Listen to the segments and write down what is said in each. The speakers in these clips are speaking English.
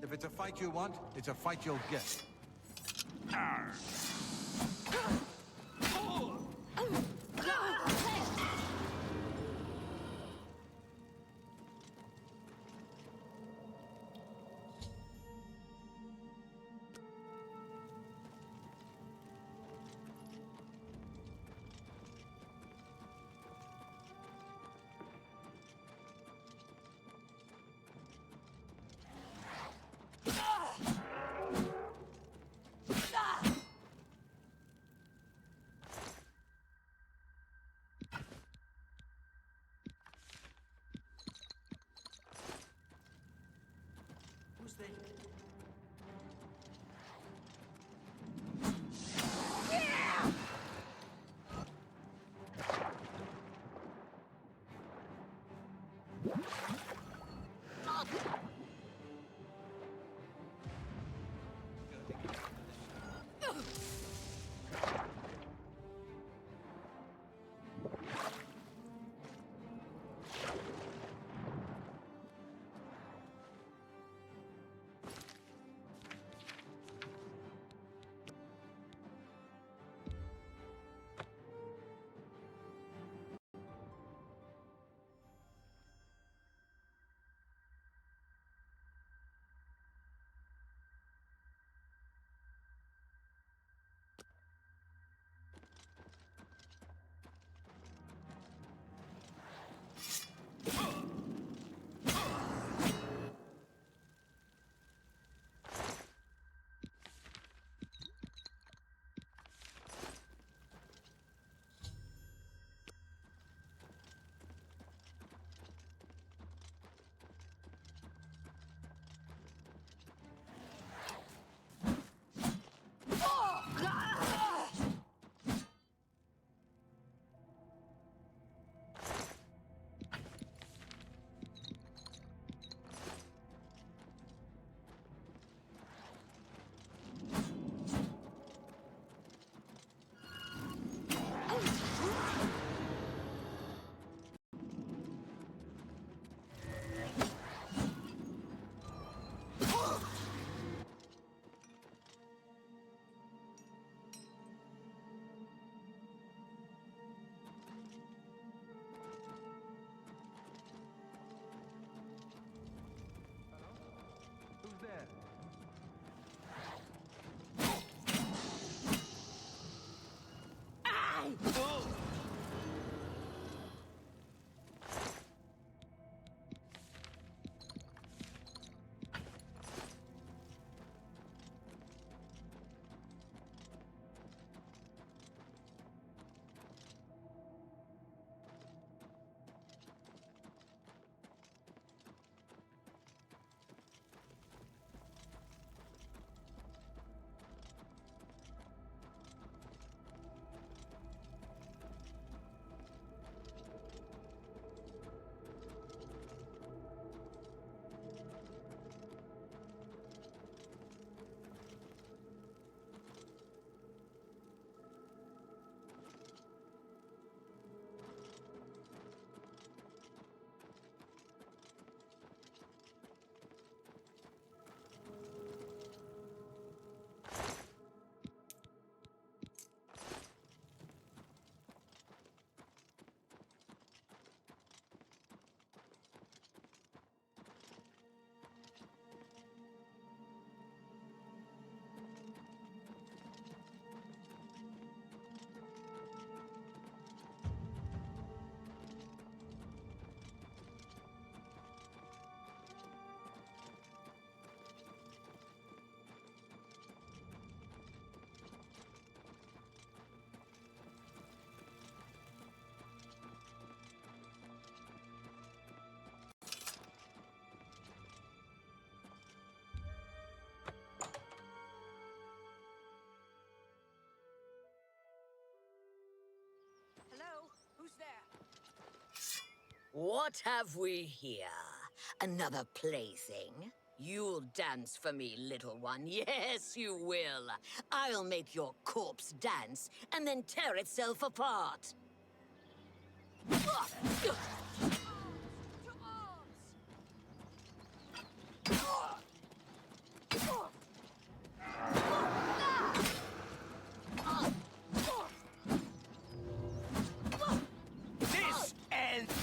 If it's a fight you want, it's a fight you'll get. there? Hello? Who's there? What have we here? Another plaything? You'll dance for me, little one. Yes, you will. I'll make your corpse dance and then tear itself apart. To This ends.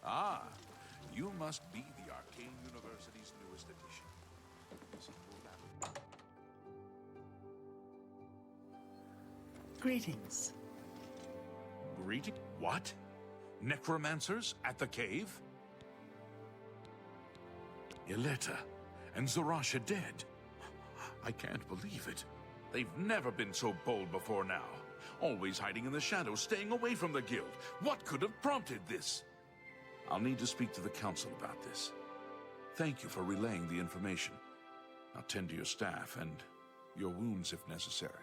Ah, you must be the Arcane University's newest addition. Greetings. Greeting? What? Necromancers at the cave? Ileta and Zarasha dead. I can't believe it. They've never been so bold before now. Always hiding in the shadows, staying away from the guild. What could have prompted this? I'll need to speak to the council about this. Thank you for relaying the information. I'll tend to your staff and your wounds if necessary.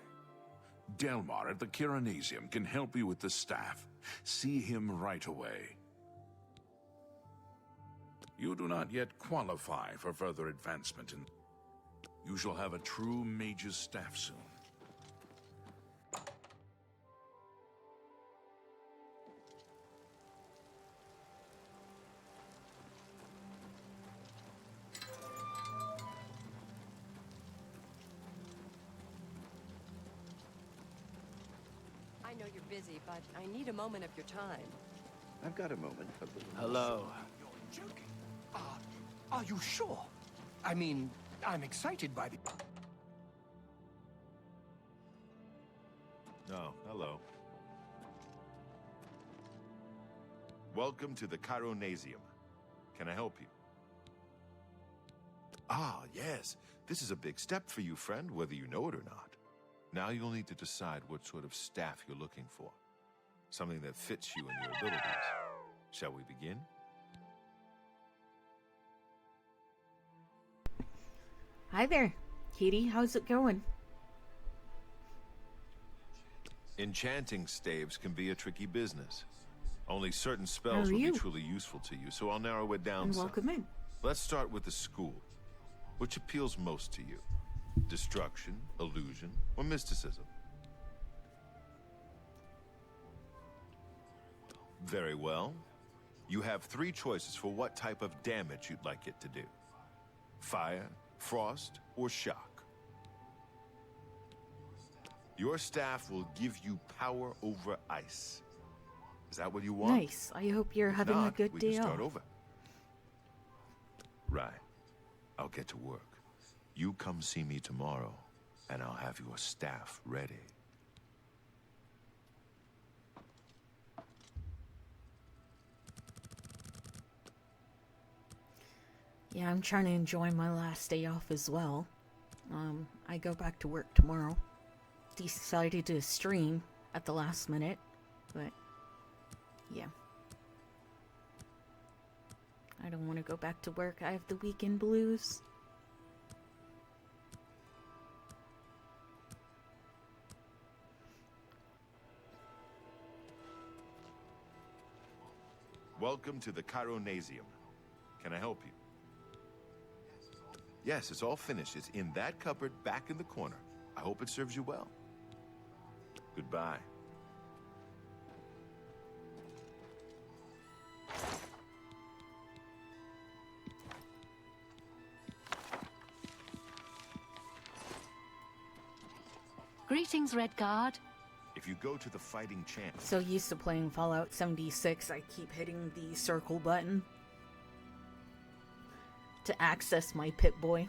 Delmar at the Kiranasium can help you with the staff. See him right away. You do not yet qualify for further advancement, and you shall have a true mage's staff soon. I know you're busy, but I need a moment of your time. I've got a moment. Hello. You're joking. Are you sure? I mean, I'm excited by the... Oh, hello. Welcome to the Chironasium. Can I help you? Ah, yes. This is a big step for you, friend, whether you know it or not. Now you'll need to decide what sort of staff you're looking for. Something that fits you and your abilities. Shall we begin? Hi there, Katie. How's it going? Enchanting staves can be a tricky business. Only certain spells will be truly useful to you, so I'll narrow it down And some. welcome in. Let's start with the school. Which appeals most to you? Destruction, illusion, or mysticism? Very well. You have 3 choices for what type of damage you'd like it to do. Fire, frost, or shock. Your staff will give you power over ice. Is that what you want? Nice. I hope you're having a good we day can start off. over. Right. I'll get to work. You come see me tomorrow, and I'll have your staff ready. Yeah, I'm trying to enjoy my last day off as well. I go back to work tomorrow. Decided to stream at the last minute, but yeah. I don't want to go back to work. I have the weekend blues. Welcome to the Chironasium. Can I help you? Yes, it's all finished. It's in that cupboard back in the corner. I hope it serves you well. Goodbye. Greetings, Redguard. If you go to the fighting champ, So used to playing Fallout 76, I keep hitting the circle button to access my Pip-Boy.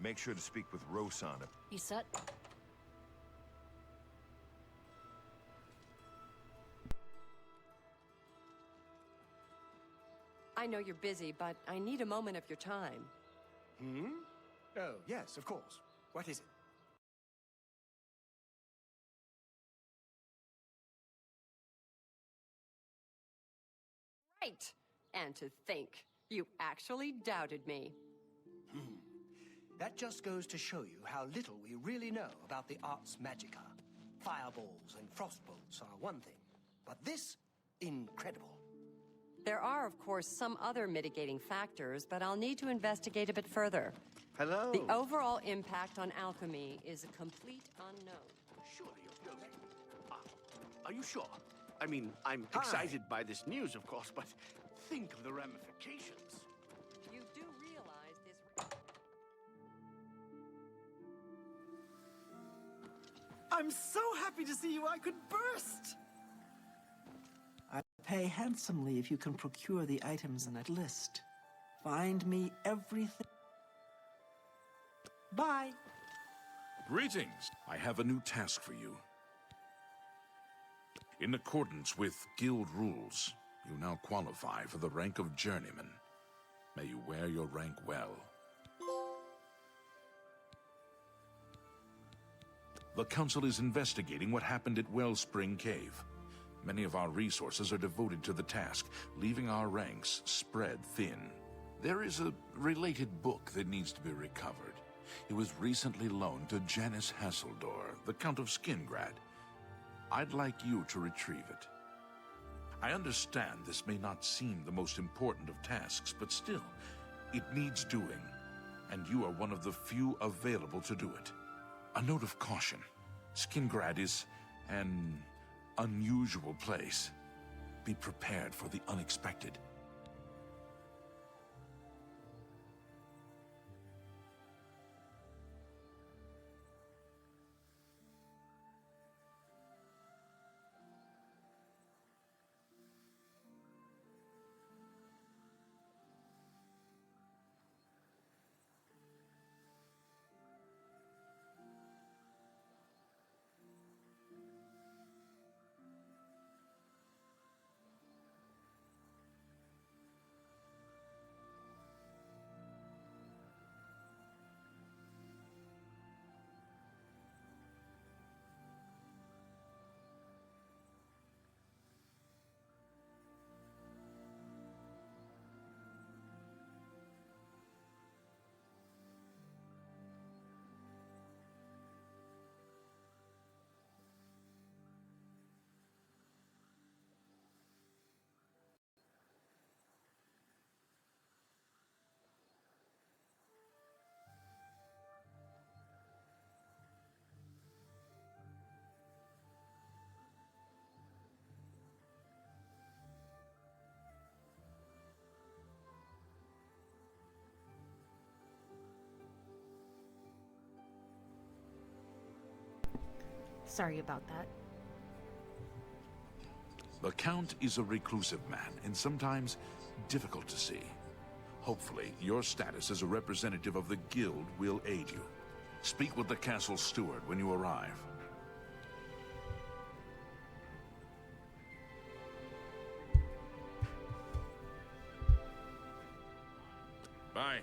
make sure to speak with Rosan. You said... I know you're busy, but I need a moment of your time. Oh, yes, of course. What is it? Right! And to think, you actually doubted me. That just goes to show you how little we really know about the arts magica. Fireballs and frostbolts are one thing, but this, incredible. There are, of course, some other mitigating factors, but I'll need to investigate a bit further. Hello. The overall impact on alchemy is a complete unknown. Surely you're joking. Are you sure? I mean, I'm excited by this news, of course, but think of the ramifications. You do realize this... I'm so happy to see you I could burst! I'll pay handsomely if you can procure the items in that list. Find me everything. Bye! Greetings! I have a new task for you. In accordance with guild rules, you now qualify for the rank of journeyman. May you wear your rank well. The Council is investigating what happened at Wellspring Cave. Many of our resources are devoted to the task, leaving our ranks spread thin. There is a related book that needs to be recovered. It was recently loaned to Janice Hasseldor, the Count of Skingrad. I'd like you to retrieve it. I understand this may not seem the most important of tasks, but still, it needs doing, and you are one of the few available to do it. A note of caution. Skingrad is an unusual place. Be prepared for the unexpected. Sorry about that. The Count is a reclusive man, and sometimes difficult to see. Hopefully, your status as a representative of the Guild will aid you. Speak with the castle steward when you arrive. Bye.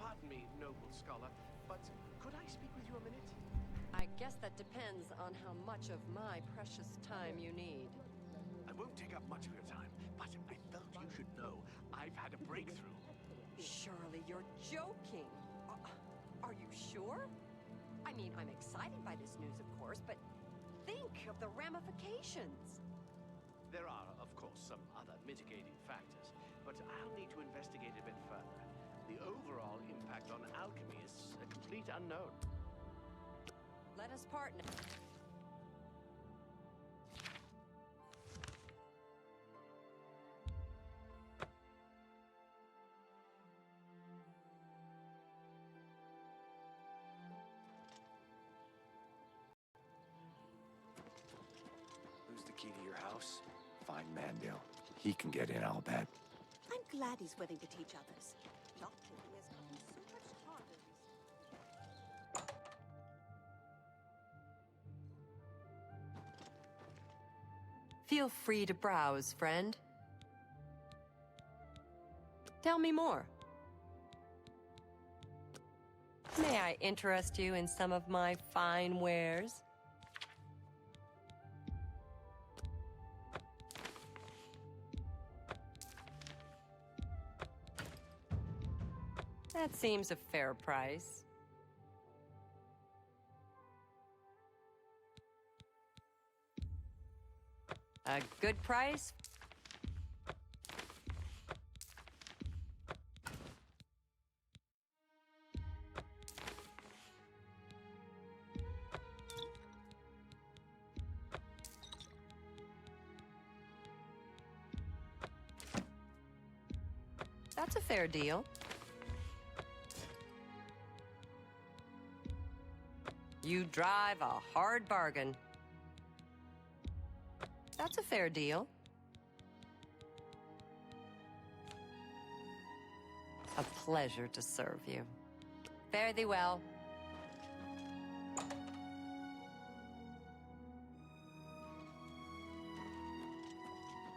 Pardon me, noble scholar, but could I speak with you a minute? I guess that depends on how much of my precious time you need. I won't take up much of your time, but I felt you should know I've had a breakthrough. Surely you're joking. Are you sure? I mean, I'm excited by this news, of course, but think of the ramifications. There are, of course, some other mitigating factors, but I'll need to investigate a bit further. The overall impact on alchemy is a complete unknown. Let us part now. Who's the key to your house? Find Mandel. He can get in, I'll bet. I'm glad he's willing to teach others. Lock-picking has gotten so much harder recently. Feel free to browse, friend. Tell me more. May I interest you in some of my fine wares? That seems a fair price. A good price? That's a fair deal. You drive a hard bargain. That's a fair deal. A pleasure to serve you. Fare thee well.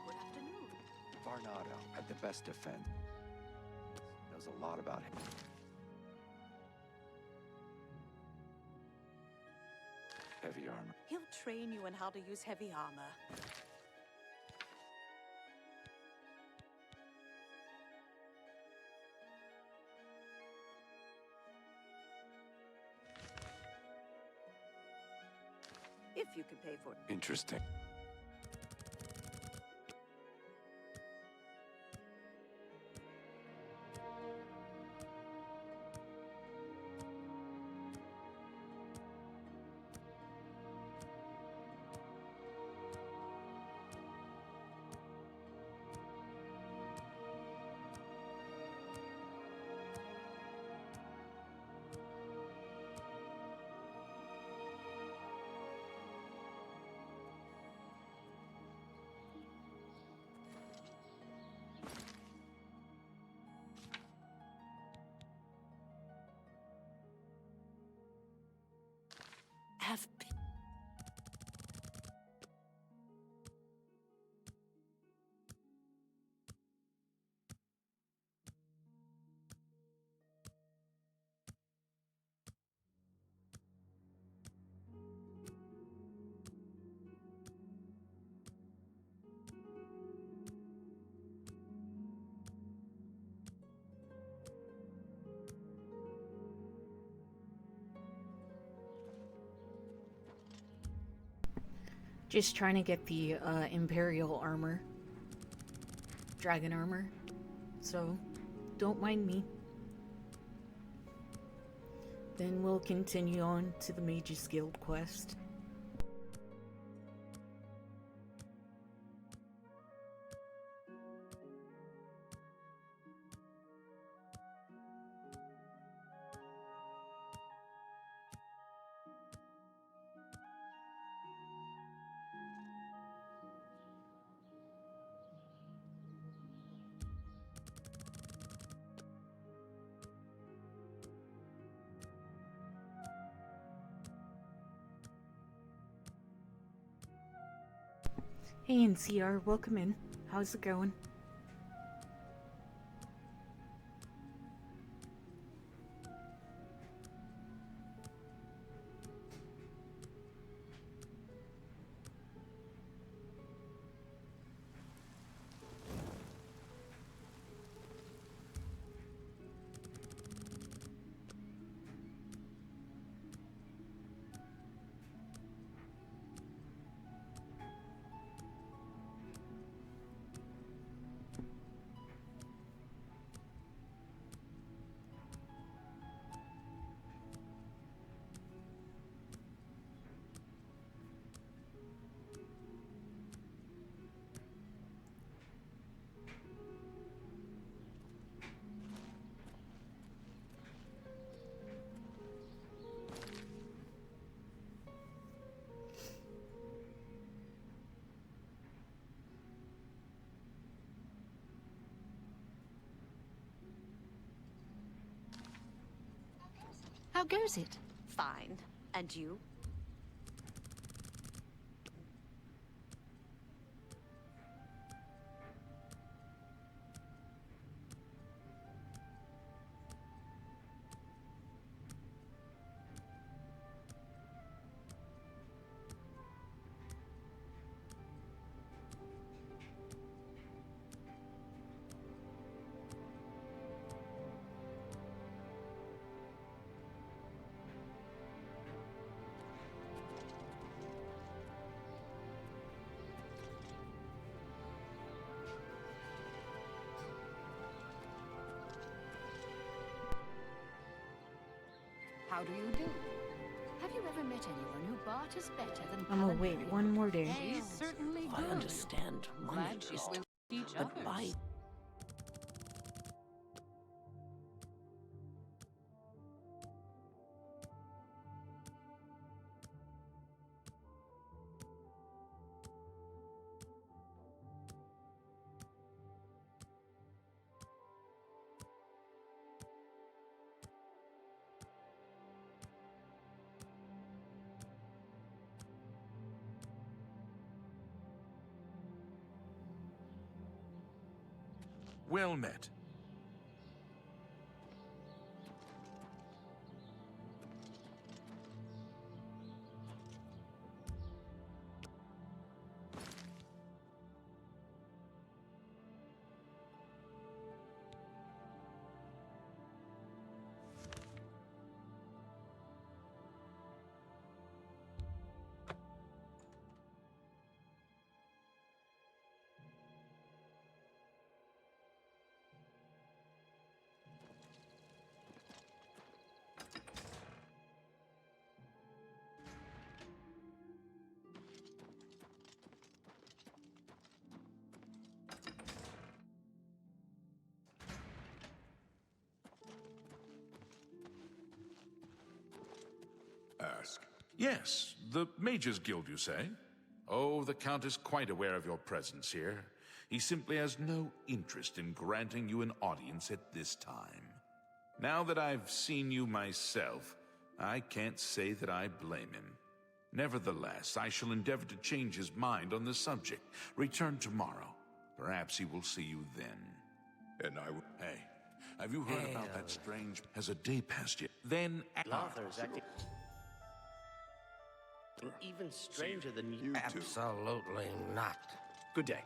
Good afternoon. Varnado had the best defense. Knows a lot about him. Heavy armor. He'll train you in how to use heavy armor. If you can pay for it. Interesting. Have been. Just trying to get the Imperial armor. Dragon armor. So, don't mind me. Then we'll continue on to the Mages Guild quest. Hey NCR, welcome in. How's it going? How goes it? Fine. And you? How do you do? Have you ever met anyone who barters better than I'm gonna wait one more day. He's certainly I good. understand money Glad is she's just, with each but other. by Well met. Ask. Yes, the Mages Guild, you say? Oh, the Count is quite aware of your presence here. He simply has no interest in granting you an audience at this time. Now that I've seen you myself, I can't say that I blame him. Nevertheless, I shall endeavor to change his mind on the subject. Return tomorrow. Perhaps he will see you then. And I will. Hey, have you heard about that strange... Has a day passed yet? Then... Lothar acting even stranger than you. absolutely not. Good day.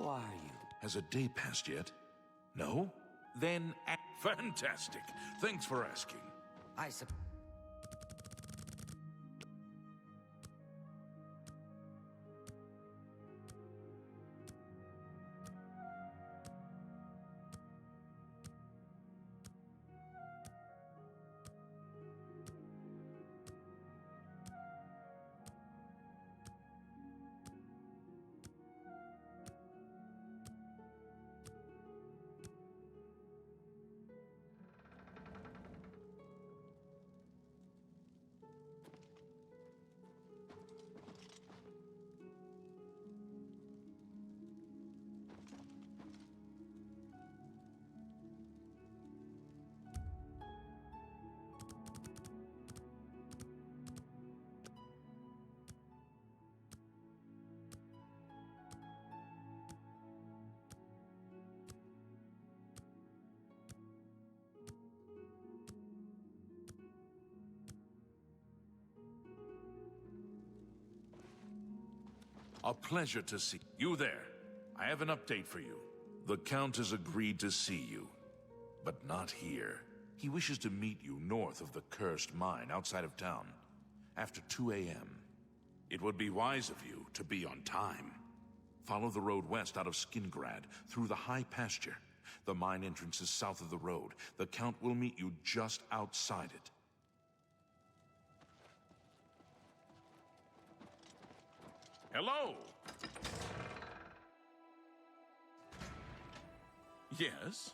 How are you? Has a day passed yet? No? Then, fantastic. Thanks for asking. I suppose. A pleasure to see you there. I have an update for you. The Count has agreed to see you, but not here. He wishes to meet you north of the cursed mine outside of town, after 2 a.m. It would be wise of you to be on time. Follow the road west out of Skingrad, through the high pasture. The mine entrance is south of the road. The Count will meet you just outside it. Hello? Yes?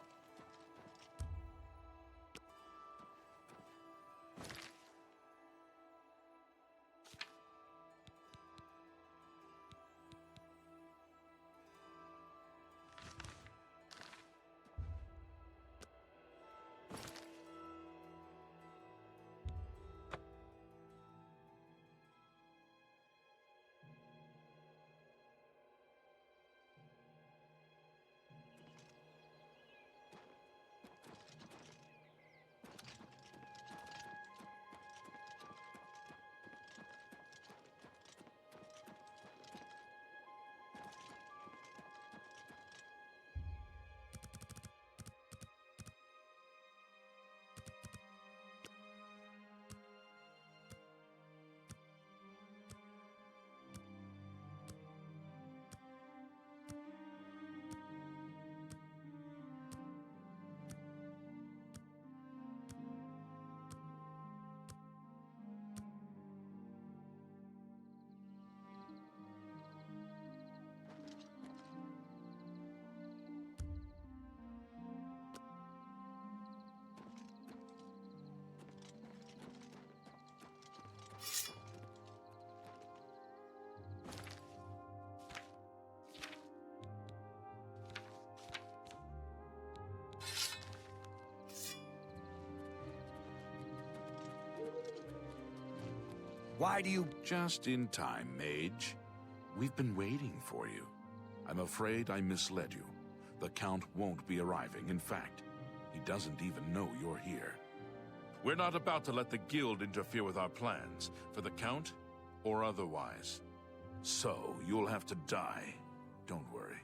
Why do you... Just in time, Mage. We've been waiting for you. I'm afraid I misled you. The Count won't be arriving. In fact, he doesn't even know you're here. We're not about to let the Guild interfere with our plans, for the Count or otherwise. So, you'll have to die. Don't worry.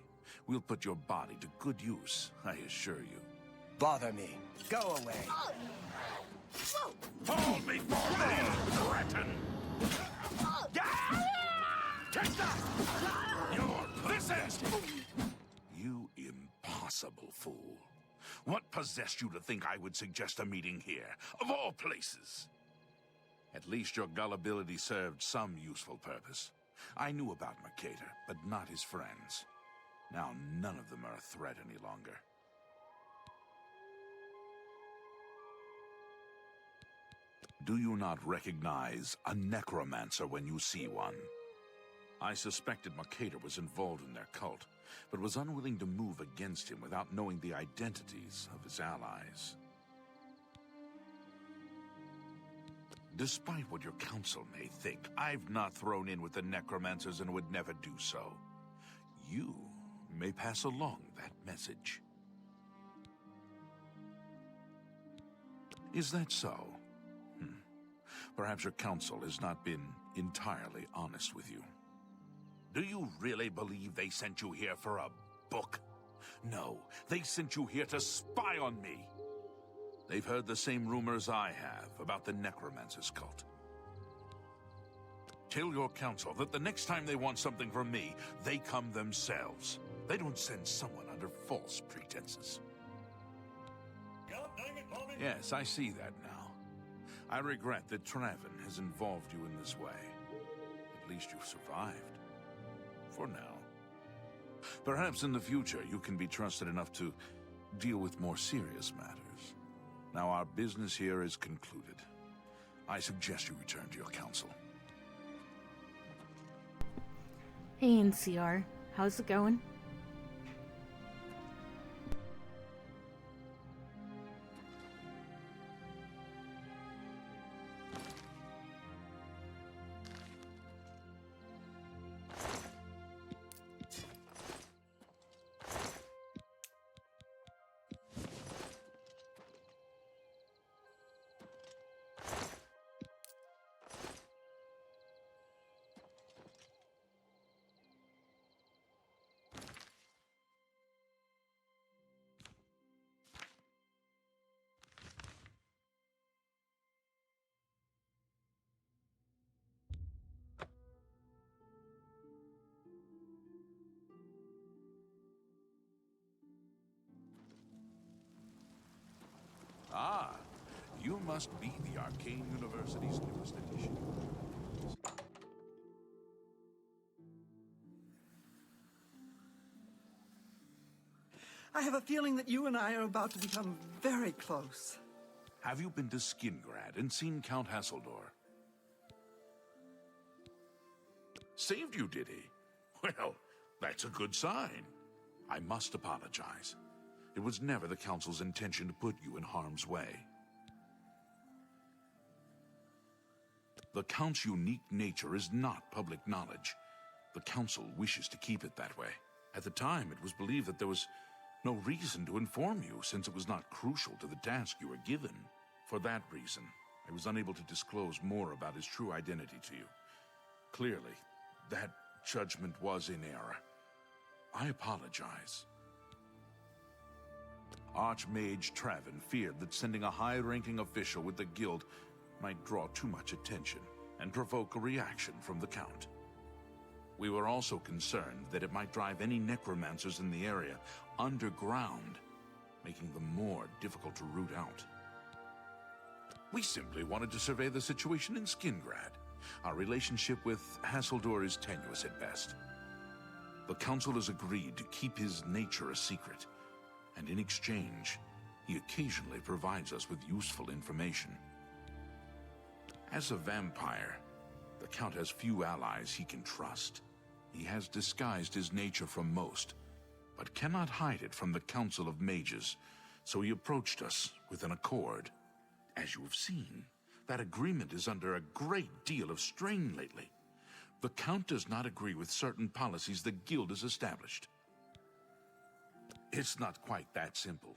We'll put your body to good use, I assure you. Bother me. Go away. Fall before me, threaten! Take that! You're possessed! You impossible fool. What possessed you to think I would suggest a meeting here, of all places? At least your gullibility served some useful purpose. I knew about Mercator, but not his friends. Now none of them are a threat any longer. Do you not recognize a necromancer when you see one? I suspected Mercator was involved in their cult, but was unwilling to move against him without knowing the identities of his allies. Despite what your council may think, I've not thrown in with the necromancers and would never do so. You may pass along that message. Is that so? Perhaps your council has not been entirely honest with you. Do you really believe they sent you here for a book. No, they sent you here to spy on me. They've heard the same rumors I have about the Necromancer's cult. Tell your council that the next time they want something from me, they come themselves. They don't send someone under false pretenses. Yes, I see that now. I regret that Traven has involved you in this way. At least you've survived. For now. Perhaps in the future you can be trusted enough to deal with more serious matters. Now our business here is concluded. I suggest you return to your council. Hey NCR, how's it going? Ah, you must be the Arcane University's newest edition. I have a feeling that you and I are about to become very close. Have you been to Skingrad and seen Count Hasseldor? Saved you, did he? Well, that's a good sign. I must apologize. It was never the Council's intention to put you in harm's way. The Count's unique nature is not public knowledge. The Council wishes to keep it that way. At the time, it was believed that there was no reason to inform you, since it was not crucial to the task you were given. For that reason, I was unable to disclose more about his true identity to you. Clearly, that judgment was in error. I apologize. Archmage Traven feared that sending a high-ranking official with the guild might draw too much attention and provoke a reaction from the Count. We were also concerned that it might drive any necromancers in the area underground, making them more difficult to root out. We simply wanted to survey the situation in Skingrad. Our relationship with Hasseldor is tenuous at best. The Council has agreed to keep his nature a secret, and in exchange, he occasionally provides us with useful information. As a vampire, the Count has few allies he can trust. He has disguised his nature from most, but cannot hide it from the Council of Mages, so he approached us with an accord. As you have seen, that agreement is under a great deal of strain lately. The Count does not agree with certain policies the Guild has established. It's not quite that simple.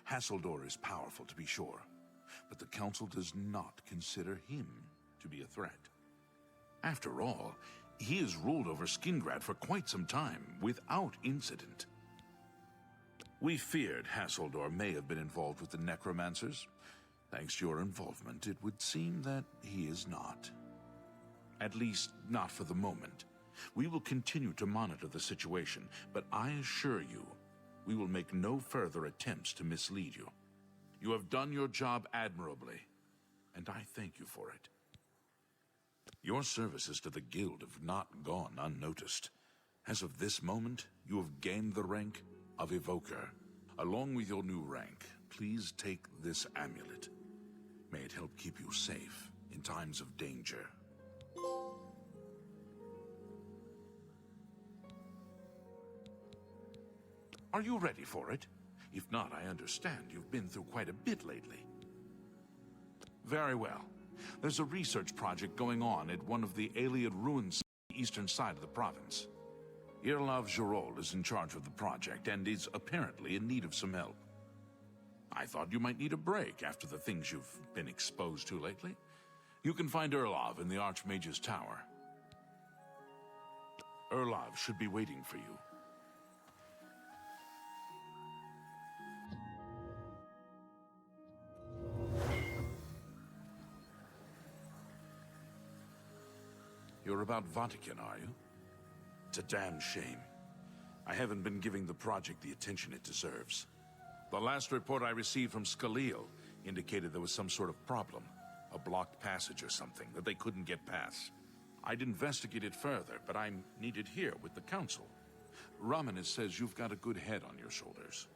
Hasseldor is powerful, to be sure, but the Council does not consider him to be a threat. After all, he has ruled over Skingrad for quite some time, without incident. We feared Hasseldor may have been involved with the Necromancers. Thanks to your involvement, it would seem that he is not. At least, not for the moment. We will continue to monitor the situation, but I assure you, we will make no further attempts to mislead you. You have done your job admirably, and I thank you for it. Your services to the Guild have not gone unnoticed. As of this moment, you have gained the rank of Evoker. Along with your new rank, please take this amulet. May it help keep you safe in times of danger. Are you ready for it? If not, I understand you've been through quite a bit lately. Very well. There's a research project going on at one of the Aliad ruins on the eastern side of the province. Irlav Gerol is in charge of the project and is apparently in need of some help. I thought you might need a break after the things you've been exposed to lately. You can find Irlav in the Archmage's Tower. Irlav should be waiting for you. about Vatican, are you? It's a damn shame. I haven't been giving the project the attention it deserves. The last report I received from Scaleel indicated there was some sort of problem. A blocked passage or something that they couldn't get past. I'd investigate it further, but I'm needed here with the Council. Romanus says you've got a good head on your shoulders.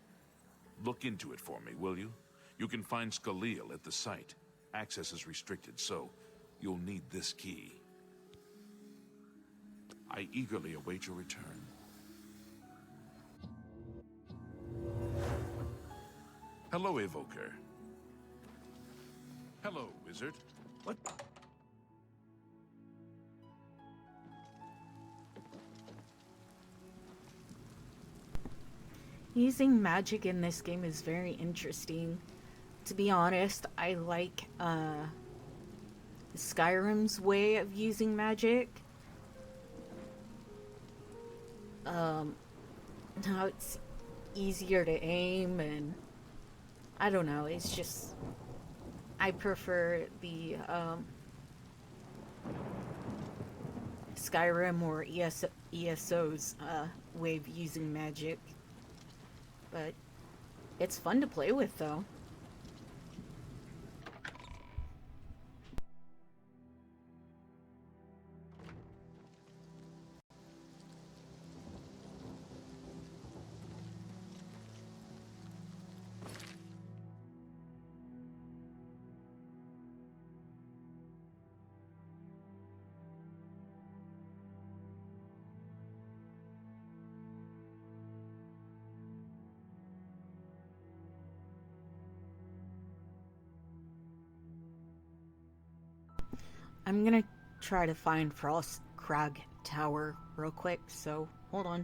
Look into it for me, will you? You can find Scaleel at the site. Access is restricted, so you'll need this key. I eagerly await your return. Hello, Evoker. Hello, Wizard. What? Using magic in this game is very interesting. To be honest, I like Skyrim's way of using magic. Now it's easier to aim, and I don't know, it's just I prefer the Skyrim or ESO's way of using magic. But it's fun to play with, though. I'm gonna try to find Frost Crag Tower real quick, so hold on.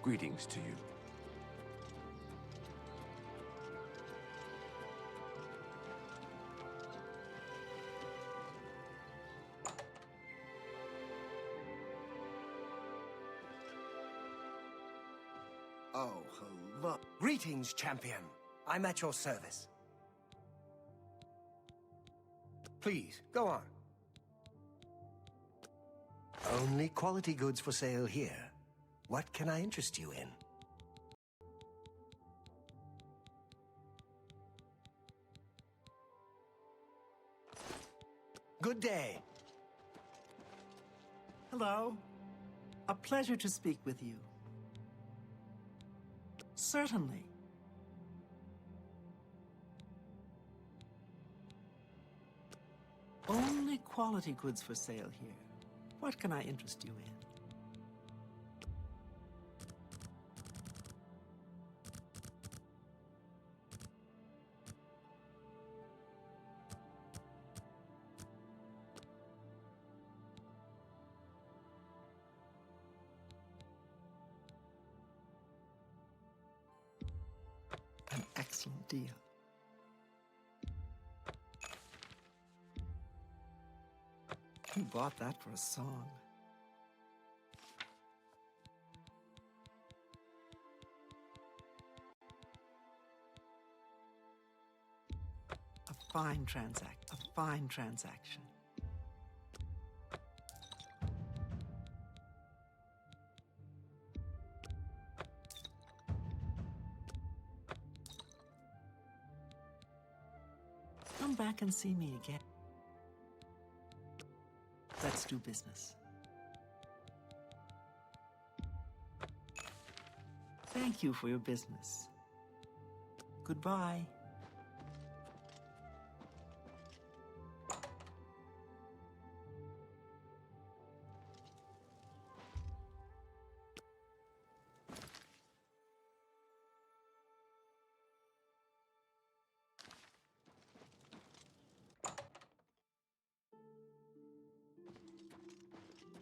Greetings to you. Oh, hello. Greetings, champion. I'm at your service. Please, go on. Only quality goods for sale here. What can I interest you in? Good day. Hello. A pleasure to speak with you. Certainly. Only quality goods for sale here. What can I interest you in? An excellent deal. Who bought that for a song? A fine transaction. Come back and see me again. Let's do business. Thank you for your business. Goodbye.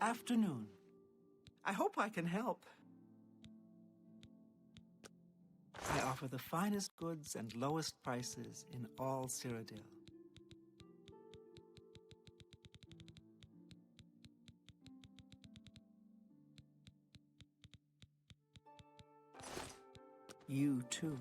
Afternoon. I hope I can help. I offer the finest goods and lowest prices in all Cyrodiil. You too.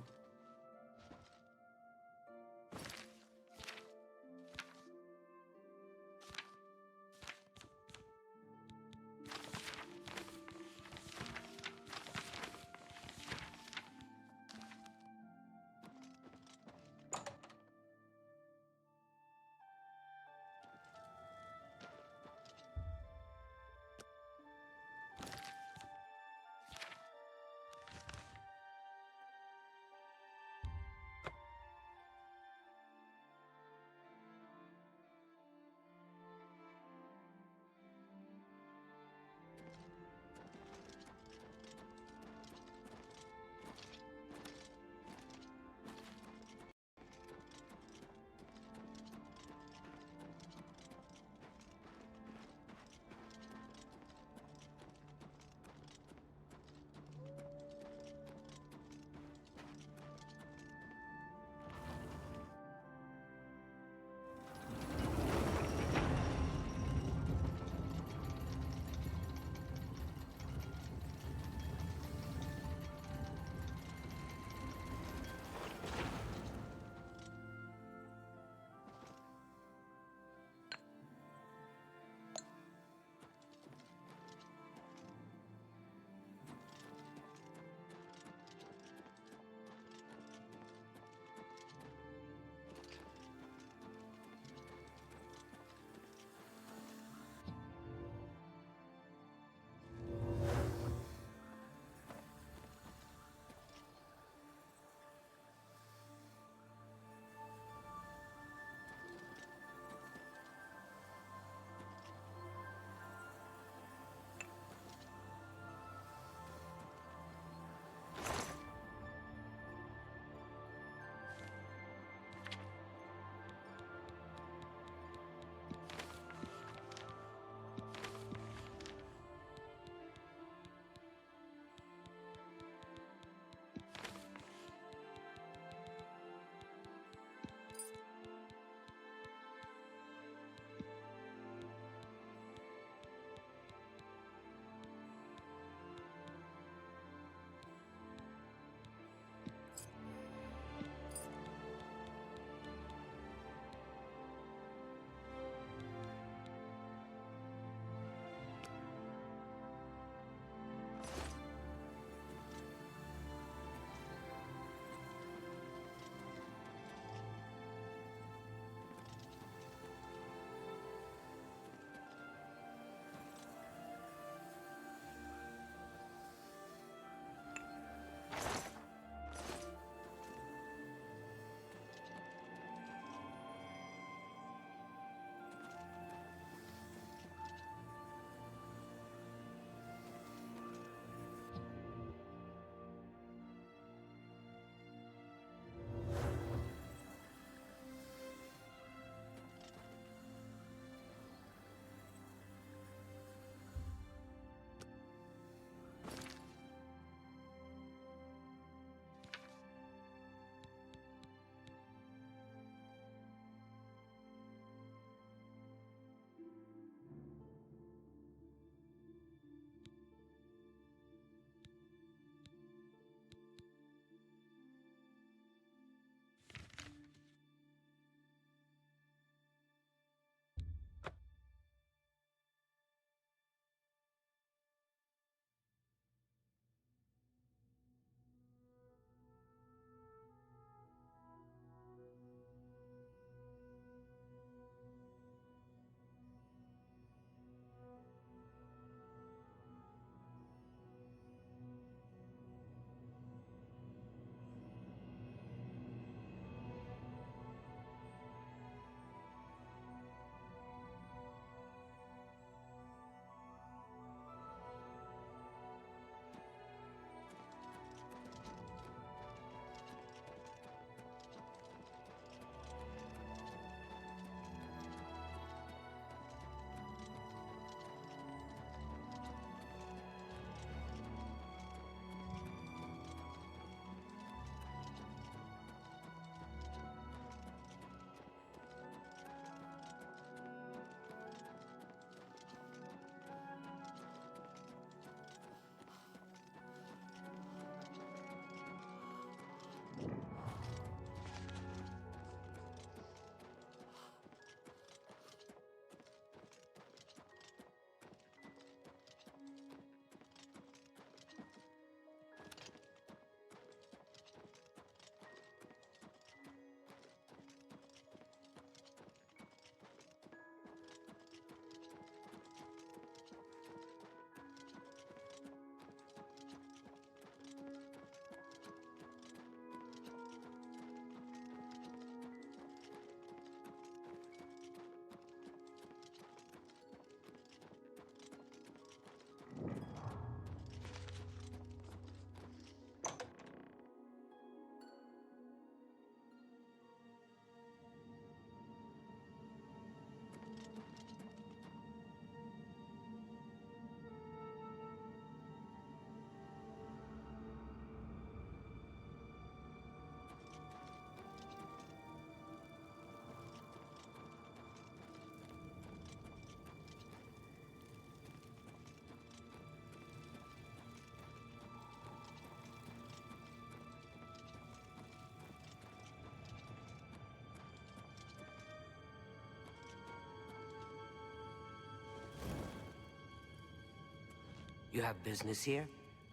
You have business here?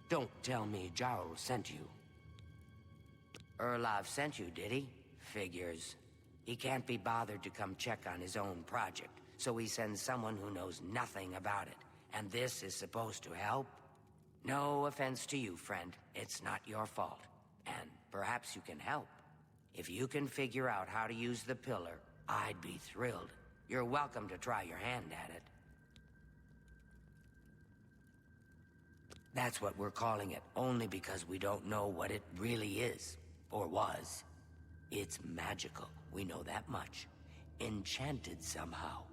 Don't tell me Jarl sent you. Erlov sent you, did he? Figures. He can't be bothered to come check on his own project, so he sends someone who knows nothing about it. And this is supposed to help? No offense to you, friend. It's not your fault. And perhaps you can help. If you can figure out how to use the pillar, I'd be thrilled. You're welcome to try your hand at it. That's what we're calling it, only because we don't know what it really is, or was. It's magical, we know that much. Enchanted somehow.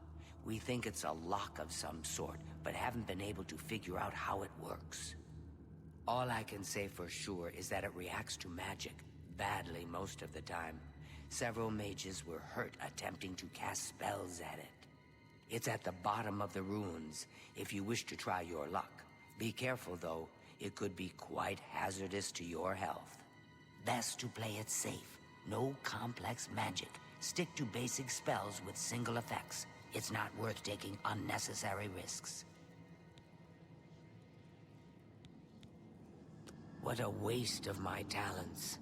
We think it's a lock of some sort, but haven't been able to figure out how it works. All I can say for sure is that it reacts to magic, badly most of the time. Several mages were hurt attempting to cast spells at it. It's at the bottom of the ruins, if you wish to try your luck. Be careful, though. It could be quite hazardous to your health. Best to play it safe. No complex magic. Stick to basic spells with single effects. It's not worth taking unnecessary risks. What a waste of my talents.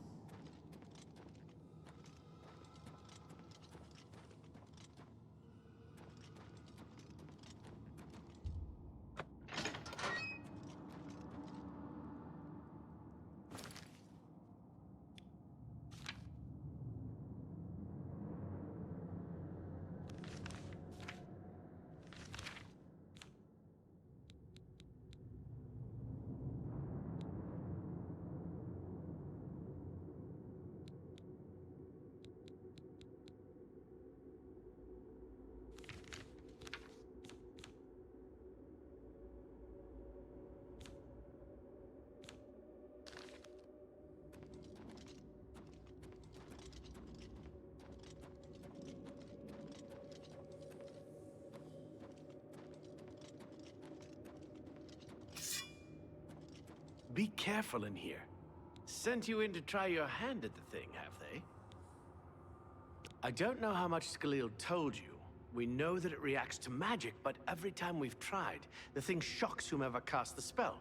Be careful in here. Sent you in to try your hand at the thing, have they? I don't know how much Skalil told you. We know that it reacts to magic, but every time we've tried, the thing shocks whomever cast the spell.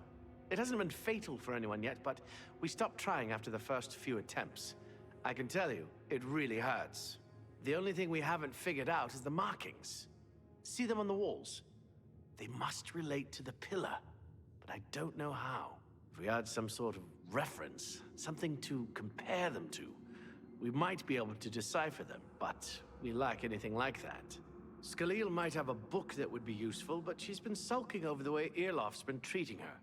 It hasn't been fatal for anyone yet, but we stopped trying after the first few attempts. I can tell you, it really hurts. The only thing we haven't figured out is the markings. See them on the walls? They must relate to the pillar, but I don't know how. If we had some sort of reference, something to compare them to, we might be able to decipher them, but we lack anything like that. Skalil might have a book that would be useful, but she's been sulking over the way Irloff's been treating her.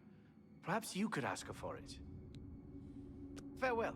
Perhaps you could ask her for it. Farewell.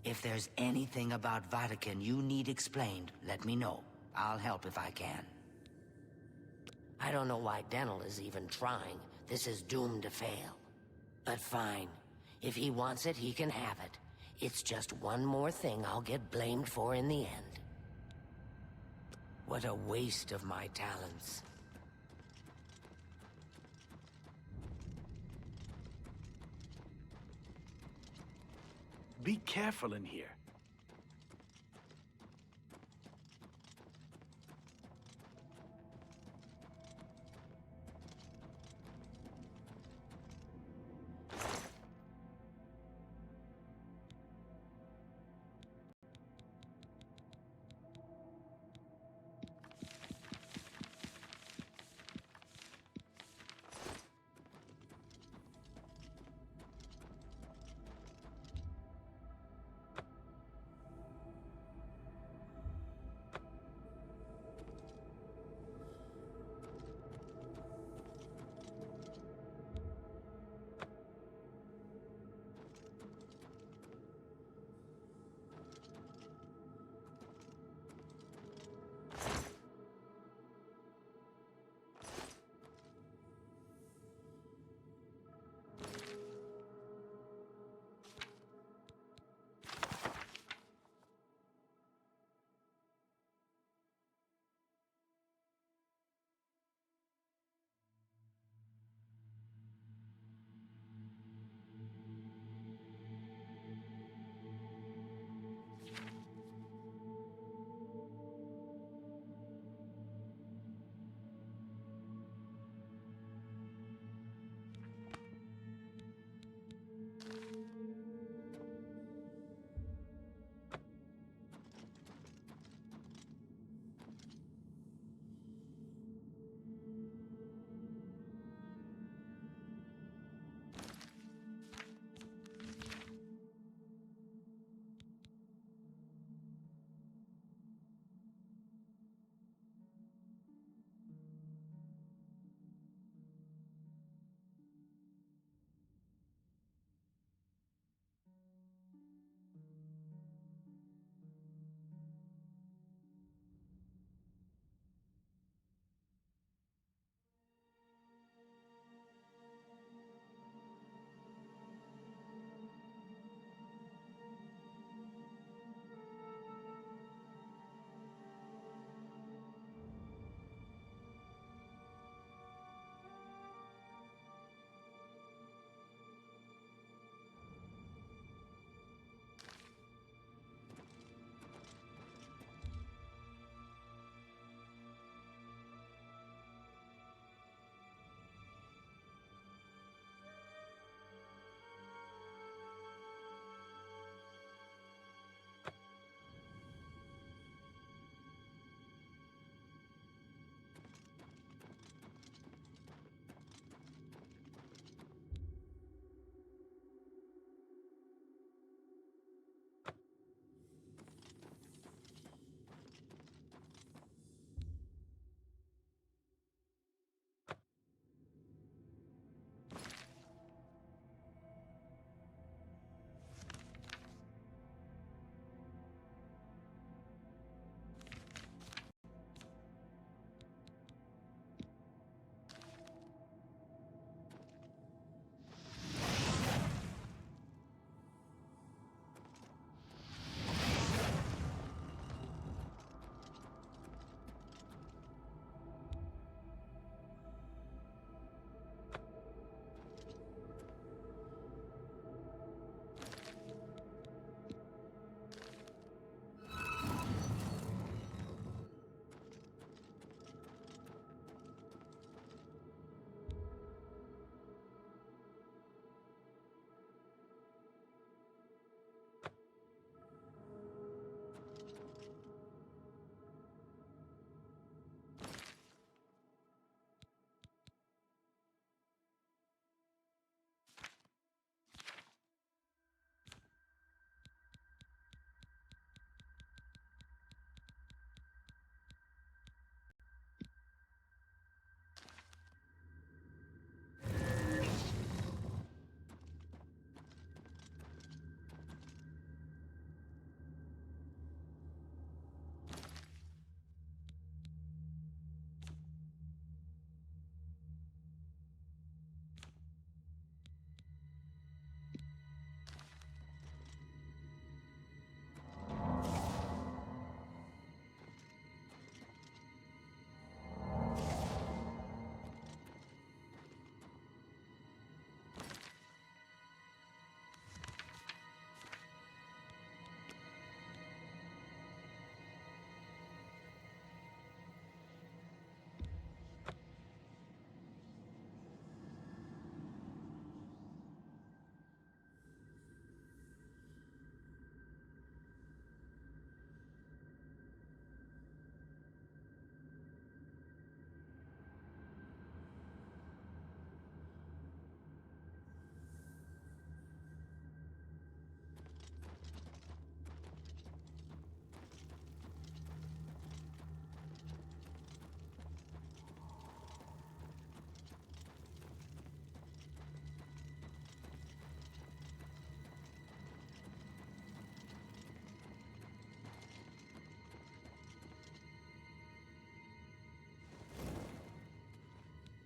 If there's anything about Vatican you need explained, let me know. I'll help if I can. I don't know why Denel is even trying. This is doomed to fail. But fine. If he wants it, he can have it. It's just one more thing I'll get blamed for in the end. What a waste of my talents. Be careful in here.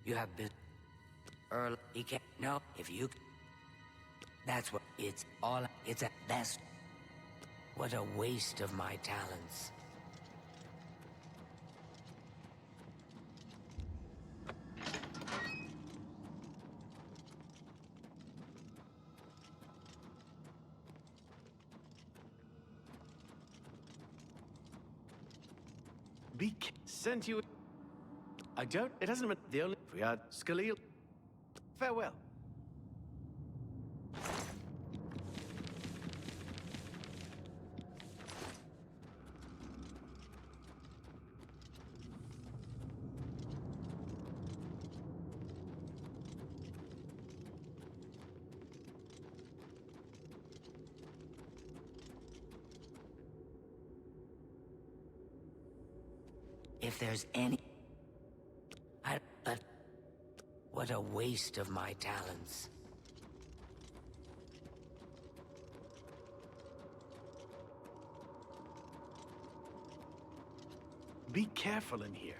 You have been early. He can't. No, if you. That's what it's all. It's at best. What a waste of my talents. Sent you. I don't. It doesn't matter. The only. We are Skalil. Farewell. If there's any... But... What a waste of my talents. Be careful in here.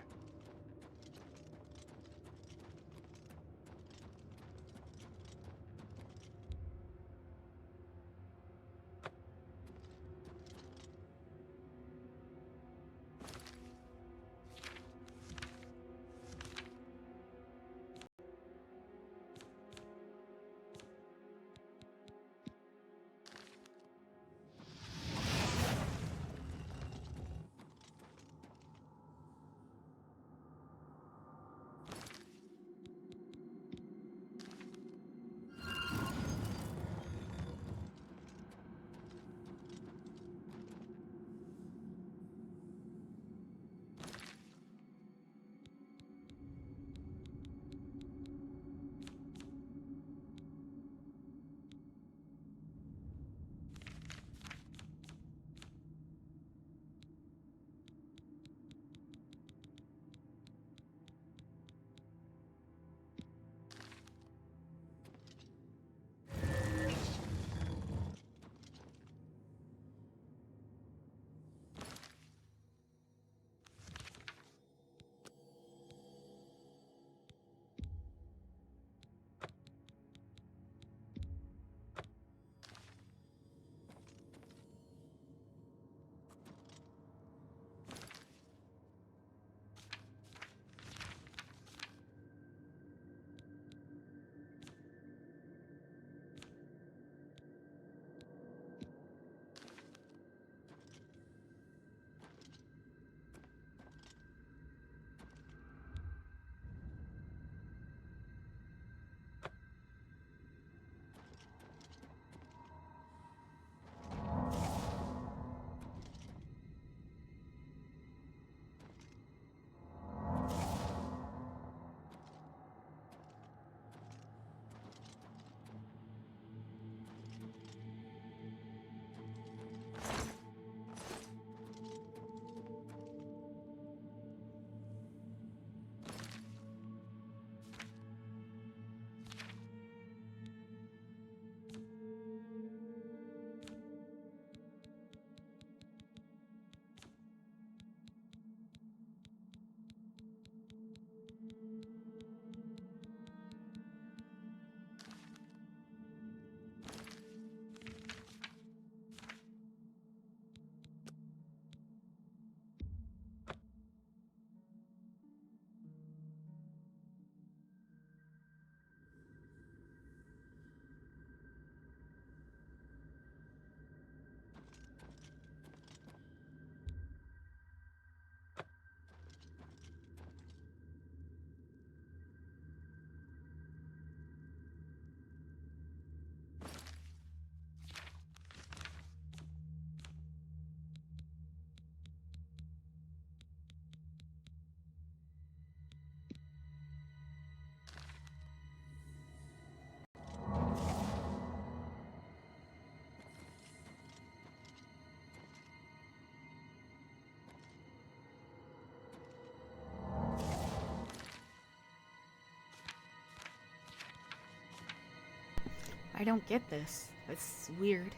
I don't get this. It's weird.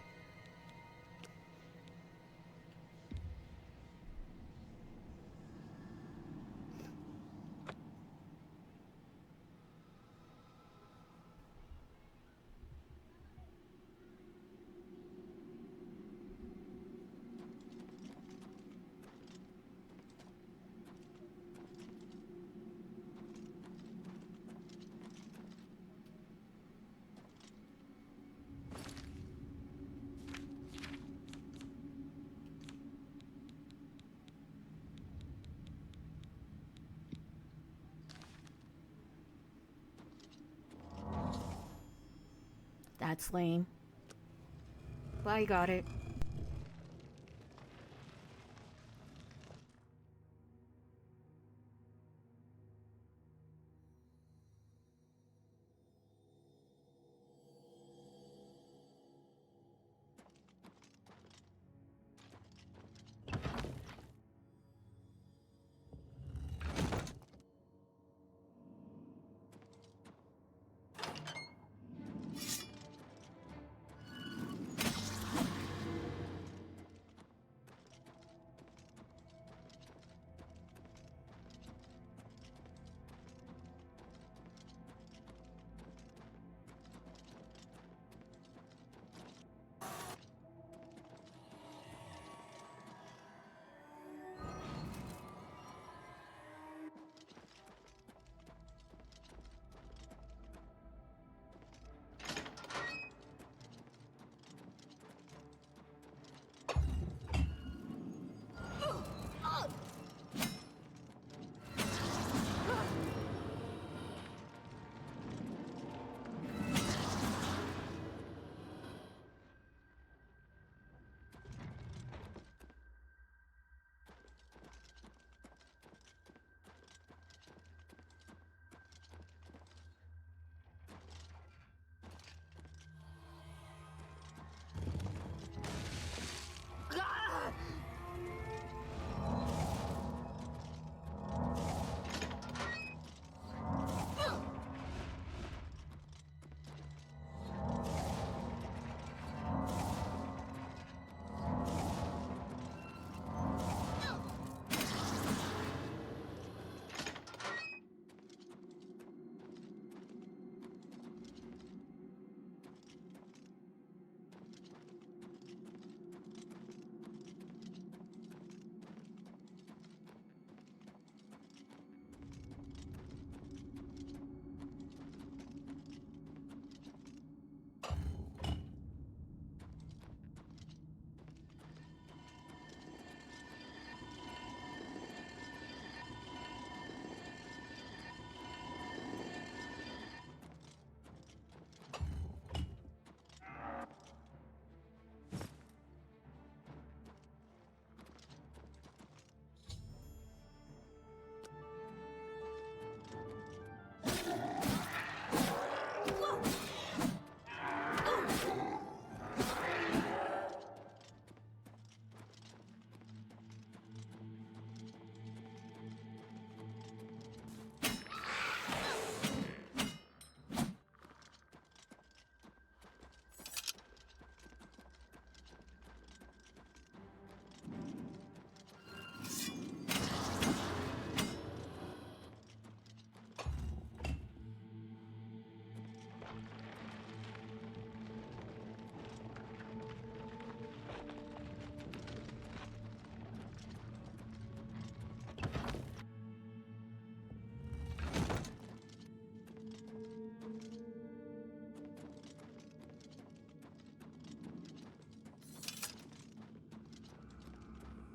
That's lame. But I got it.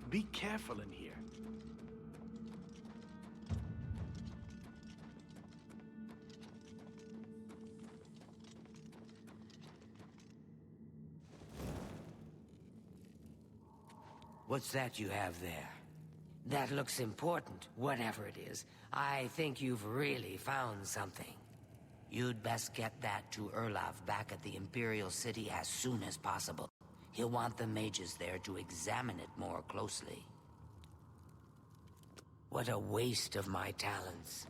Be careful in here. What's that you have there? That looks important, whatever it is. I think you've really found something. You'd best get that to Erlaf back at the Imperial City as soon as possible. He'll want the mages there to examine it more closely. What a waste of my talents.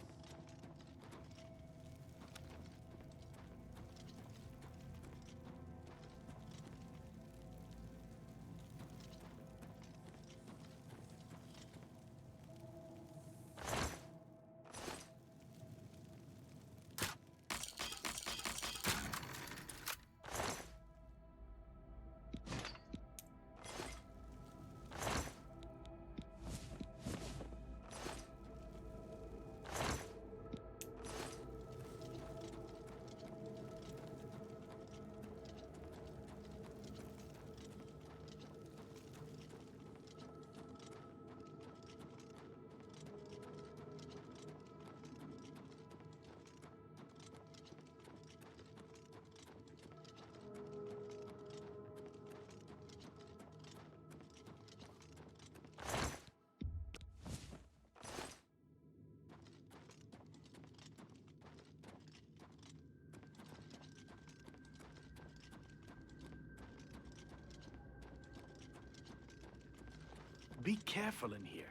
Be careful in here.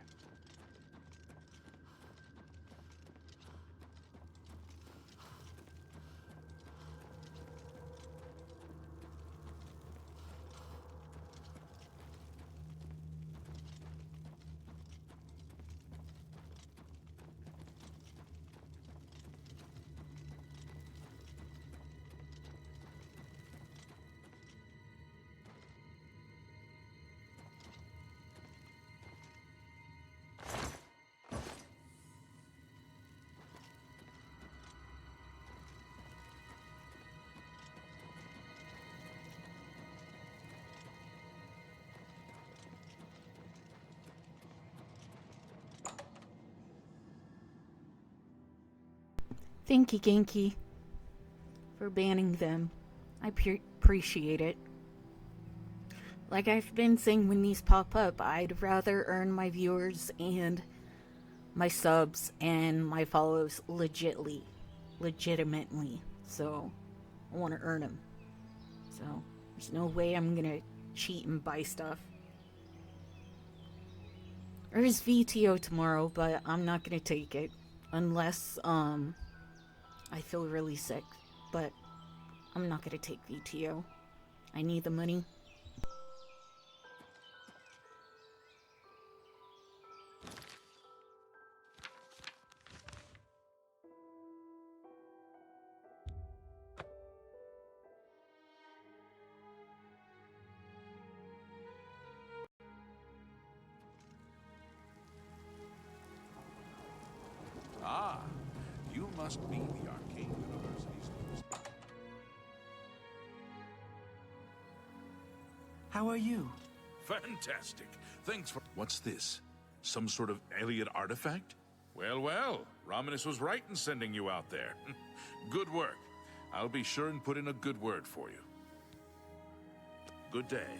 Thank you, Genki, for banning them. I appreciate it. Like I've been saying when these pop up, I'd rather earn my viewers and my subs and my follows legitimately. So, I want to earn them. So, there's no way I'm gonna cheat and buy stuff. There's VTO tomorrow, but I'm not gonna take it. Unless, I feel really sick. But, I'm not gonna take VTO. I need the money. Ah, you must be the Arcane University's newest. How are you? Fantastic. Thanks for... What's this? Some sort of alien artifact? Well, well, Romanus was right in sending you out there. Good work. I'll be sure and put in a good word for you. Good day.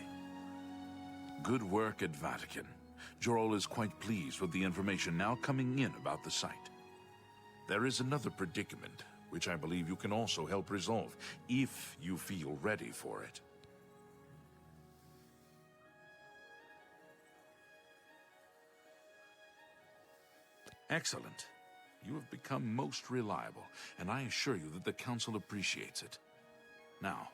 Good work at Vatican. Jorol is quite pleased with the information now coming in about the site. There is another predicament, which I believe you can also help resolve, if you feel ready for it. Excellent. You have become most reliable, and I assure you that the Council appreciates it. Now,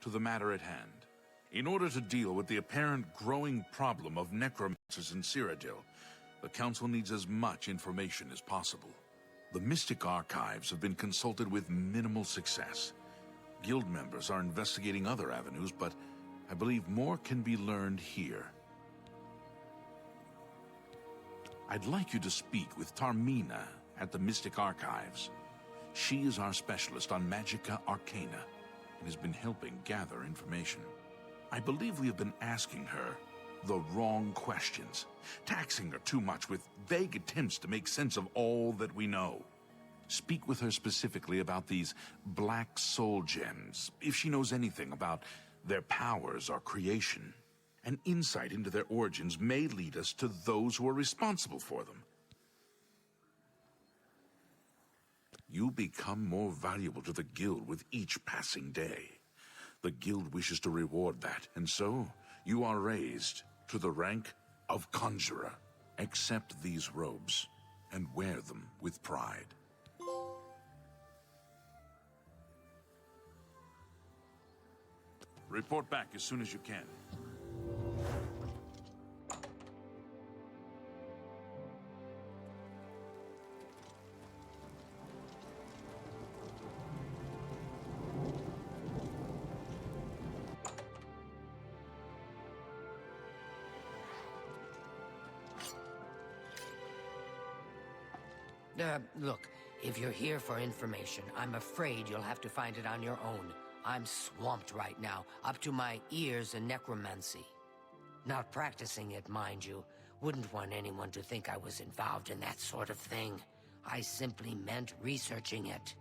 to the matter at hand. In order to deal with the apparent growing problem of necromancers in Cyrodiil, the Council needs as much information as possible. The Mystic Archives have been consulted with minimal success. Guild members are investigating other avenues, but I believe more can be learned here. I'd like you to speak with Tarmina at the Mystic Archives. She is our specialist on Magica Arcana and has been helping gather information. I believe we have been asking her the wrong questions, taxing her too much with vague attempts to make sense of all that we know. Speak with her specifically about these black soul gems, if she knows anything about their powers or creation. An insight into their origins may lead us to those who are responsible for them. You become more valuable to the Guild with each passing day. The Guild wishes to reward that, and so you are raised to the rank of Conjurer. Accept these robes and wear them with pride. Report back as soon as you can. Look, if you're here for information, I'm afraid you'll have to find it on your own. I'm swamped right now, up to my ears in necromancy. Not practicing it, mind you. Wouldn't want anyone to think I was involved in that sort of thing. I simply meant researching it.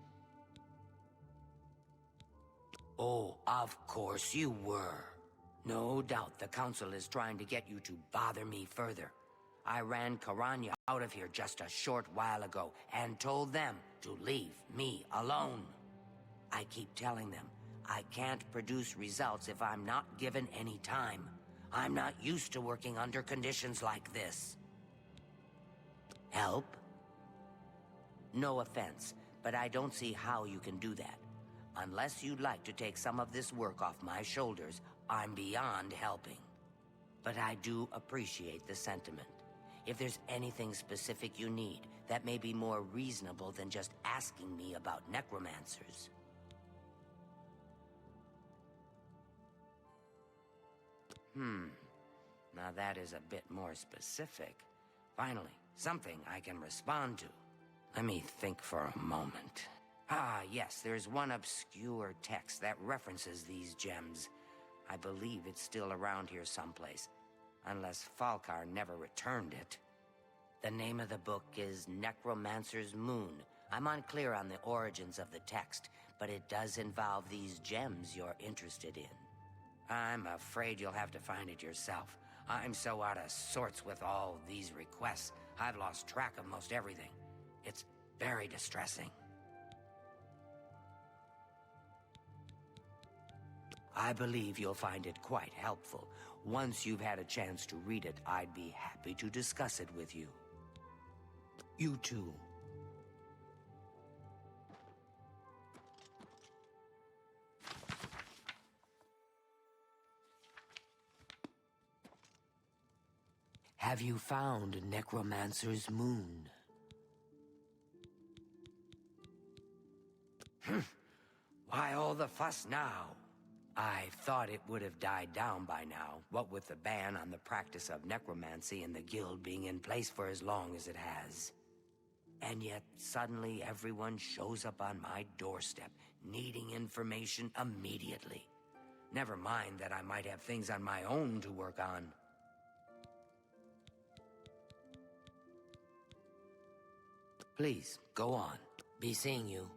Oh, of course you were. No doubt the Council is trying to get you to bother me further. I ran Karanya out of here just a short while ago and told them to leave me alone. I keep telling them I can't produce results if I'm not given any time. I'm not used to working under conditions like this. Help? No offense, but I don't see how you can do that. Unless you'd like to take some of this work off my shoulders, I'm beyond helping. But I do appreciate the sentiment. If there's anything specific you need, that may be more reasonable than just asking me about necromancers. Now that is a bit more specific. Finally, something I can respond to. Let me think for a moment. Ah, yes, there's one obscure text that references these gems. I believe it's still around here someplace, unless Falkar never returned it. The name of the book is Necromancer's Moon. I'm unclear on the origins of the text, but it does involve these gems you're interested in. I'm afraid you'll have to find it yourself. I'm so out of sorts with all these requests, I've lost track of most everything. It's very distressing. I believe you'll find it quite helpful. Once you've had a chance to read it, I'd be happy to discuss it with you. You too. Have you found Necromancer's Moon? Why all the fuss now? I thought it would have died down by now, what with the ban on the practice of necromancy and the guild being in place for as long as it has. And yet, suddenly everyone shows up on my doorstep, needing information immediately. Never mind that I might have things on my own to work on. Please, go on. Be seeing you.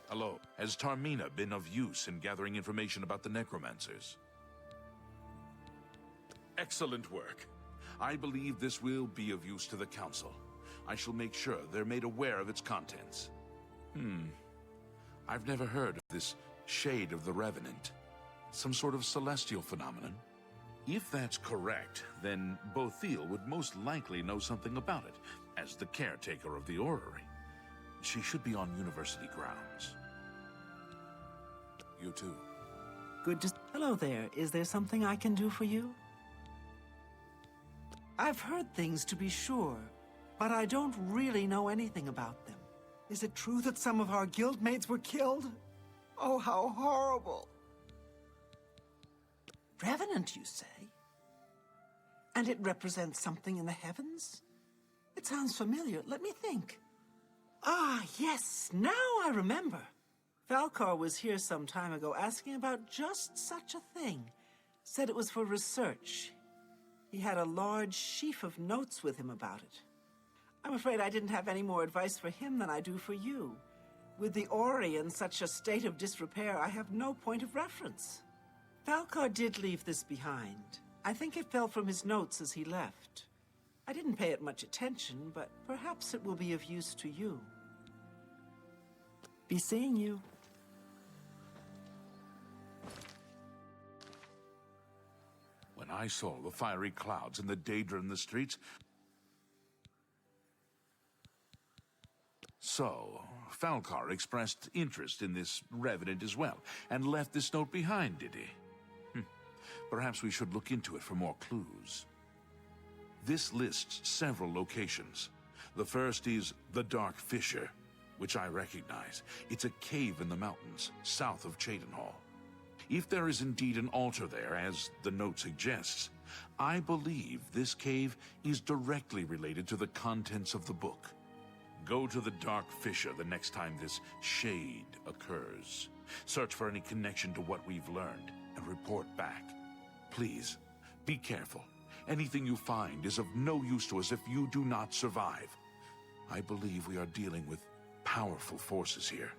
Hello. Has Tarmina been of use in gathering information about the necromancers? Excellent work. I believe this will be of use to the Council. I shall make sure they're made aware of its contents. I've never heard of this Shade of the Revenant. Some sort of celestial phenomenon? If that's correct, then Bothiel would most likely know something about it, as the caretaker of the orrery. She should be on university grounds. You too. Good to... Hello there. Is there something I can do for you? I've heard things, to be sure, but I don't really know anything about them. Is it true that some of our guildmates were killed? Oh, how horrible. Revenant, you say? And it represents something in the heavens? It sounds familiar. Let me think. Ah, yes, now I remember. Falkar was here some time ago asking about just such a thing. Said it was for research. He had a large sheaf of notes with him about it. I'm afraid I didn't have any more advice for him than I do for you. With the Ori in such a state of disrepair, I have no point of reference. Falkar did leave this behind. I think it fell from his notes as he left. I didn't pay it much attention, but perhaps it will be of use to you. Be seeing you. When I saw the fiery clouds and the Daedra in the streets... So, Falkar expressed interest in this Revenant as well, and left this note behind, did he? Perhaps we should look into it for more clues. This lists several locations. The first is the Dark Fissure, which I recognize. It's a cave in the mountains, south of Cheydinhall. If there is indeed an altar there, as the note suggests, I believe this cave is directly related to the contents of the book. Go to the Dark Fissure the next time this shade occurs. Search for any connection to what we've learned, and report back. Please, be careful, Anything you find is of no use to us if you do not survive. I believe we are dealing with powerful forces here.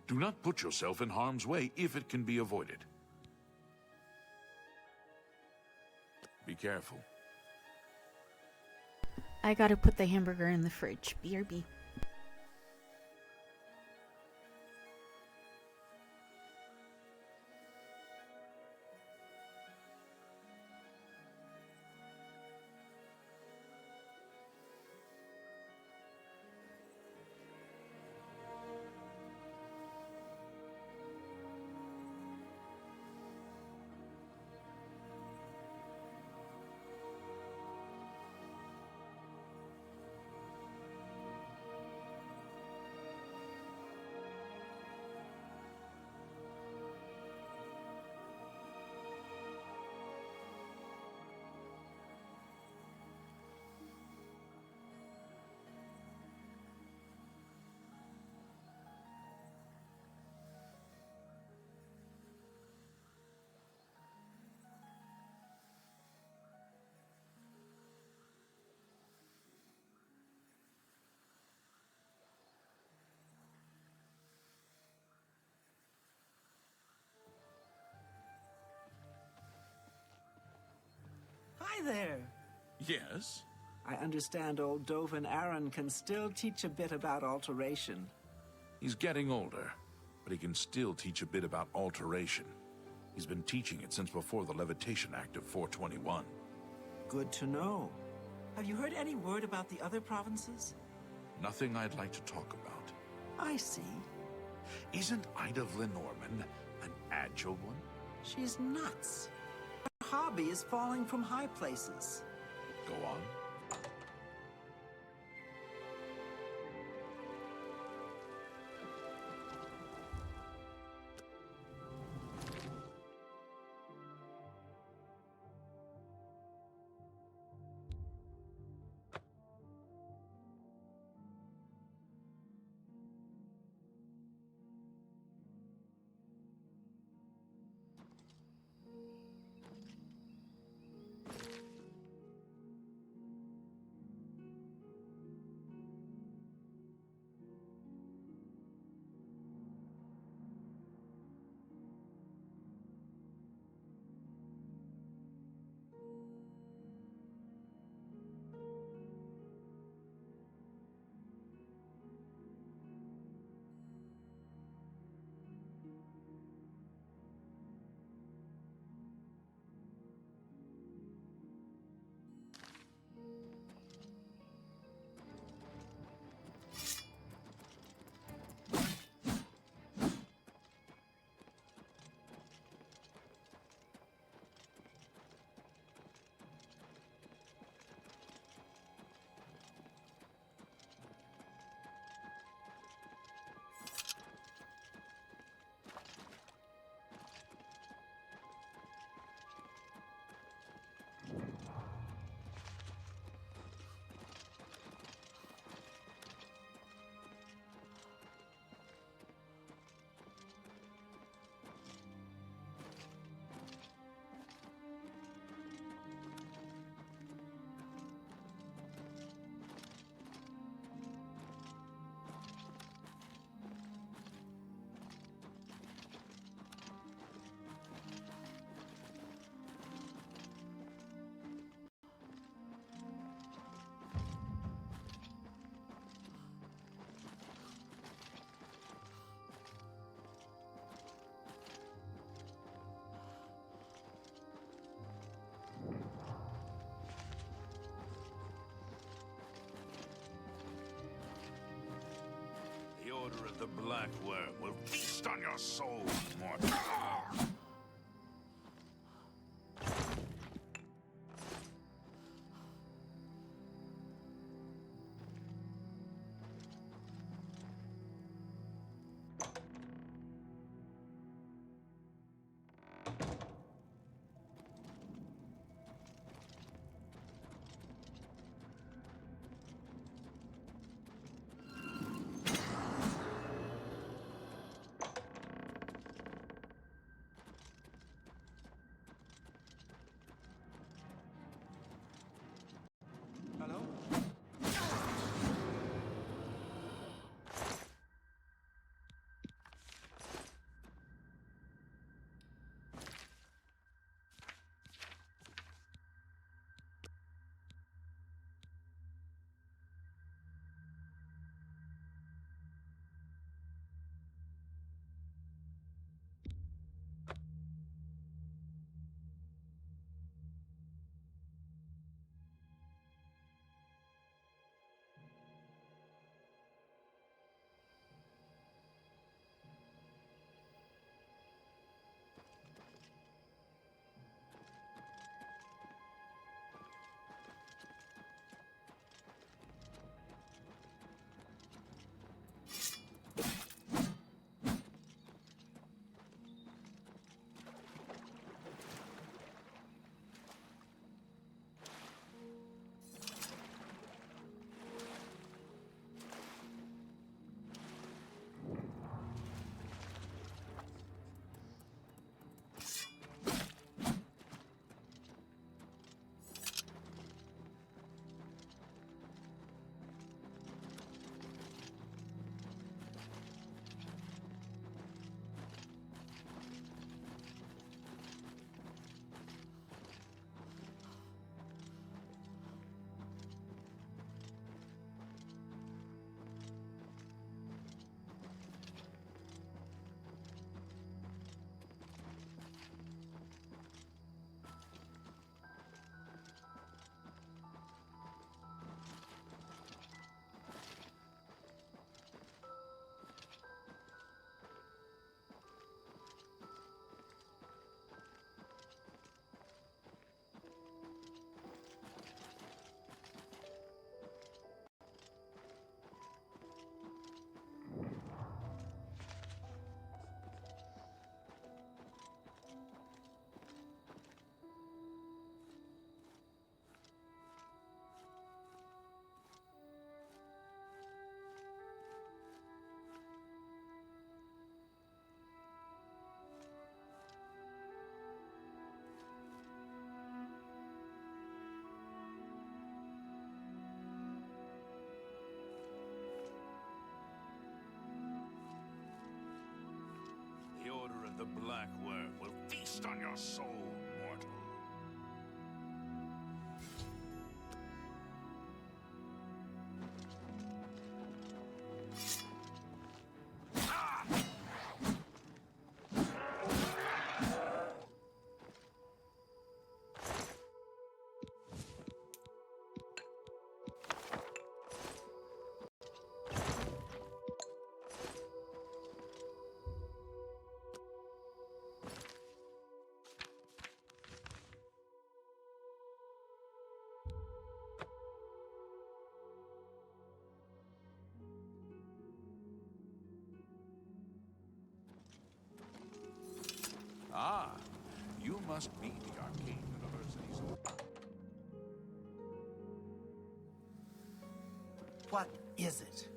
Do not put yourself in harm's way if it can be avoided. Be careful. I gotta put the hamburger in the fridge. BRB. Hi there. Yes? I understand old Dovin Aaron can still teach a bit about alteration. He's getting older, but he can still teach a bit about alteration. He's been teaching it since before the Levitation Act of 421. Good to know. Have you heard any word about the other provinces? Nothing I'd like to talk about. I see. Isn't Ida Lenormand an agile one? She's nuts. Her hobby is falling from high places. Go on. The Order of the Black Worm will feast on your soul, mortal. Feast on your soul, mortal. Ah, you must be the Arcane University's... What is it?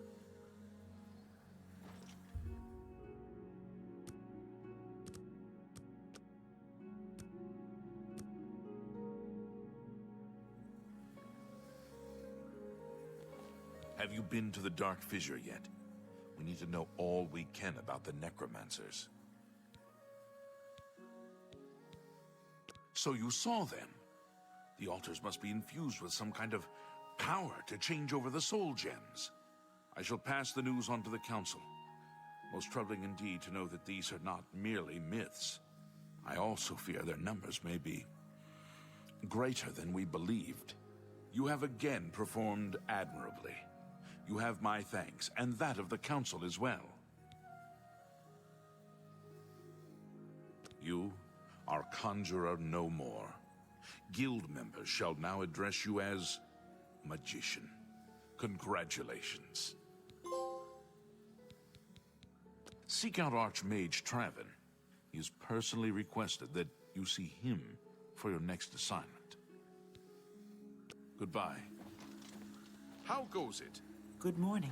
Have you been to the Dark Fissure yet? We need to know all we can about the necromancers. So you saw them. The altars must be infused with some kind of power to change over the soul gems. I shall pass the news on to the council. Most troubling indeed to know that these are not merely myths. I also fear their numbers may be greater than we believed. You have again performed admirably. You have my thanks, and that of the council as well. You are Conjurer no more. Guild members shall now address you as Magician. Congratulations. Seek out Archmage Traven. He has personally requested that you see him for your next assignment. Goodbye. How goes it? Good morning.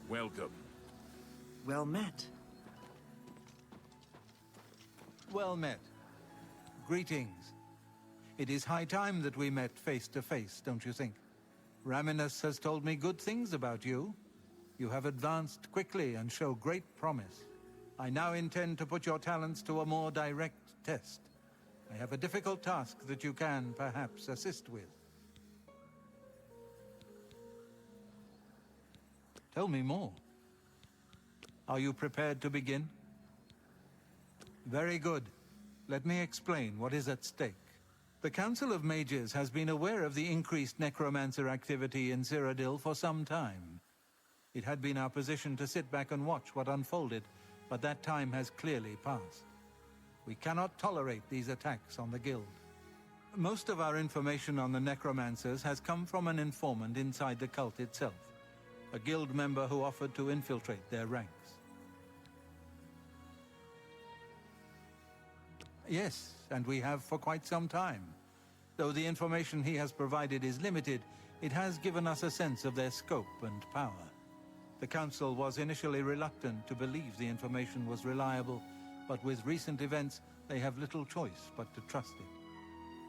Welcome. Well met. Well met. Greetings. It is high time that we met face to face, don't you think? Raminus has told me good things about you. You have advanced quickly and show great promise. I now intend to put your talents to a more direct test. I have a difficult task that you can, perhaps, assist with. Tell me more. Are you prepared to begin? Very good. Let me explain what is at stake. The Council of Mages has been aware of the increased necromancer activity in Cyrodiil for some time. It had been our position to sit back and watch what unfolded, but that time has clearly passed. We cannot tolerate these attacks on the Guild. Most of our information on the necromancers has come from an informant inside the cult itself, a Guild member who offered to infiltrate their ranks. Yes, and we have for quite some time. Though the information he has provided is limited, it has given us a sense of their scope and power. The Council was initially reluctant to believe the information was reliable, but with recent events, they have little choice but to trust it.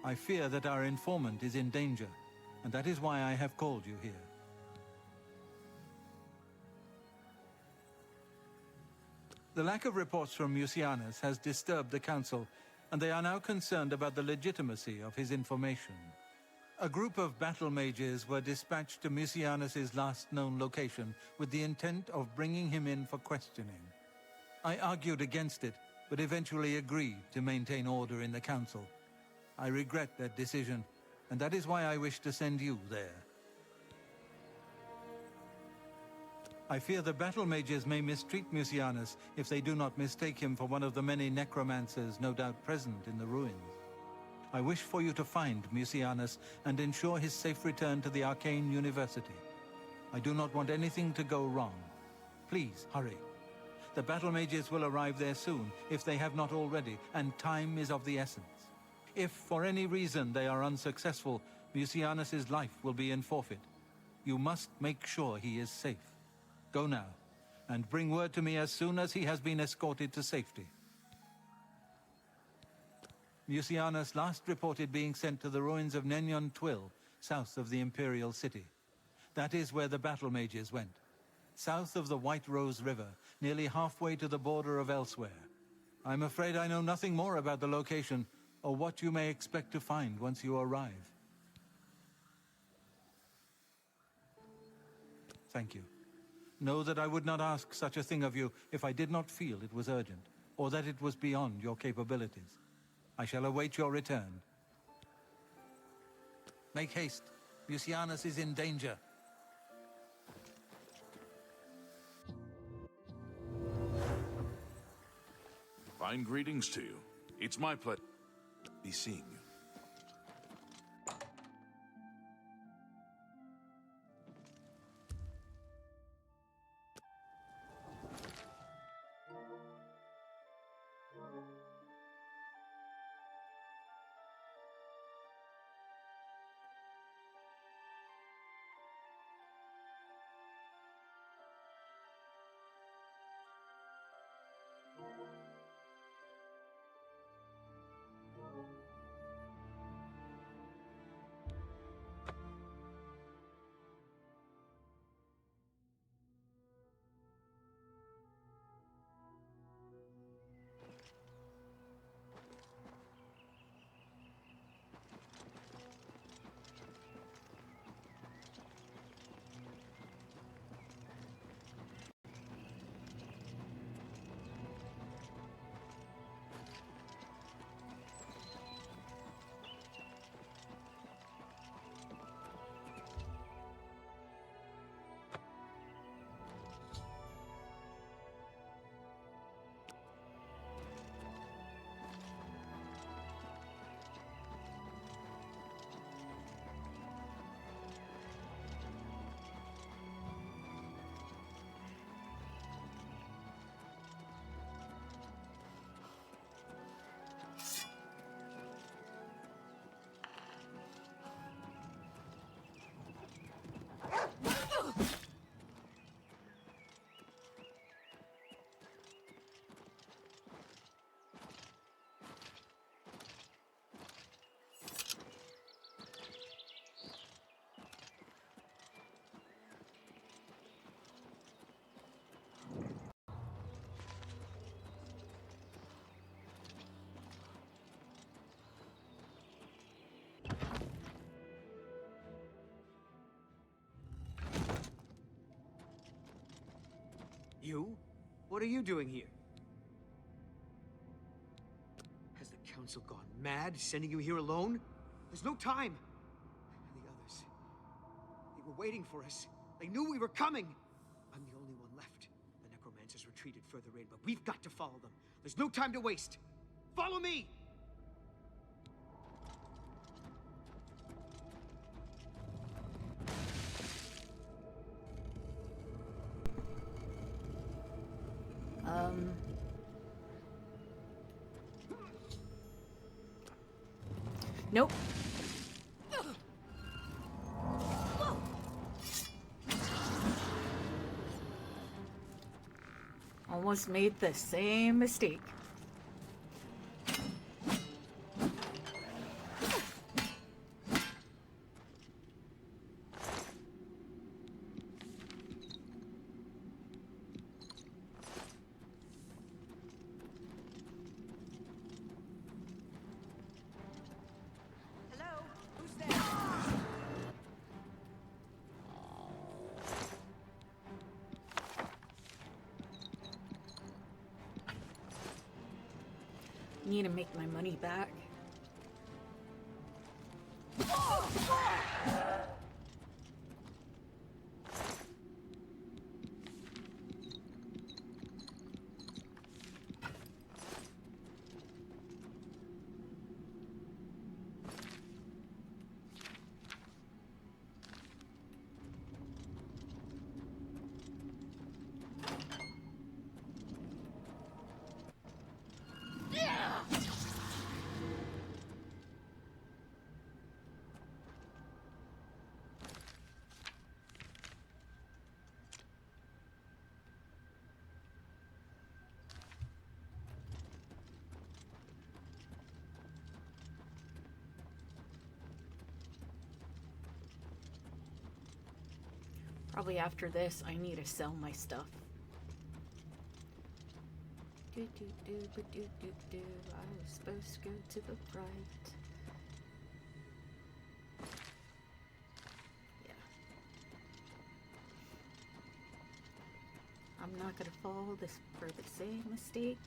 I fear that our informant is in danger, and that is why I have called you here. The lack of reports from Mucianus has disturbed the Council, and they are now concerned about the legitimacy of his information. A group of battle mages were dispatched to Mucianus's last known location with the intent of bringing him in for questioning. I argued against it, but eventually agreed to maintain order in the Council. I regret that decision, and that is why I wish to send you there. I fear the battle mages may mistreat Mucianus if they do not mistake him for one of the many necromancers no doubt present in the ruins. I wish for you to find Mucianus and ensure his safe return to the Arcane University. I do not want anything to go wrong. Please, hurry. The battle mages will arrive there soon, if they have not already, and time is of the essence. If, for any reason, they are unsuccessful, Mucianus's life will be in forfeit. You must make sure he is safe. Go now, and bring word to me as soon as he has been escorted to safety. Mucianus last reported being sent to the ruins of Nenyon Twill, south of the Imperial City. That is where the battle mages went. south of the White Rose River, nearly halfway to the border of elsewhere. I'm afraid I know nothing more about the location, or what you may expect to find once you arrive. Thank you. Know that I would not ask such a thing of you if I did not feel it was urgent, or that it was beyond your capabilities. I shall await your return. Make haste. Musianus is in danger. Fine greetings to you. It's my pleasure. Be seeing you. You? What are you doing here? Has the council gone mad, sending you here alone? There's no time! The others... they were waiting for us. They knew we were coming! I'm the only one left. The necromancers retreated further in, but we've got to follow them. There's no time to waste! Follow me! Nope. Almost made the same mistake. Hello? Who's there? Need to make my money back. Probably after this, I need to sell my stuff. I was supposed to go to the right. Yeah. I'm not gonna fall for the same mistake.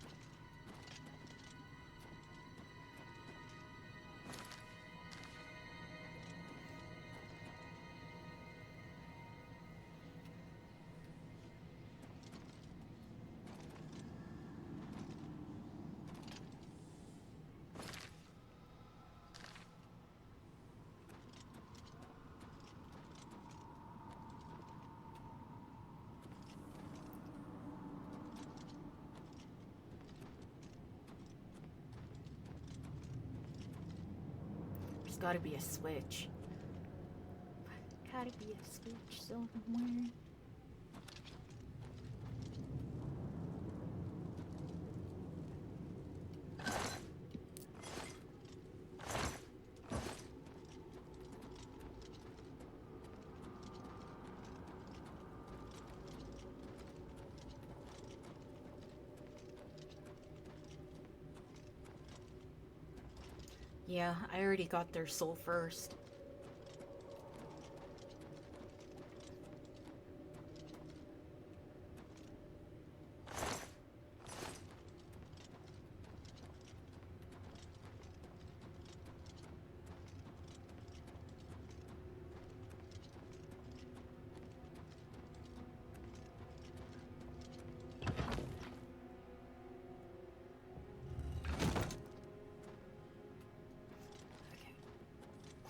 There's gotta be a switch. Gotta be a switch somewhere. Yeah, I already got their soul first.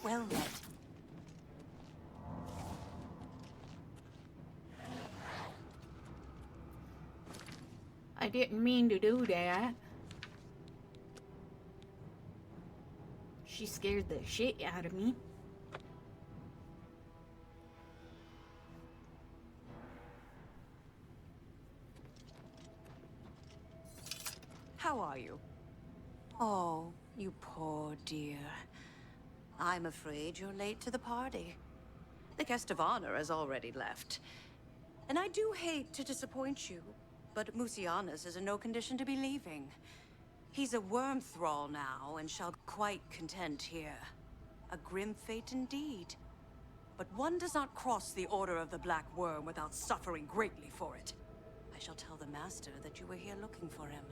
Well met. I didn't mean to do that. She scared the shit out of me. How are you? Oh, you poor dear. I'm afraid you're late to the party. The guest of honor has already left. And I do hate to disappoint you, but Musianus is in no condition to be leaving. He's a worm thrall now, and shall quite content here. A grim fate indeed. But one does not cross the Order of the Black Worm without suffering greatly for it. I shall tell the Master that you were here looking for him.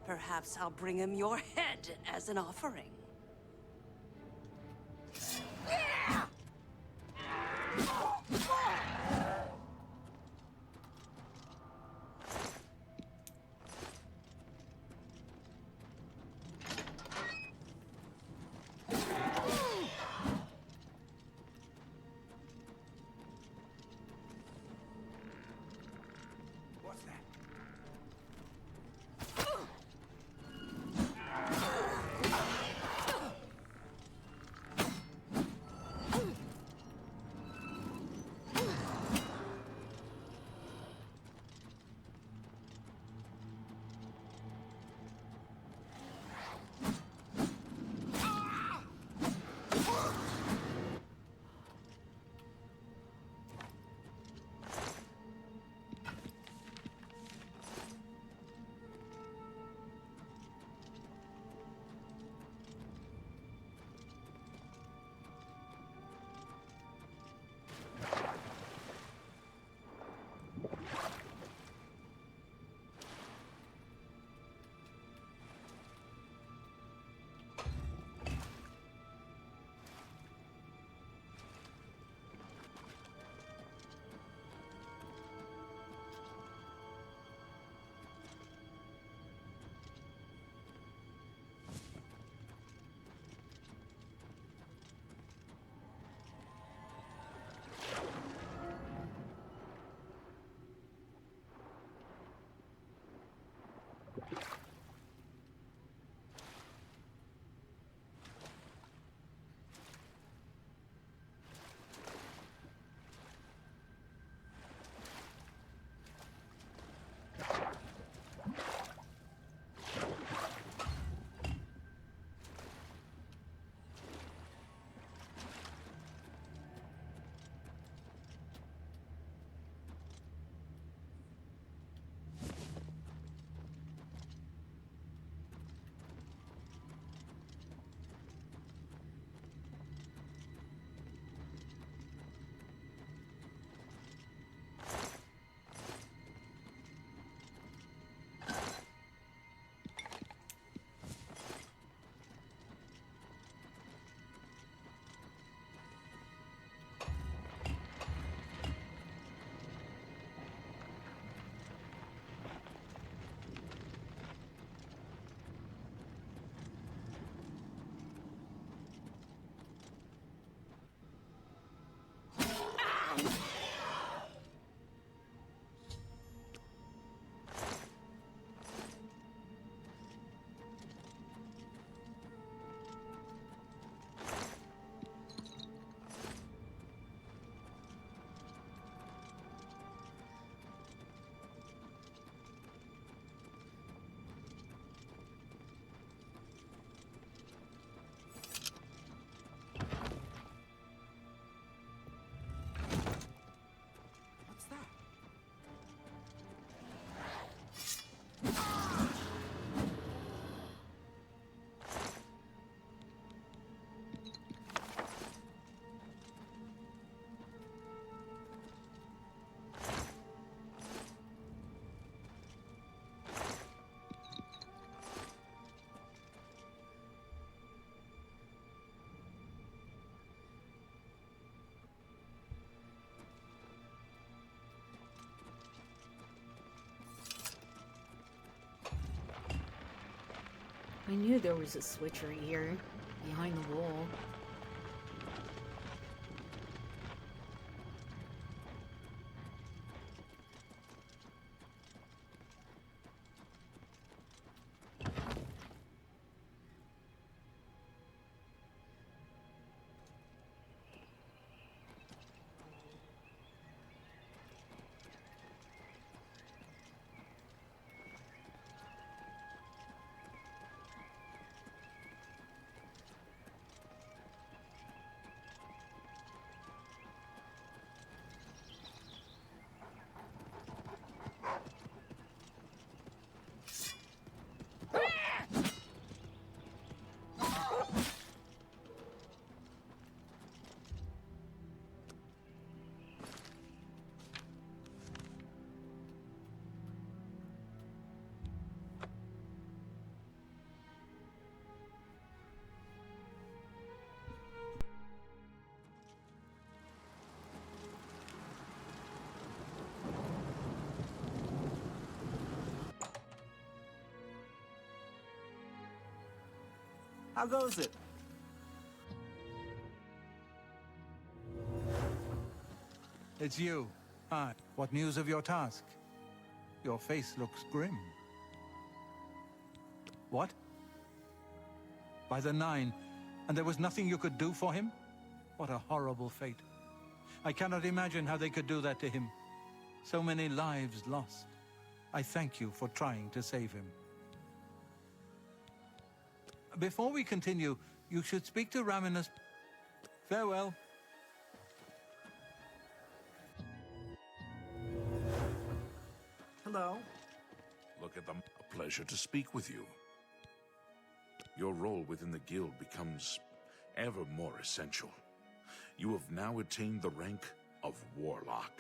Perhaps I'll bring him your head as an offering. What's that? What's that? I knew there was a switch right here, behind the wall. How goes it? It's you. Hi. What news of your task? Your face looks grim. What? By the Nine, and there was nothing you could do for him? What a horrible fate. I cannot imagine how they could do that to him. So many lives lost. I thank you for trying to save him. Before we continue, you should speak to Raminus. Farewell. Hello? Look at them. A pleasure to speak with you. Your role within the guild becomes ever more essential. You have now attained the rank of Warlock,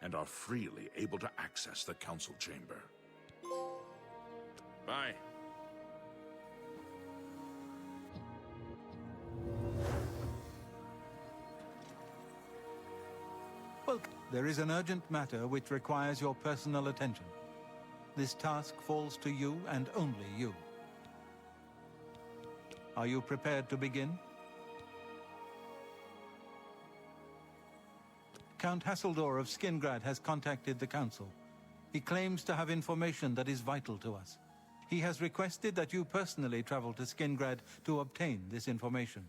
and are freely able to access the council chamber. Bye. Well, there is an urgent matter which requires your personal attention. This task falls to you and only you. Are you prepared to begin? Count Hasseldor of Skingrad has contacted the Council. He claims to have information that is vital to us. He has requested that you personally travel to Skingrad to obtain this information.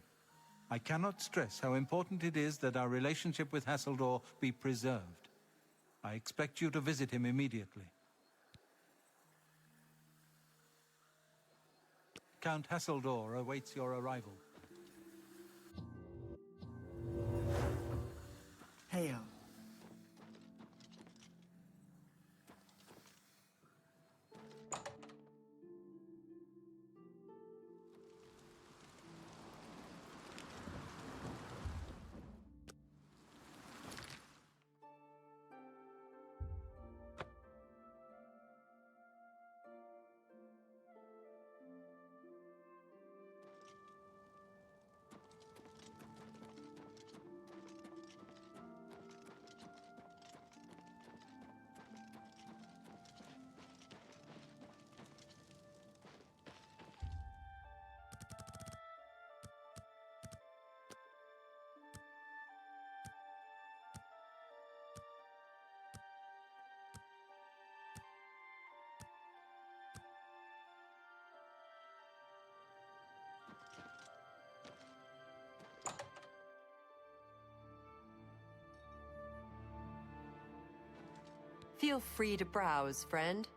I cannot stress how important it is that our relationship with Hasseldor be preserved. I expect you to visit him immediately. Count Hasseldor awaits your arrival. Hail. Feel free to browse, friend.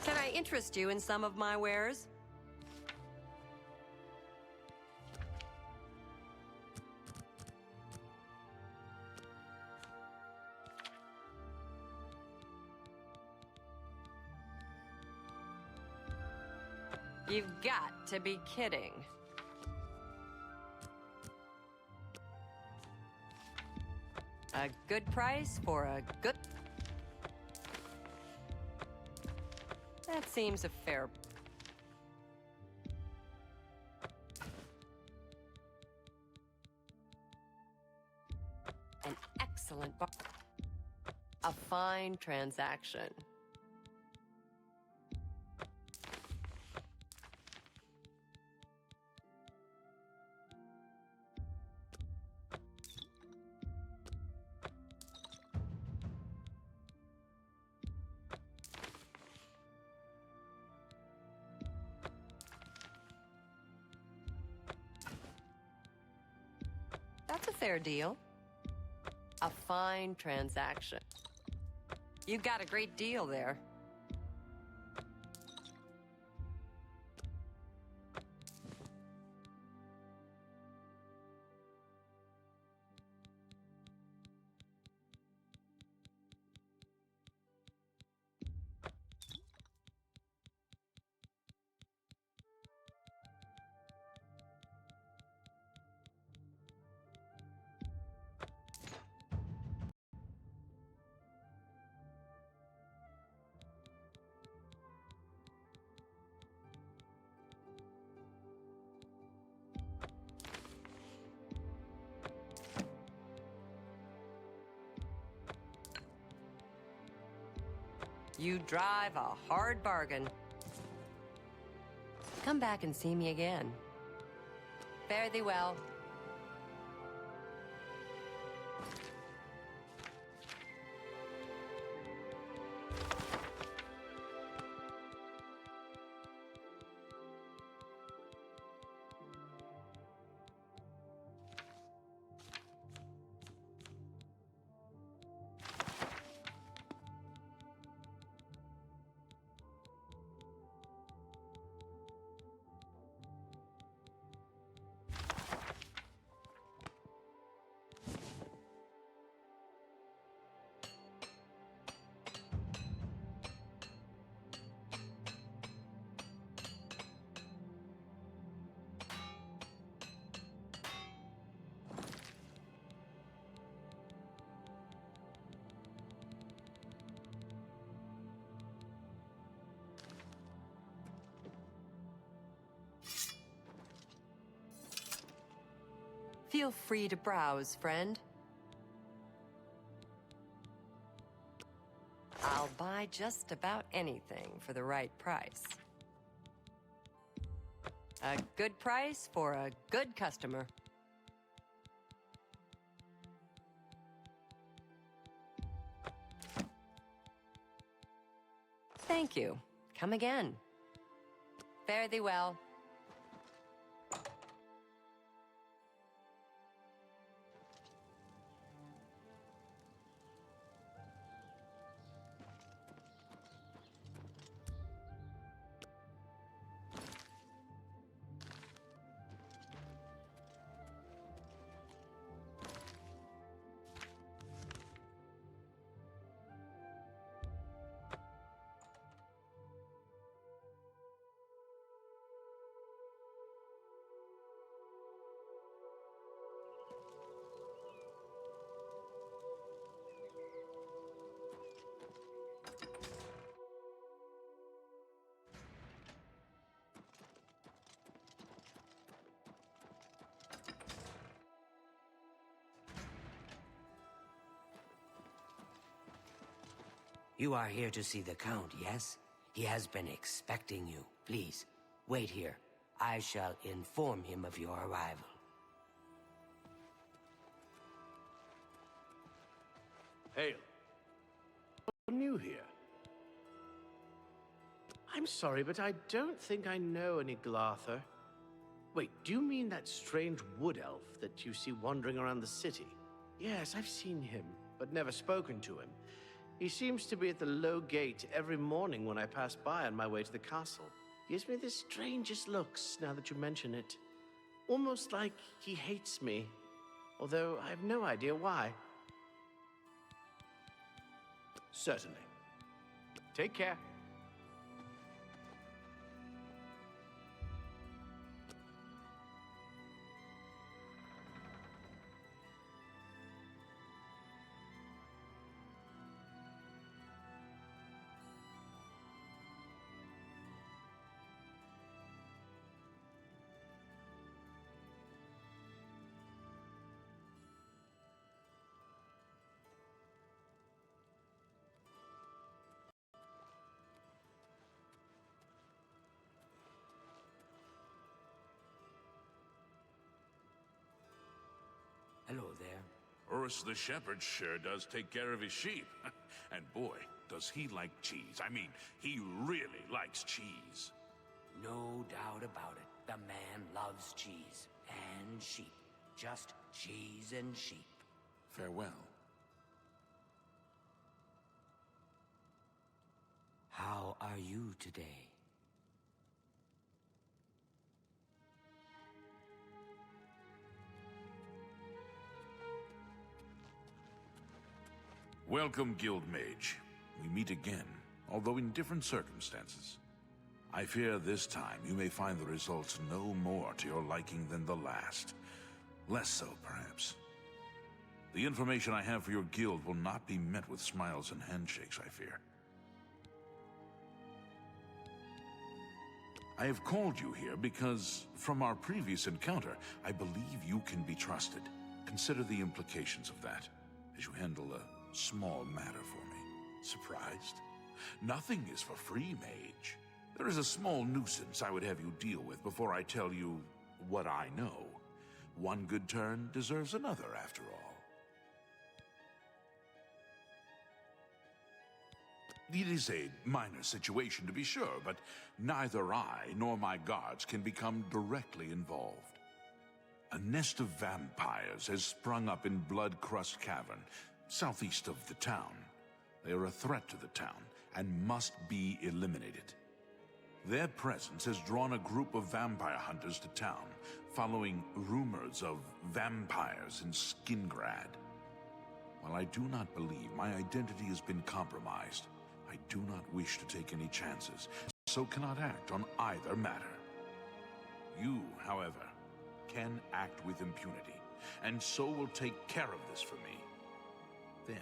Can I interest you in some of my wares? You've got to be kidding. A good price for a good... That seems a fair... An excellent bar... A fine transaction. That's a fair deal. A fine transaction. You got a great deal there. You drive a hard bargain. Come back and see me again. Fare thee well. Feel free to browse, friend. I'll buy just about anything for the right price. A good price for a good customer. Thank you. Come again. Fare thee well. You are here to see the Count, yes? He has been expecting you. Please, wait here. I shall inform him of your arrival. Hail. New here. I'm sorry, but I don't think I know any Glarther. Wait, do you mean that strange wood elf that you see wandering around the city? Yes, I've seen him, but never spoken to him. He seems to be at the low gate every morning when I pass by on my way to the castle. Gives me the strangest looks now that you mention it. Almost like he hates me, although I have no idea why. Certainly. Take care. Hello there. Urus the shepherd sure does take care of his sheep. And boy, does he like cheese. I mean, he really likes cheese. No doubt about it. The man loves cheese and sheep. Just cheese and sheep. Farewell. How are you today? Welcome, Guild Mage. We meet again, although in different circumstances. I fear this time you may find the results no more to your liking than the last. Less so, perhaps. The information I have for your guild will not be met with smiles and handshakes, I fear. I have called you here because, from our previous encounter, I believe you can be trusted. Consider the implications of that, as you handle a small matter for me. Surprised? Nothing is for free, mage. There is a small nuisance I would have you deal with before I tell you what I know. One good turn deserves another, after all. It is a minor situation, to be sure, but neither I nor my guards can become directly involved. A nest of vampires has sprung up in Blood-Crust Cavern, southeast of the town. They are a threat to the town and must be eliminated. Their presence has drawn a group of vampire hunters to town, following rumors of vampires in Skingrad. While I do not believe my identity has been compromised, I do not wish to take any chances, so cannot act on either matter. You, however, can act with impunity, and so will take care of this for me. Then,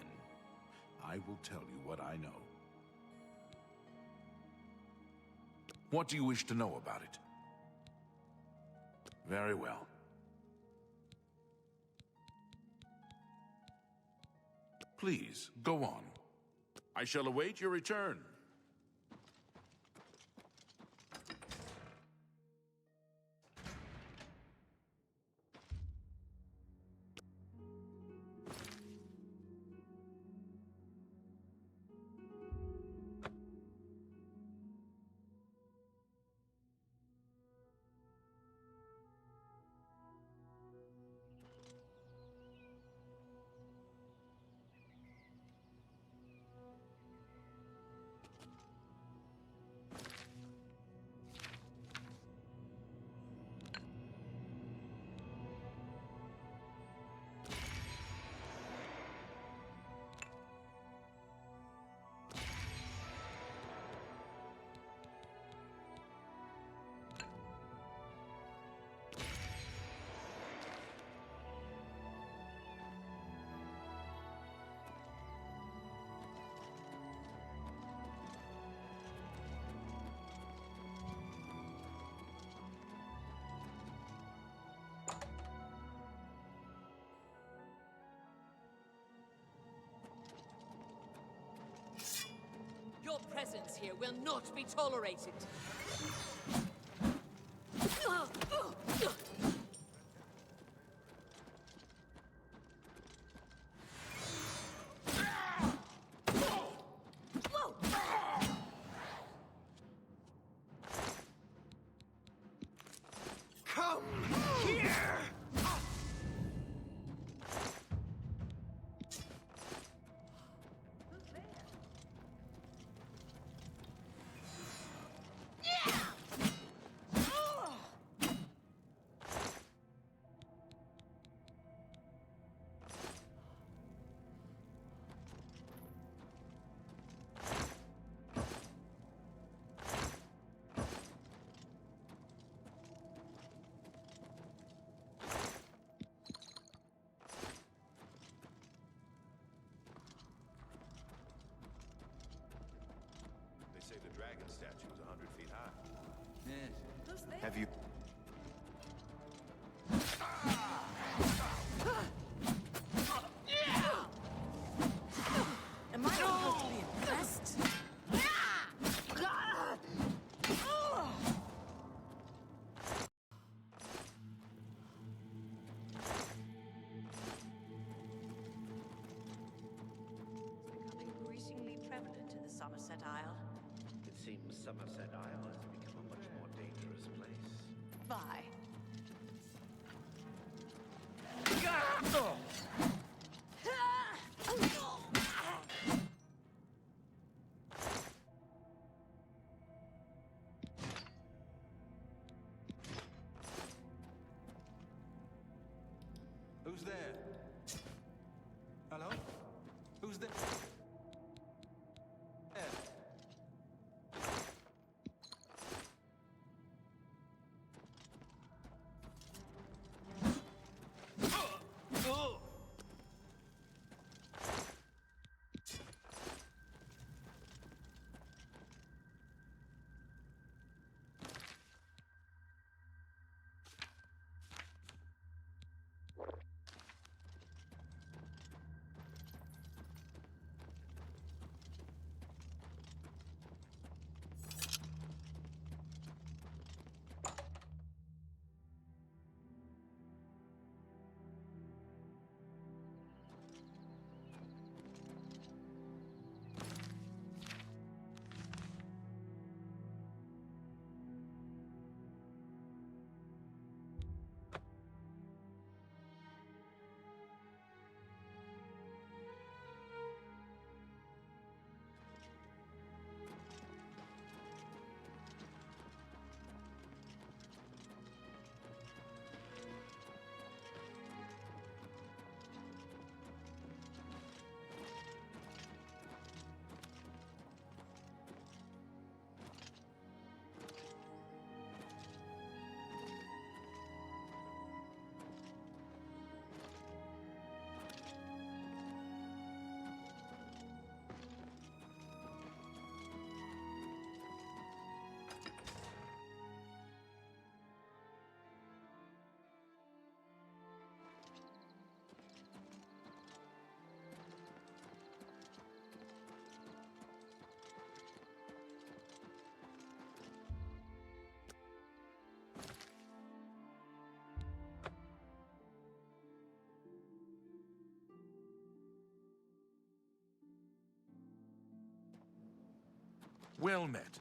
I will tell you what I know. What do you wish to know about it? Very well. Please, go on. I shall await your return. Your presence here will not be tolerated. Come here! dragon statue is 100 feet high. Yes. Who's there? Have you... Am I supposed to be impressed? It's becoming increasingly prevalent in the Somerset Isle. It seems Somerset Isle has become a much more dangerous place. Bye. Who's there? Hello? Who's there? Well met.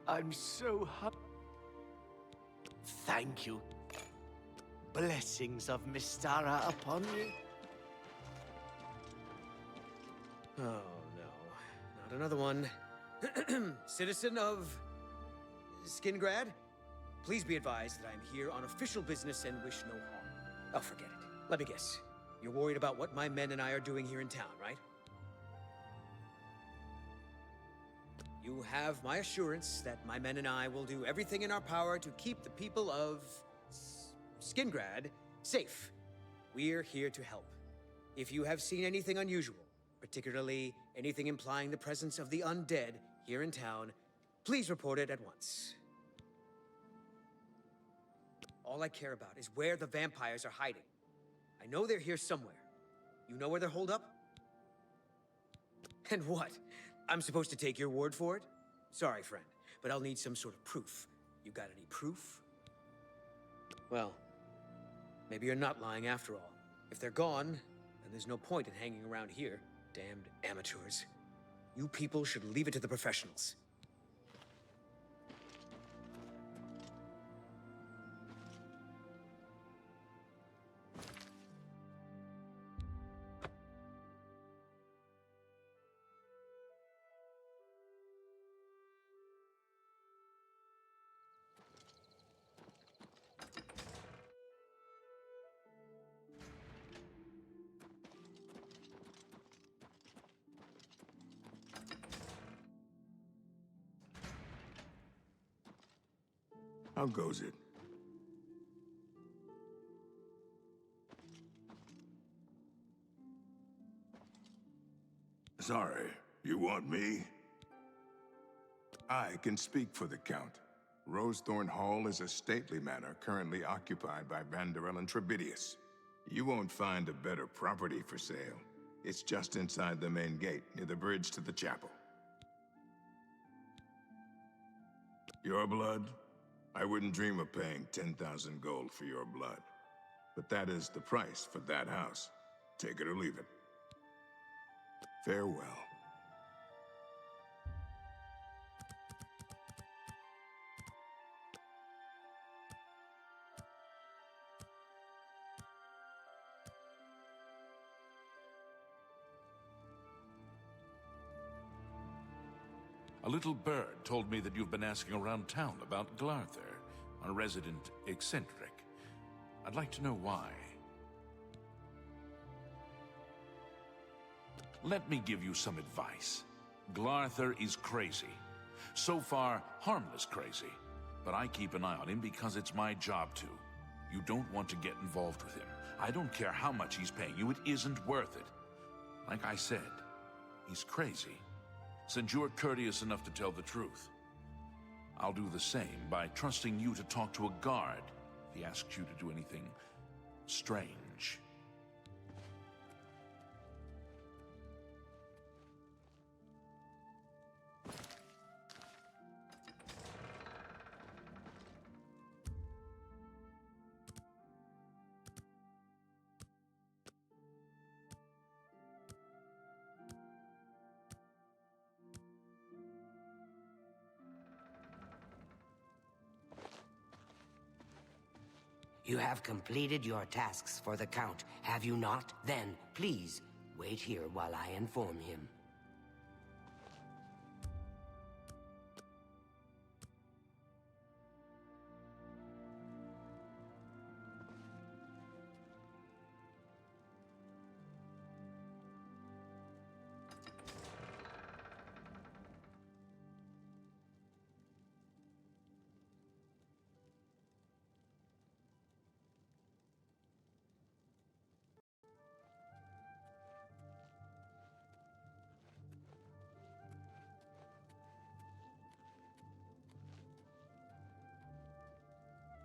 I'm so Thank you. Blessings of Mystara upon you. Oh, no. Not another one. Citizen of... Skingrad? Please be advised that I'm here on official business and wish no harm. Oh, forget it. Let me guess. You're worried about what my men and I are doing here in town, right? You have my assurance that my men and I will do everything in our power to keep the people of... Skingrad safe. We're here to help. If you have seen anything unusual, particularly anything implying the presence of the undead here in town, please report it at once. All I care about is where the vampires are hiding. I know they're here somewhere. You know where they're holed up? And what? I'm supposed to take your word for it? Sorry, friend, but I'll need some sort of proof. You got any proof? Well, maybe you're not lying after all. If they're gone, then there's no point in hanging around here. Damned amateurs. You people should leave it to the professionals. How goes it? Sorry, you want me? I can speak for the Count. Rosethorn Hall is a stately manor currently occupied by Vanderel and Trebidius. You won't find a better property for sale. It's just inside the main gate, near the bridge to the chapel. Your blood? I wouldn't dream of paying 10,000 gold for your blood. But that is the price for that house. Take it or leave it. Farewell. A little bird told me that you've been asking around town about Glarther, a resident eccentric. I'd like to know why. Let me give you some advice. Glarther is crazy. So far, harmless crazy. But I keep an eye on him because it's my job to. You don't want to get involved with him. I don't care how much he's paying you, it isn't worth it. Like I said, he's crazy. Since you're courteous enough to tell the truth, I'll do the same by trusting you to talk to a guard if he asks you to do anything strange. You have completed your tasks for the Count, have you not? Then, please, wait here while I inform him.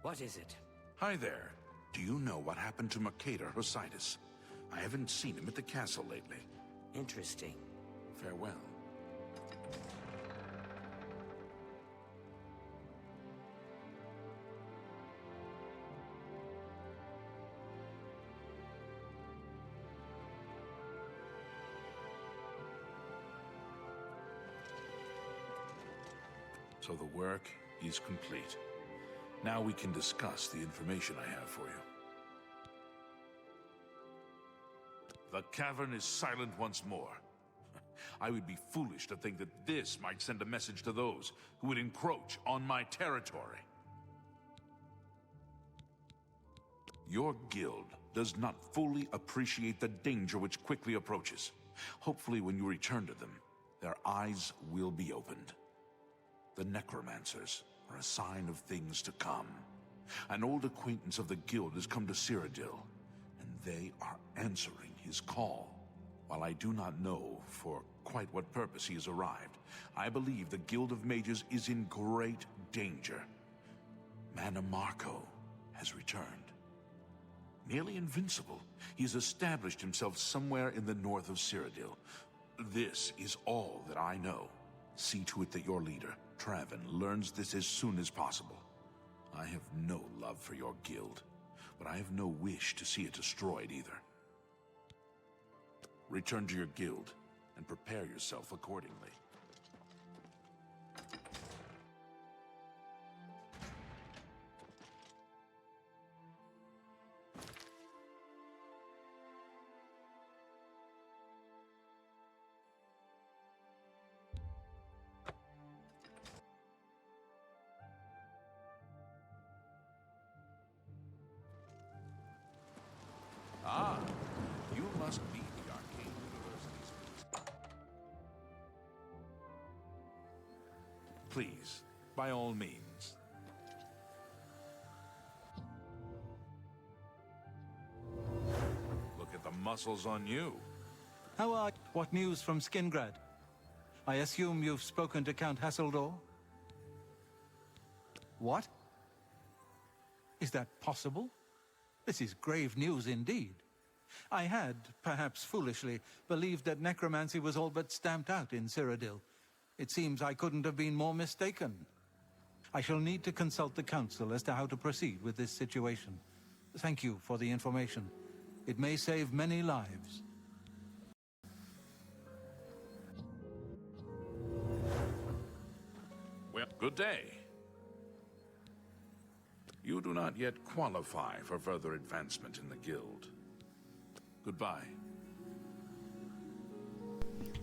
What is it? Hi there. Do you know what happened to Mercator Husitis? I haven't seen him at the castle lately. Interesting. Farewell. So the work is complete. Now we can discuss the information I have for you. The cavern is silent once more. I would be foolish to think that this might send a message to those who would encroach on my territory. Your guild does not fully appreciate the danger which quickly approaches. Hopefully, when you return to them, their eyes will be opened. The necromancers are a sign of things to come. An old acquaintance of the guild has come to Cyrodiil, and they are answering his call. While I do not know for quite what purpose he has arrived, I believe the Guild of Mages is in great danger. Mana Marco has returned. Nearly invincible, he has established himself somewhere in the north of Cyrodiil. This is all that I know. See to it that your leader, Traven, learns this as soon as possible. I have no love for your guild, but I have no wish to see it destroyed either. Return to your guild and prepare yourself accordingly. Ah, you must be the Arcane University's. Please, by all means. Look at the muscles on you. How are... What news from Skingrad? I assume you've spoken to Count Hasseldor? What? Is that possible? This is grave news indeed. I had, perhaps foolishly, believed that necromancy was all but stamped out in Cyrodiil. It seems I couldn't have been more mistaken. I shall need to consult the council as to how to proceed with this situation. Thank you for the information. It may save many lives. Well, good day. You do not yet qualify for further advancement in the guild. Goodbye.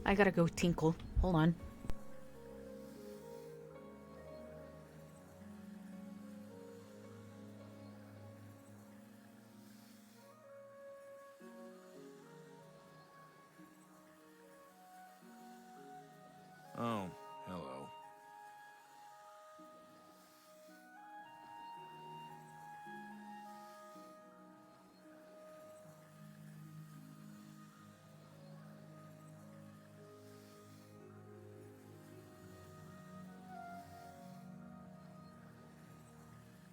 I gotta go tinkle. Hold on. Oh, hello.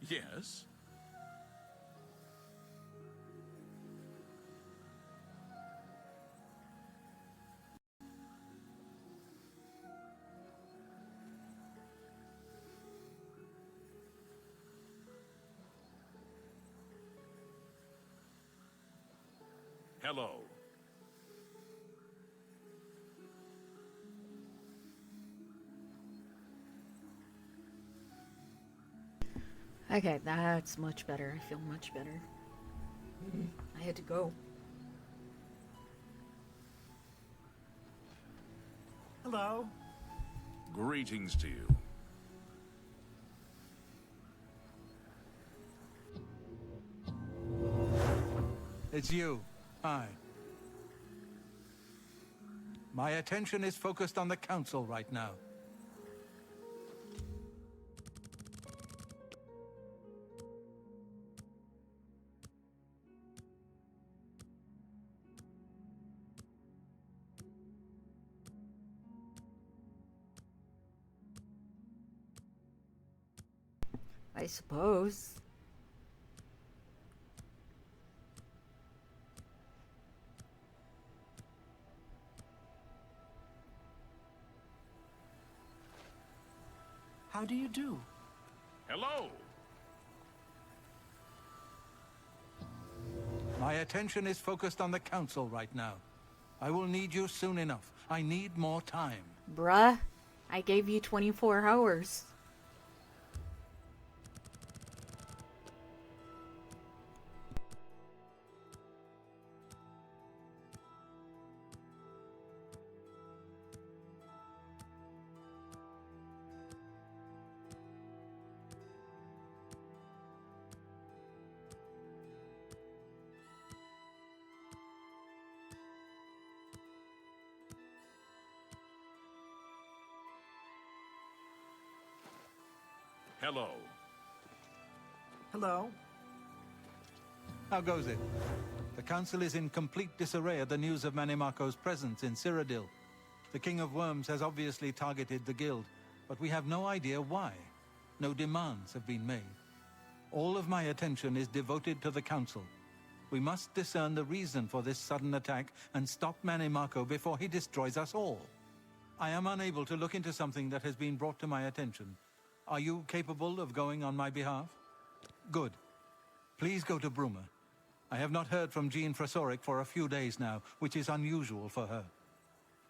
Yes? Hello. Okay, that's much better. I feel much better. I had to go. Hello. Greetings to you. It's you. Hi. My attention is focused on the council right now. I suppose. How do you do? Hello. My attention is focused on the council right now. I will need you soon enough. I need more time. Bruh, I gave you 24 hours. Hello. Hello. How goes it? The council is in complete disarray at the news of Manimako's presence in Cyrodiil. The King of Worms has obviously targeted the guild, but we have no idea why. No demands have been made. All of my attention is devoted to the council. We must discern the reason for this sudden attack and stop Manny-Mako before he destroys us all. I am unable to look into something that has been brought to my attention. Are you capable of going on my behalf? Good. Please go to Bruma. I have not heard from Jean Frasoric for a few days now, which is unusual for her.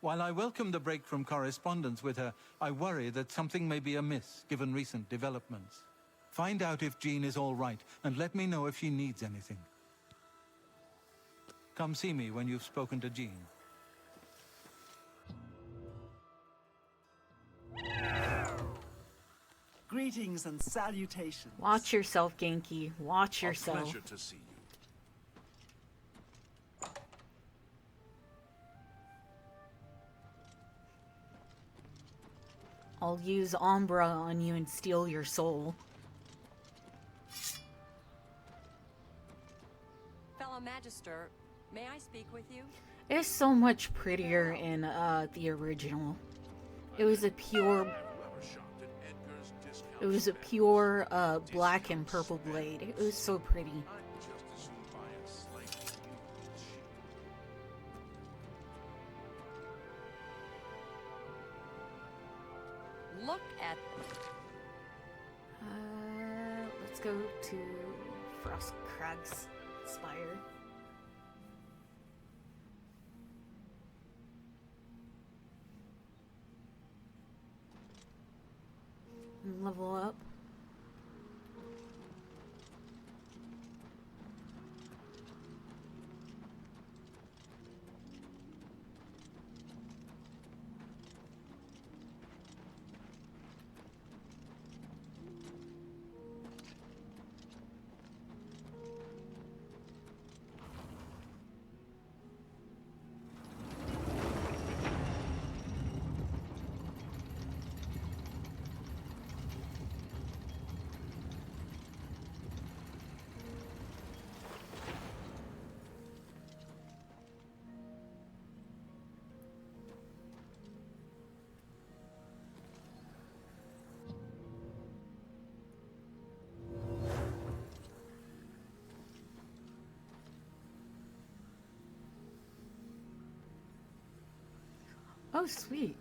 While I welcome the break from correspondence with her, I worry that something may be amiss given recent developments. Find out if Jean is all right, and let me know if she needs anything. Come see me when you've spoken to Jean. Greetings and salutations. Watch yourself, Genki. Watch yourself. A pleasure to see you. I'll use Umbra on you and steal your soul. Fellow Magister, may I speak with you? It's so much prettier in the original. It was a pure black and purple blade. It was so pretty. Look at... Let's go to Frostcrag's Spire. And level up. Oh, sweet.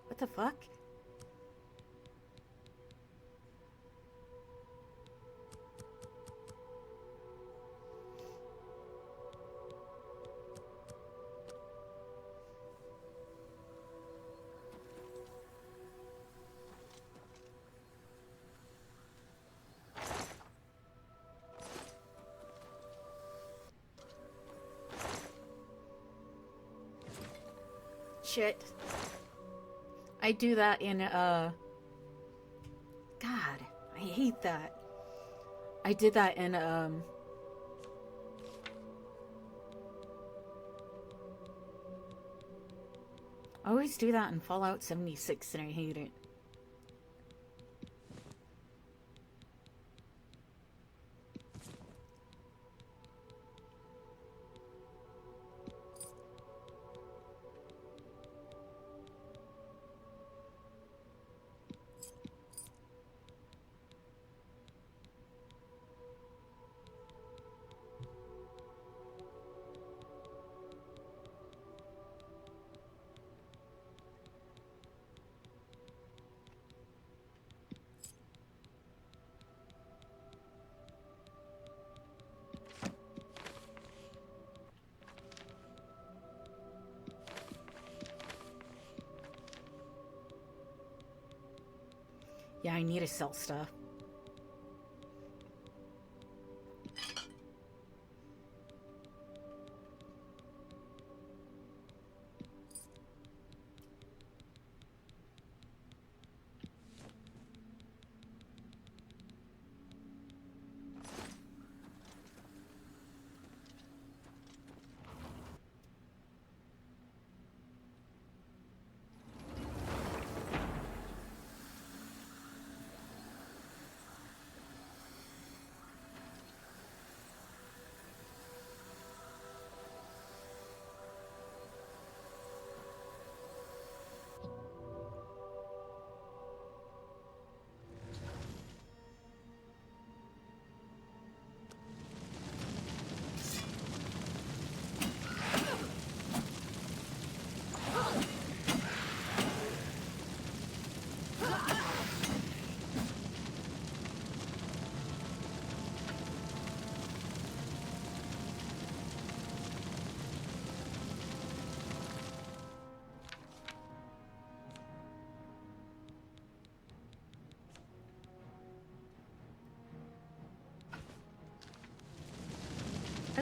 What the fuck? Shit. I do that in, God, I hate that. I did that in, I always do that in Fallout 76 and I hate it. Yeah, I need to sell stuff.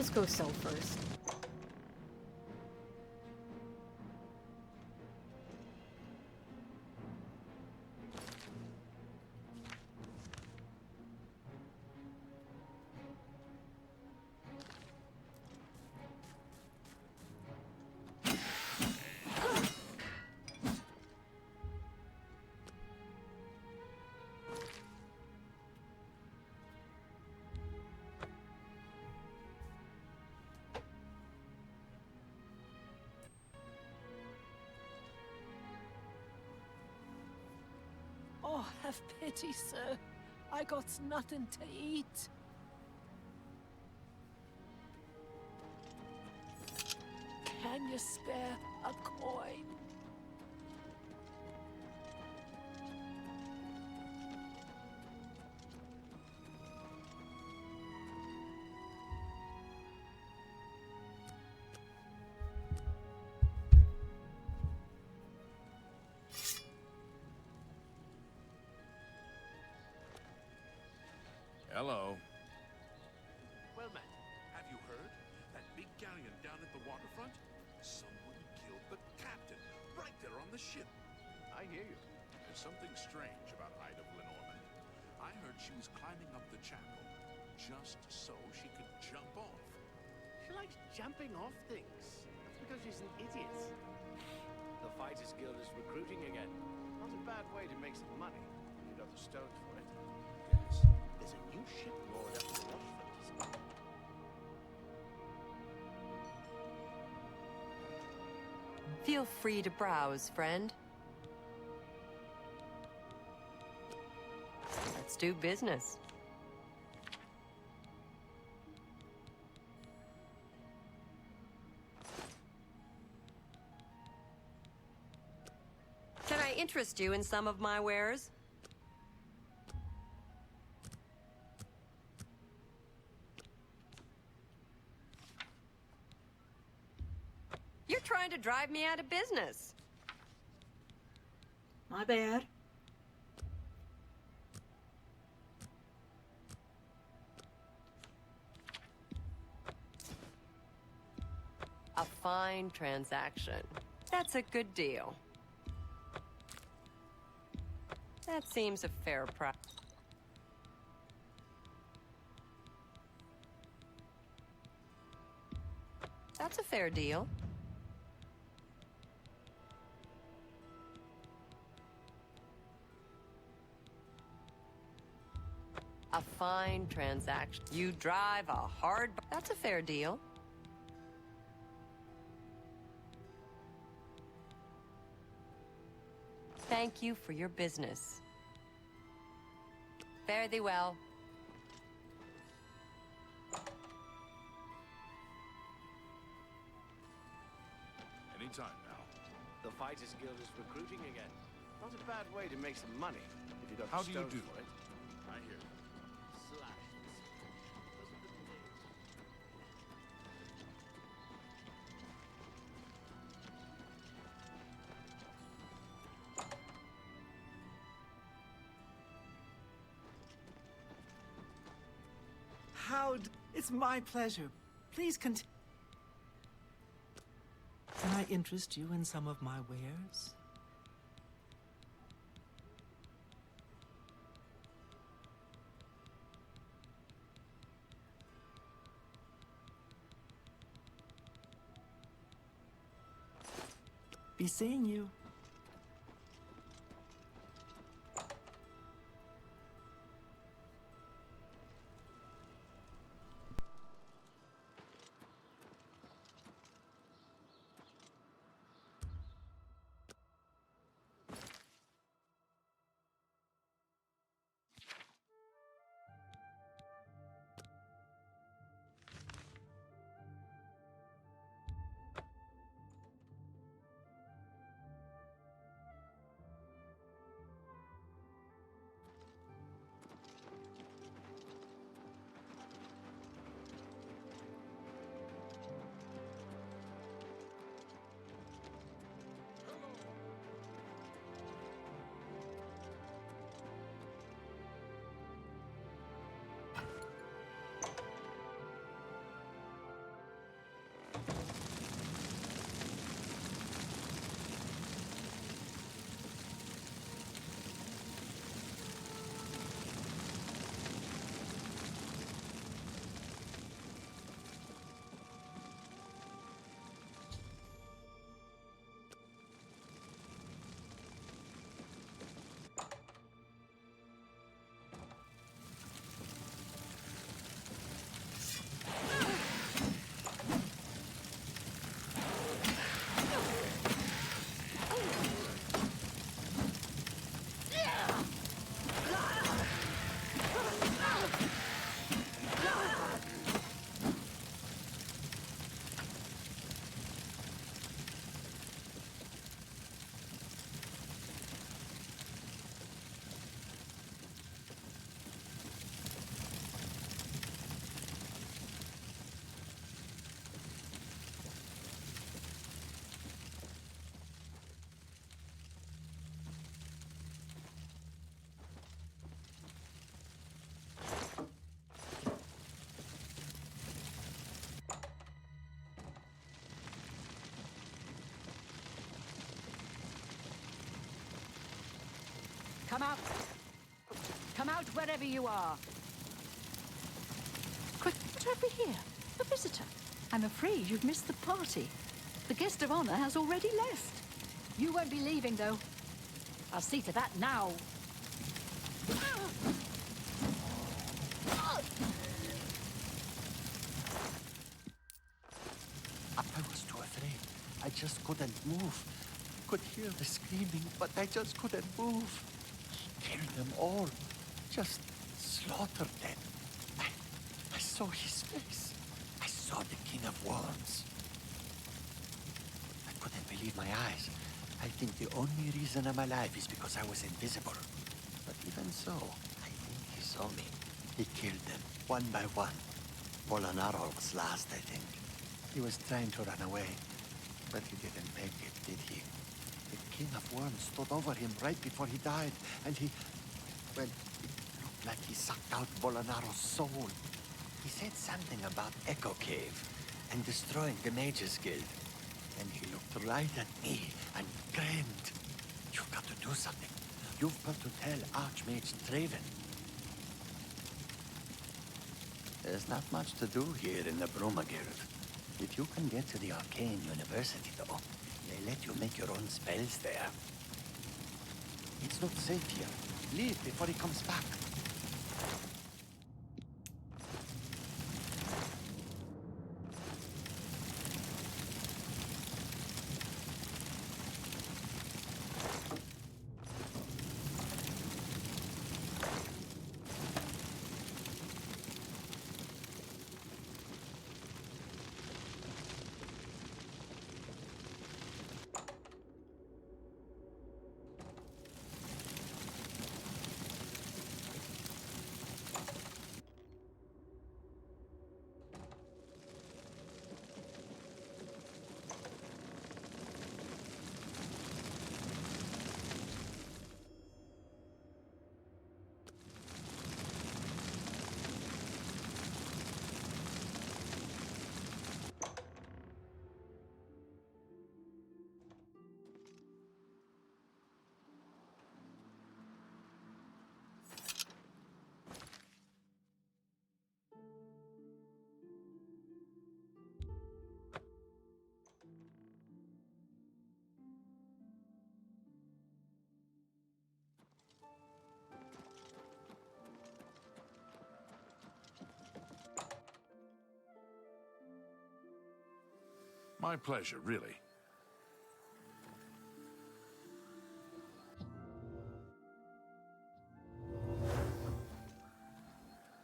Let's go sell first. Oh, have pity, sir. I got nothing to eat. Can you spare a coin? Hello. Well met. Have you heard? That big galleon down at the waterfront? Someone killed the captain right there on the ship. I hear you. There's something strange about Ida Lenormand. I heard she was climbing up the chapel just so she could jump off. She likes jumping off things. That's because she's an idiot. The Fighters Guild is recruiting again. Not a bad way to make some money. You got the stones for it. Yes. There's a new ship moored up in Washington. Feel free to browse, friend. Let's do business. Can I interest you in some of my wares? You're trying to drive me out of business. My bad. A fine transaction. That's a good deal. That seems a fair price. That's a fair deal. A fine transaction. You drive a hard... That's a fair deal. Thank you for your business. Fare thee well. Anytime now. The Fighters Guild is recruiting again. Not a bad way to make some money if you got How the do you stones do? for it. I hear. Slash. Those are good names. It's my pleasure. Please continue. Can I interest you in some of my wares? Be seeing you. Come out! Come out wherever you are! Quick, what have we here? A visitor. I'm afraid you've missed the party. The guest of honor has already left. You won't be leaving, though. I'll see to that now. I was too afraid. I just couldn't move. Could hear the screaming, but I just couldn't move. He killed them all. Just slaughtered them. I saw his face. I saw the King of Worms. I couldn't believe my eyes. I think the only reason I'm alive is because I was invisible. But even so, I think he saw me. He killed them, one by one. Bolonaro was last, I think. He was trying to run away, but he didn't make it, did he? The King of Worms stood over him right before he died, and well, it looked like he sucked out Bolonaro's soul. He said something about Echo Cave and destroying the Mages Guild. And he looked right at me and grinned. You've got to do something. You've got to tell Archmage Draven. There's not much to do here in the Bruma Guild. If you can get to the Arcane University, though, they let you make your own spells there. It's not safe here. Leave before he comes back. My pleasure, really.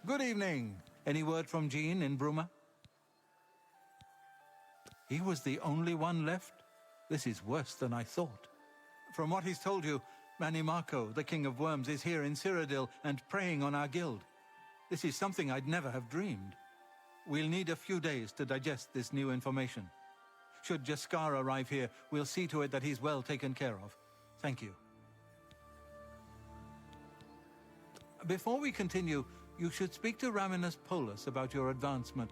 Good evening. Any word from Jean in Bruma? He was the only one left? This is worse than I thought. From what he's told you, Manny Marco, the King of Worms, is here in Cyrodiil and preying on our guild. This is something I'd never have dreamed. We'll need a few days to digest this new information. Should Jaskar arrive here, we'll see to it that he's well taken care of. Thank you. Before we continue, you should speak to Raminus Polus about your advancement.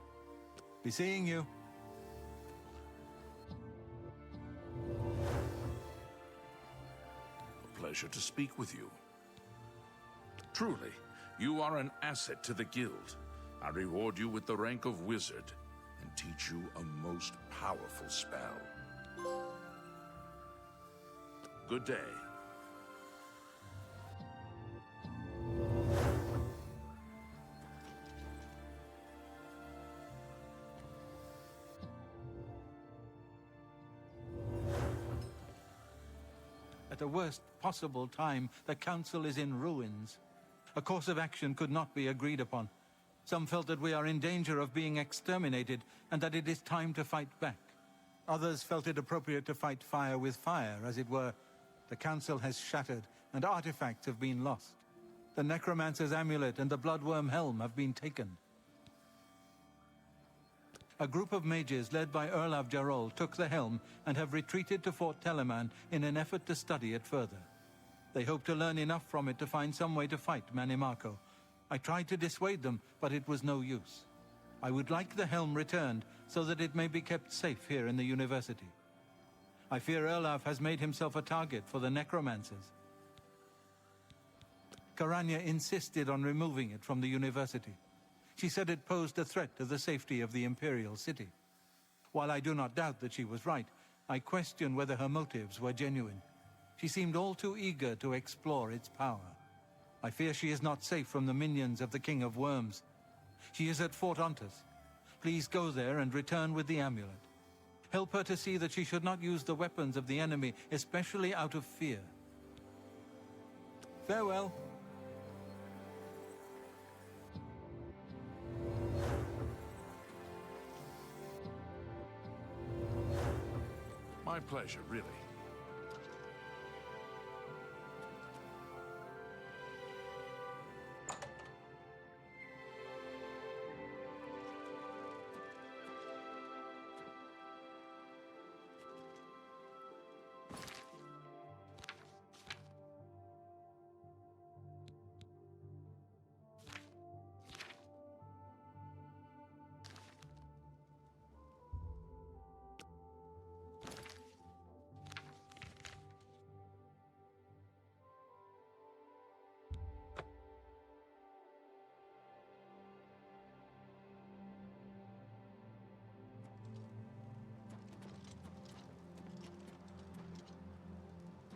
Be seeing you. A pleasure to speak with you. Truly, you are an asset to the guild. I reward you with the rank of wizard and teach you a most powerful spell. Good day. At the worst possible time, the Council is in ruins. A course of action could not be agreed upon. Some felt that we are in danger of being exterminated and that it is time to fight back. Others felt it appropriate to fight fire with fire, as it were. The Council has shattered and artifacts have been lost. The Necromancer's amulet and the Bloodworm helm have been taken. A group of mages led by Erlav Jarol took the helm and have retreated to Fort Telemann in an effort to study it further. They hope to learn enough from it to find some way to fight Manny Marco. I tried to dissuade them, but it was no use. I would like the helm returned so that it may be kept safe here in the university. I fear Erlav has made himself a target for the necromancers. Karanya insisted on removing it from the university. She said it posed a threat to the safety of the Imperial City. While I do not doubt that she was right, I question whether her motives were genuine. She seemed all too eager to explore its power. I fear she is not safe from the minions of the King of Worms. She is at Fort Ontus. Please go there and return with the amulet. Help her to see that she should not use the weapons of the enemy, especially out of fear. Farewell. My pleasure, really.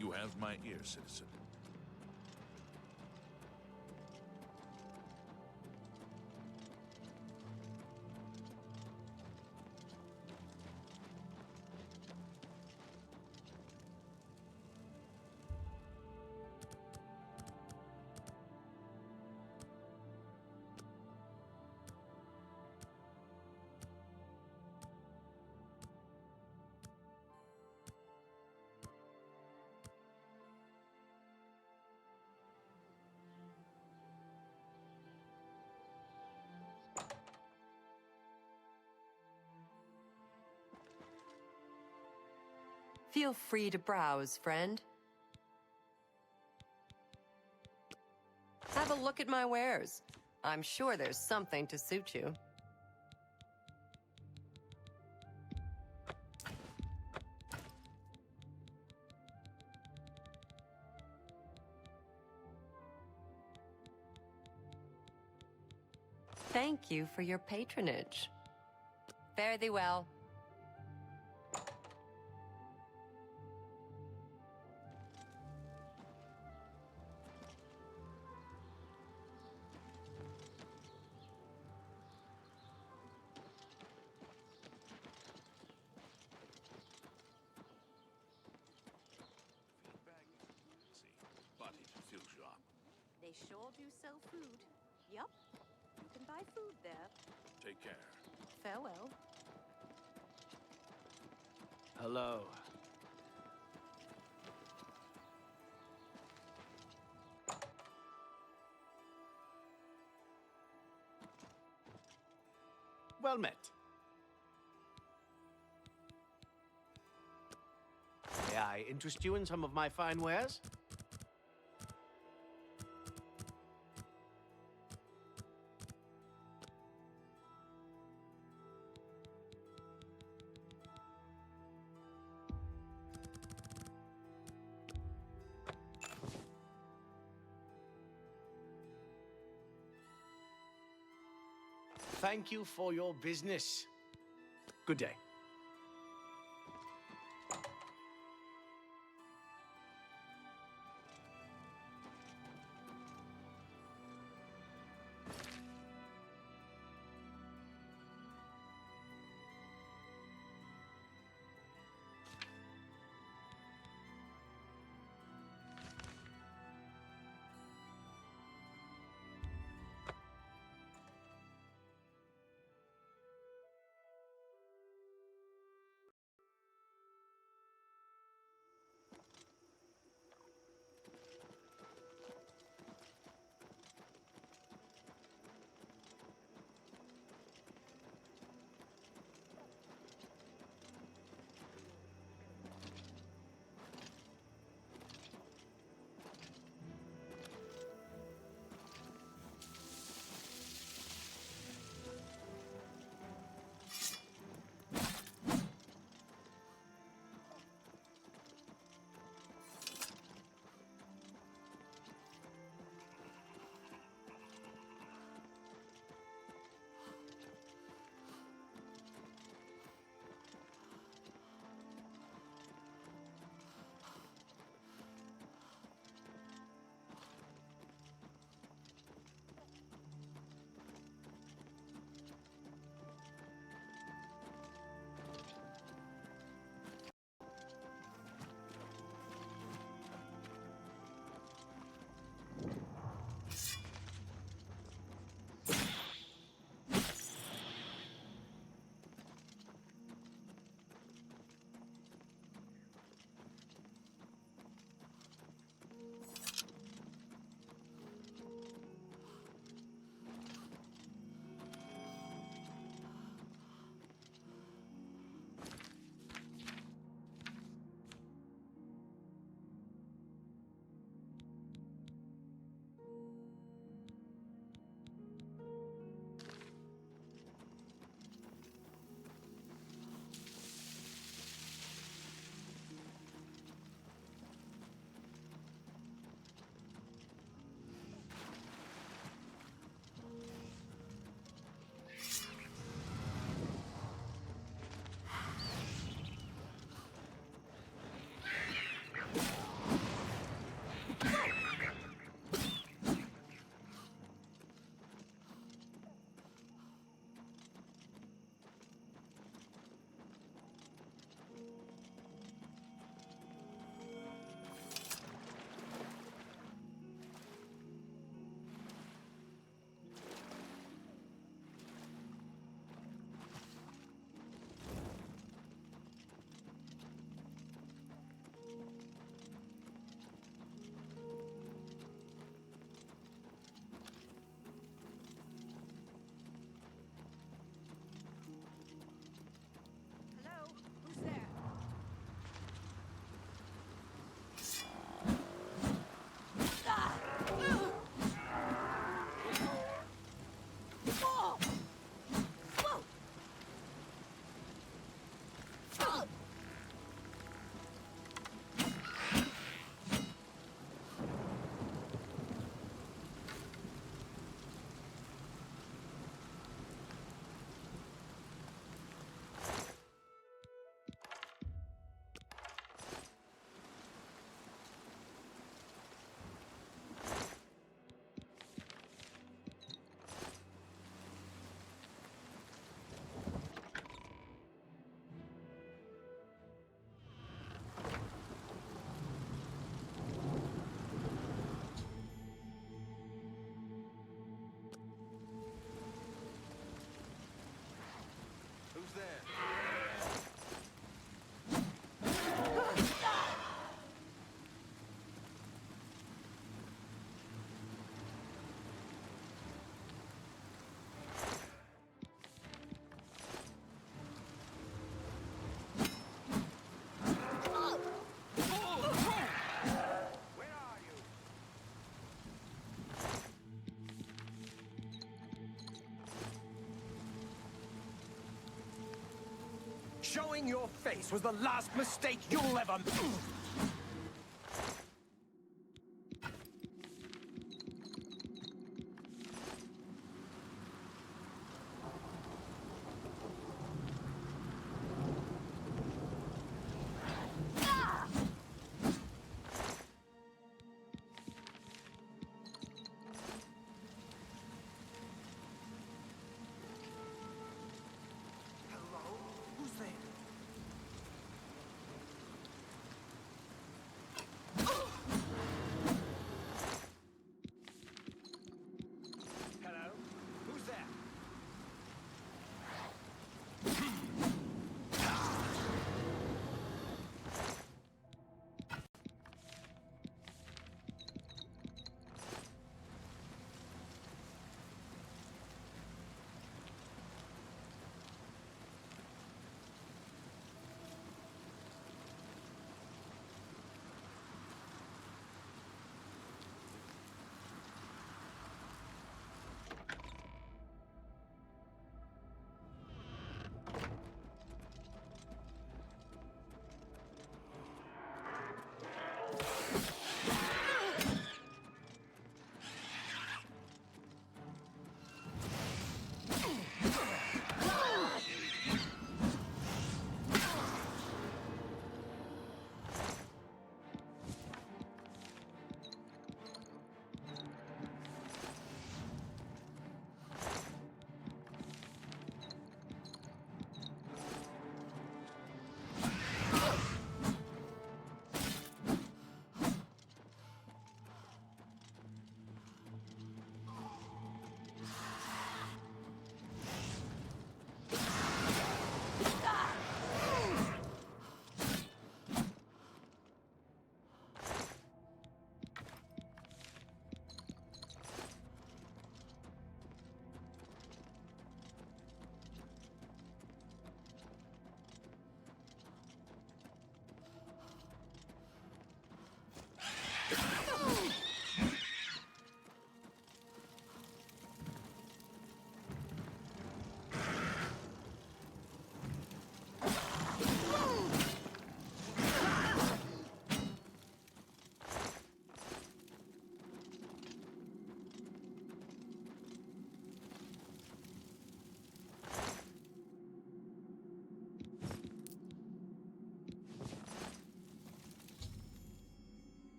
You have my ear, citizen. Feel free to browse, friend. Have a look at my wares. I'm sure there's something to suit you. Thank you for your patronage. Fare thee well. But it fills you up. They sure do sell food. Yup. You can buy food there. Take care. Farewell. Hello. Well met. May I interest you in some of my fine wares? Thank you for your business. Good day. Showing your face was the last mistake you'll ever make.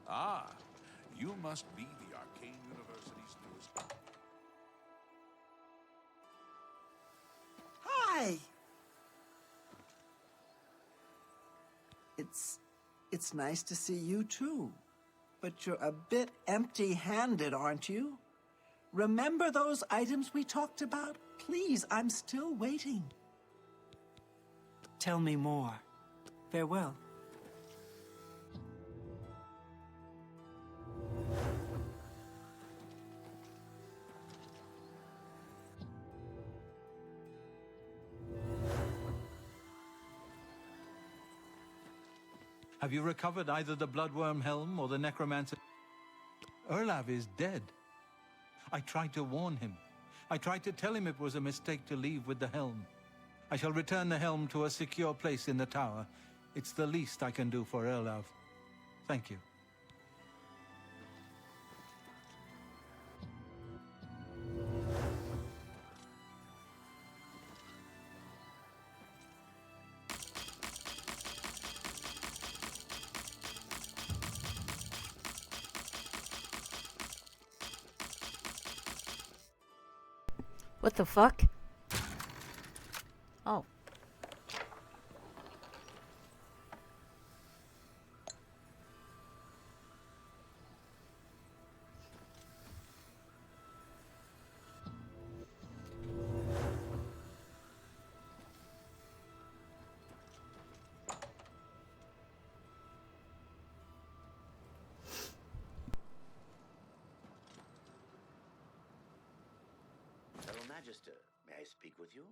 Ah, you must be the Arcane University's newest. Hi! It's nice to see you too. But you're a bit empty-handed, aren't you? Remember those items we talked about? Please, I'm still waiting. Tell me more. Farewell. Have you recovered either the Bloodworm Helm or the Necromancer? Erlav is dead. I tried to warn him. I tried to tell him it was a mistake to leave with the helm. I shall return the helm to a secure place in the tower. It's the least I can do for Erlav. Thank you. What the fuck? Oh. Fellow Magister, may I speak with you?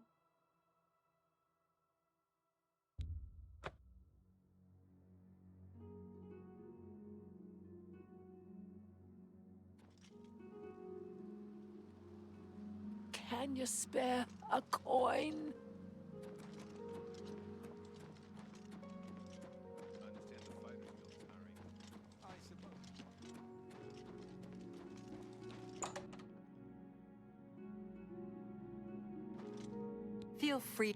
Can you spare a coin? Feel free.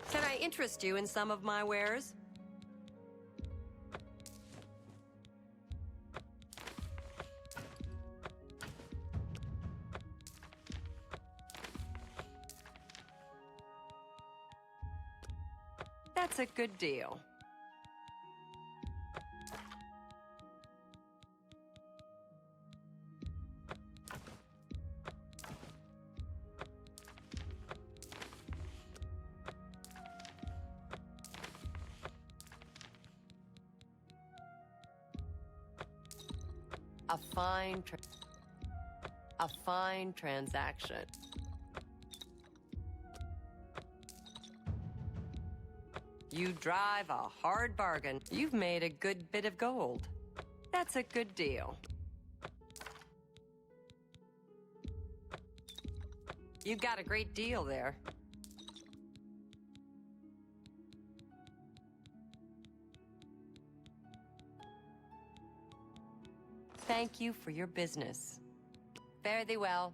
Can I interest you in some of my wares? That's a good deal. A fine transaction. You drive a hard bargain. You've made a good bit of gold. That's a good deal. You got a great deal there. Thank you for your business. Fare thee well.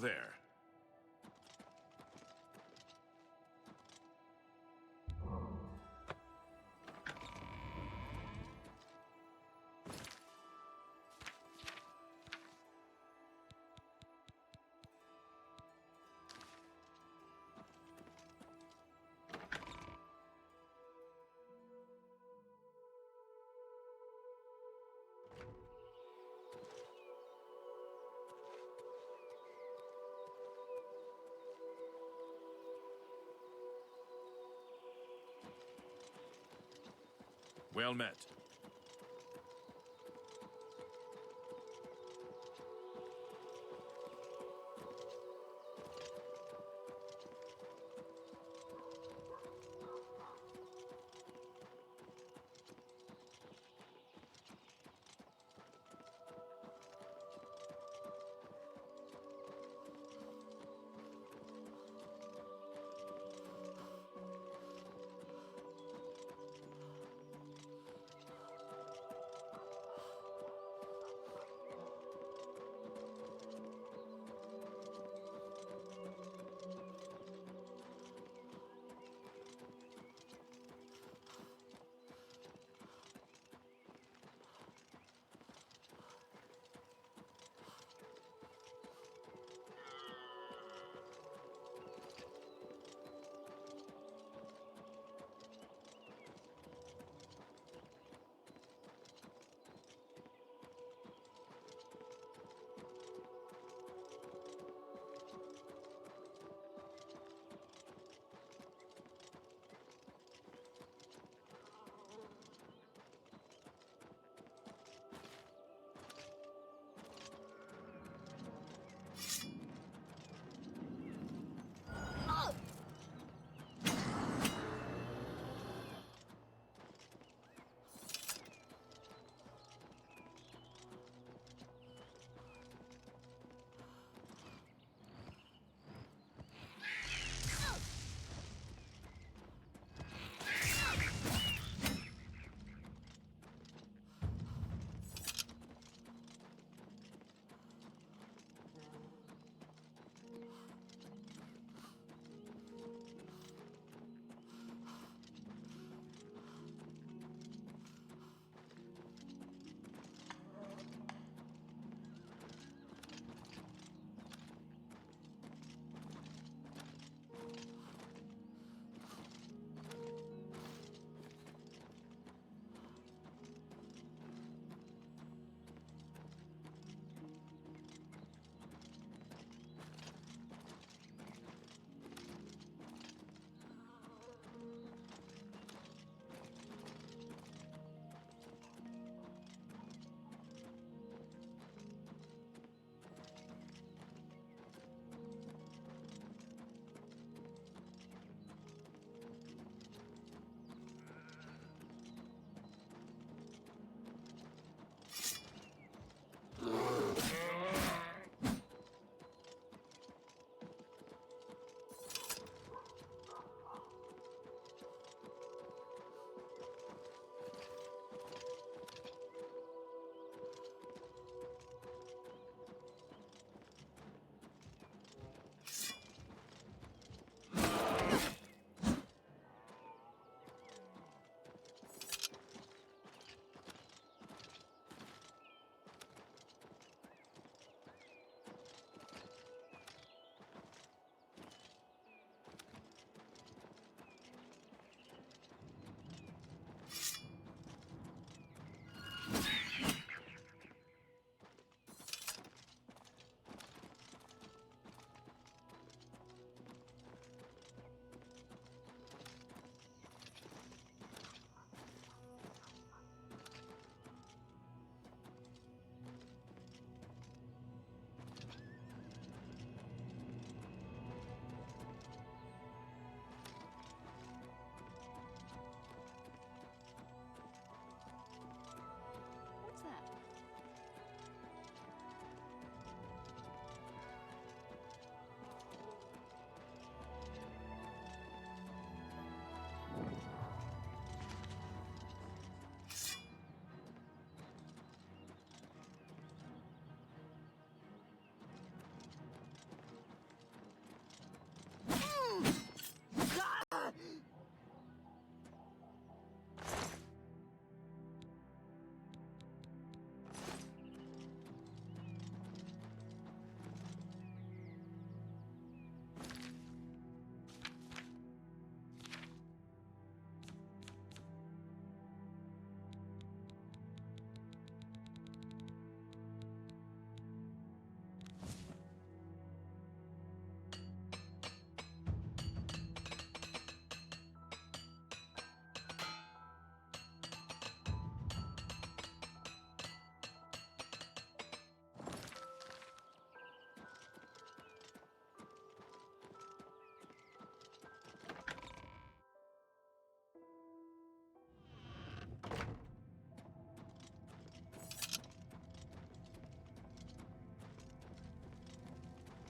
There. Well met.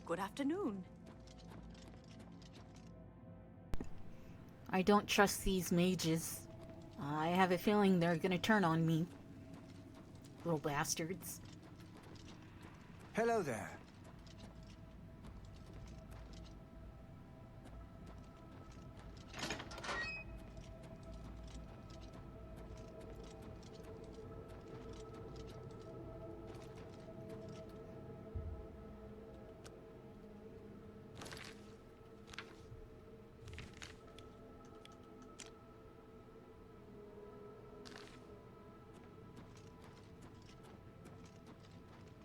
Good afternoon. I don't trust these mages. I have a feeling they're gonna turn on me. Little bastards. Hello there.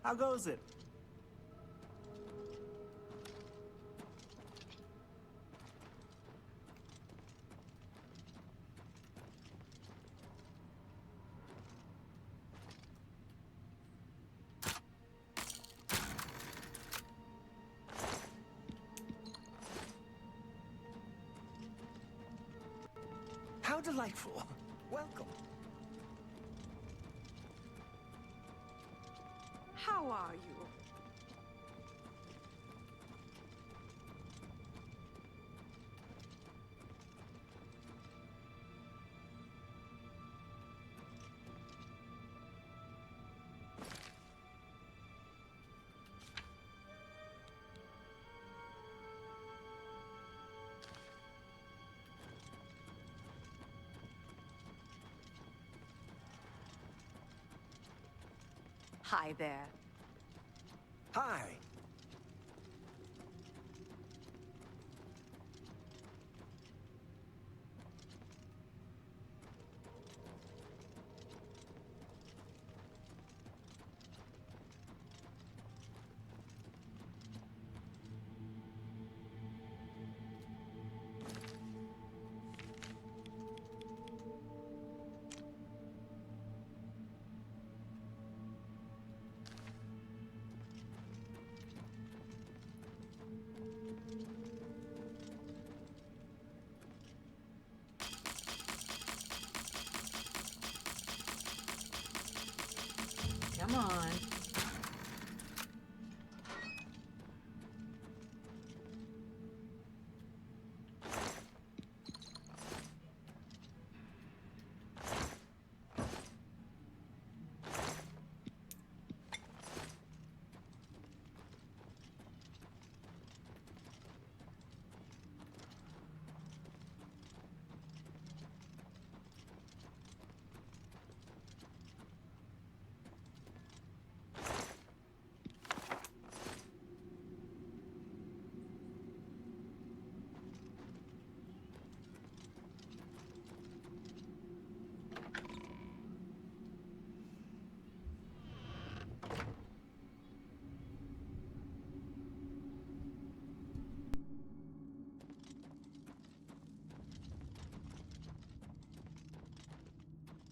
How goes it? How delightful. Welcome. How are you? Hi there. Hi. Come on.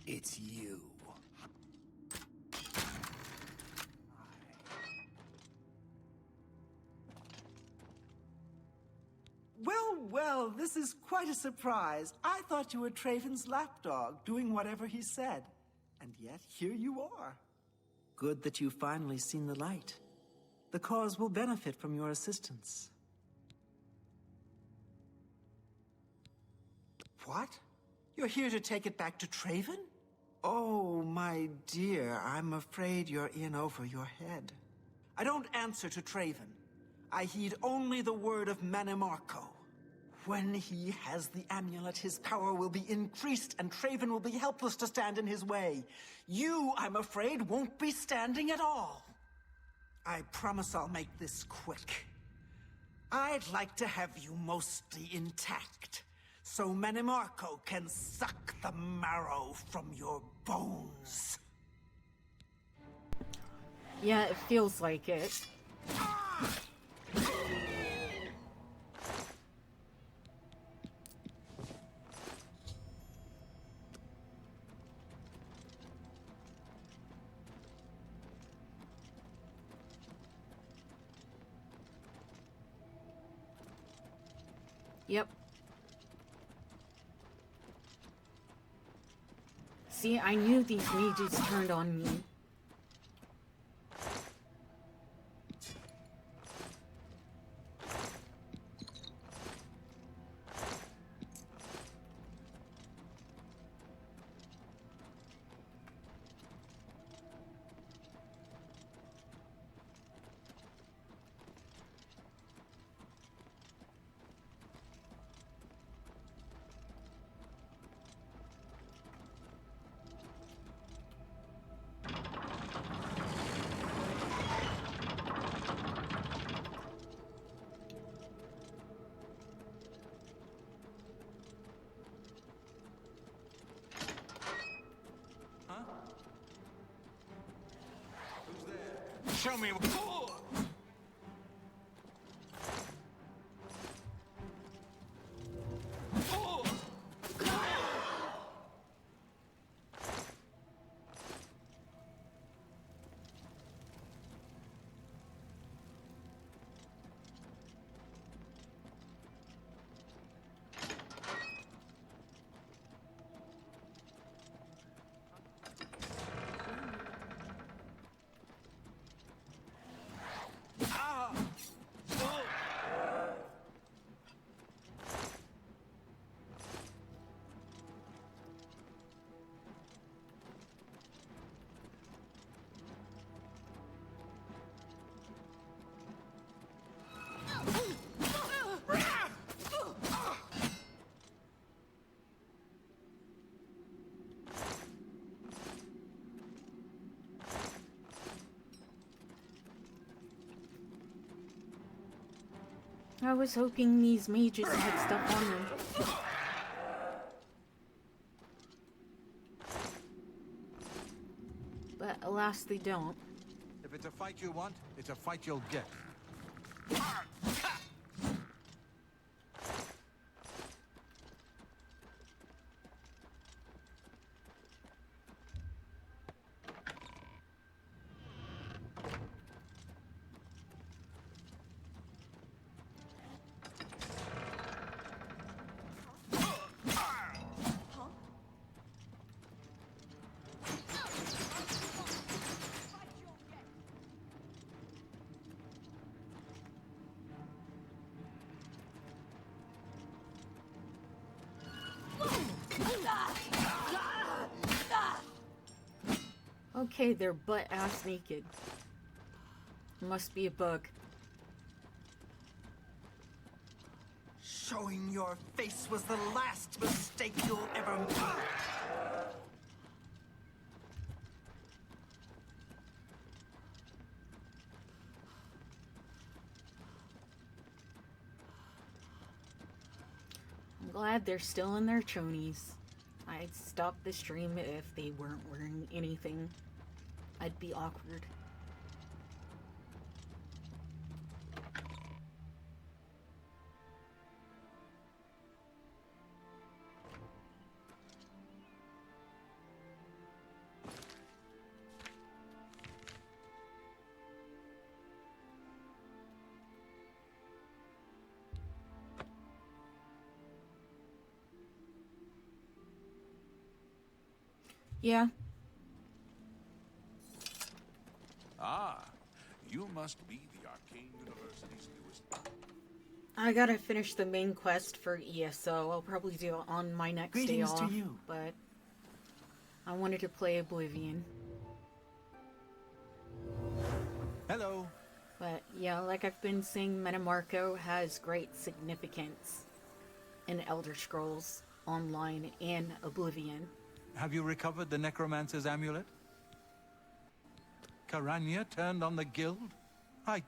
It's you. Well, well, this is quite a surprise. I thought you were Traven's lapdog, doing whatever he said. And yet, here you are. Good that you've finally seen the light. The cause will benefit from your assistance. What? You're here to take it back to Traven? Oh, my dear, I'm afraid you're in over your head. I don't answer to Traven. I heed only the word of Manimarco. When he has the amulet, his power will be increased, and Traven will be helpless to stand in his way. You, I'm afraid, won't be standing at all. I promise I'll make this quick. I'd like to have you mostly intact, so Manimarco can suck the marrow from your bones. Yeah, it feels like it. Yep. See, I knew these mages turned on me. Show me. I was hoping these mages had stuff on them. But alas, they don't. If it's a fight you want, it's a fight you'll get. Okay, they're butt-ass naked. Must be a bug. Showing your face was the last mistake you'll ever make. I'm glad they're still in their chonies. I'd stop the stream if they weren't wearing anything. I'd be awkward. Yeah. Ah, you must be the Arcane University's newest. I gotta finish the main quest for ESO. I'll probably do it on my next day Greetings off. to you. But I wanted to play Oblivion. Hello. But yeah, like I've been saying, Metamarco has great significance in Elder Scrolls Online and Oblivion. Have you recovered the Necromancer's amulet? Karanya turned on the guild? I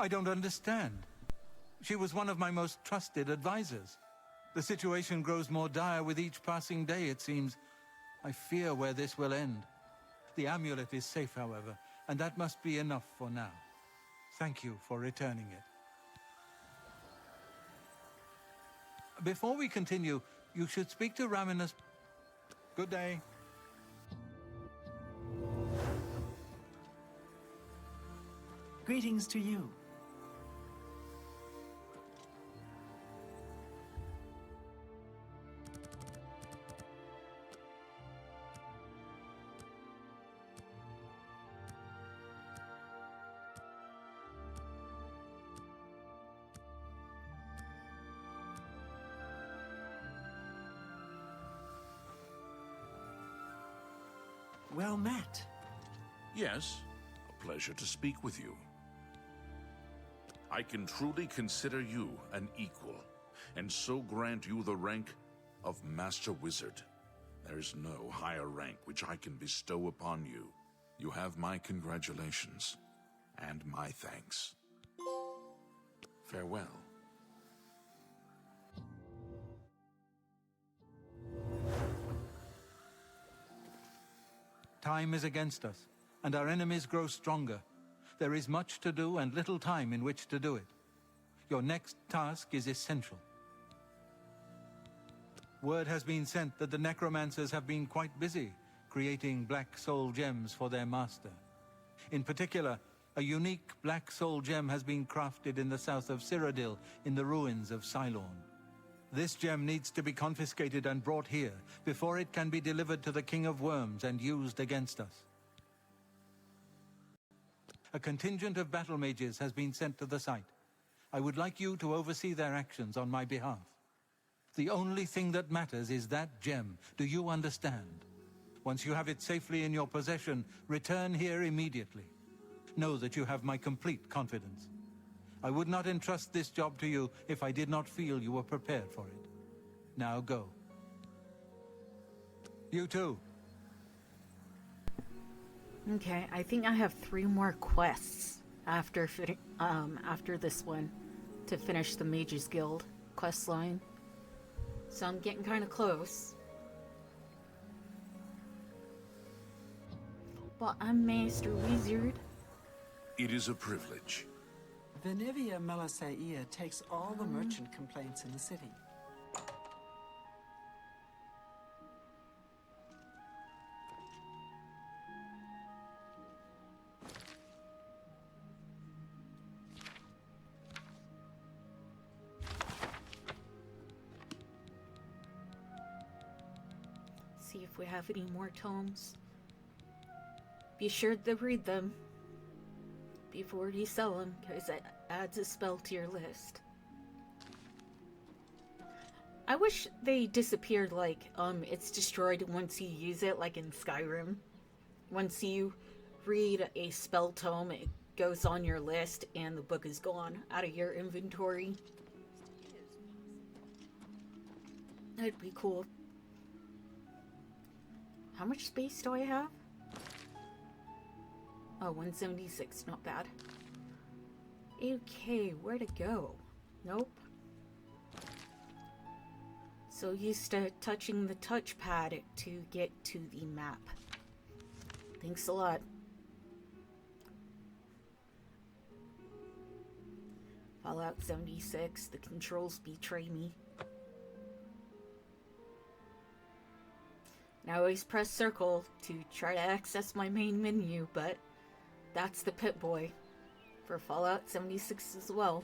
don't understand. She was one of my most trusted advisors. The situation grows more dire with each passing day, it seems. I fear where this will end. The amulet is safe, however, and that must be enough for now. Thank you for returning it. Before we continue, you should speak to Raminus. Good day. Greetings to you. Well met. Yes, a pleasure to speak with you. I can truly consider you an equal, and so grant you the rank of Master Wizard. There is no higher rank which I can bestow upon you. You have my congratulations, and my thanks. Farewell. Time is against us, and our enemies grow stronger. There is much to do and little time in which to do it. Your next task is essential. Word has been sent that the necromancers have been quite busy creating black soul gems for their master. In particular, a unique black soul gem has been crafted in the south of Cyrodiil in the ruins of Cylorn. This gem needs to be confiscated and brought here before it can be delivered to the King of Worms and used against us. A contingent of battle mages has been sent to the site. I would like you to oversee their actions on my behalf. The only thing that matters is that gem. Do you understand? Once you have it safely in your possession, return here immediately. Know that you have my complete confidence. I would not entrust this job to you if I did not feel you were prepared for it. Now go. You too. Okay, I think I have 3 more quests after this one to finish the Mages Guild quest line. So I'm getting kind of close. But I'm Master Wizard. It is a privilege. Venivia Melisaia takes all the merchant complaints in the city. See if we have any more tomes. Be sure to read them before you sell them, because it adds a spell to your list. I wish they disappeared, like, it's destroyed once you use it, like in Skyrim. Once you read a spell tome, it goes on your list and the book is gone out of your inventory. That'd be cool. How much space do I have? Oh, 176, not bad. Okay, where to go? Nope. So used to touching the touchpad to get to the map. Thanks a lot. Fallout 76, the controls betray me. I always press circle to try to access my main menu, but that's the Pip-Boy for Fallout 76 as well.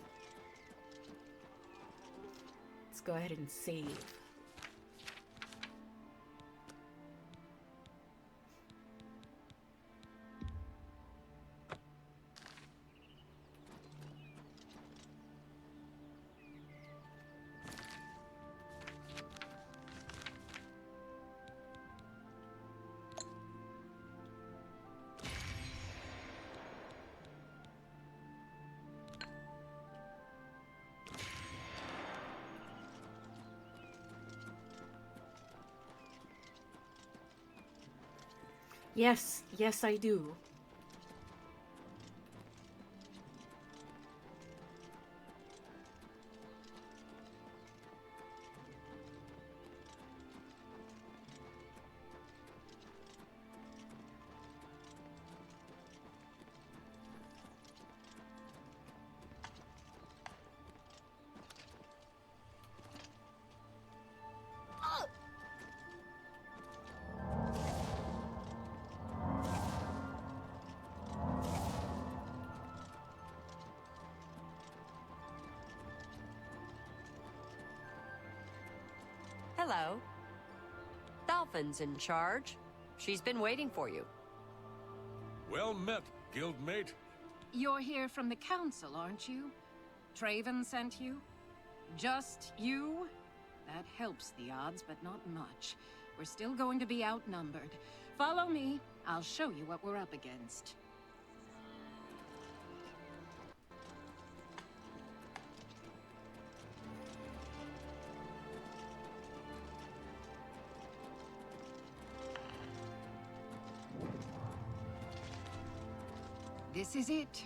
Let's go ahead and save. Yes, I do. Hello. Dolphin's in charge. She's been waiting for you. Well met, guildmate. You're here from the council, aren't you? Traven sent you? Just you? That helps the odds, but not much. We're still going to be outnumbered. Follow me. I'll show you what we're up against. This is it.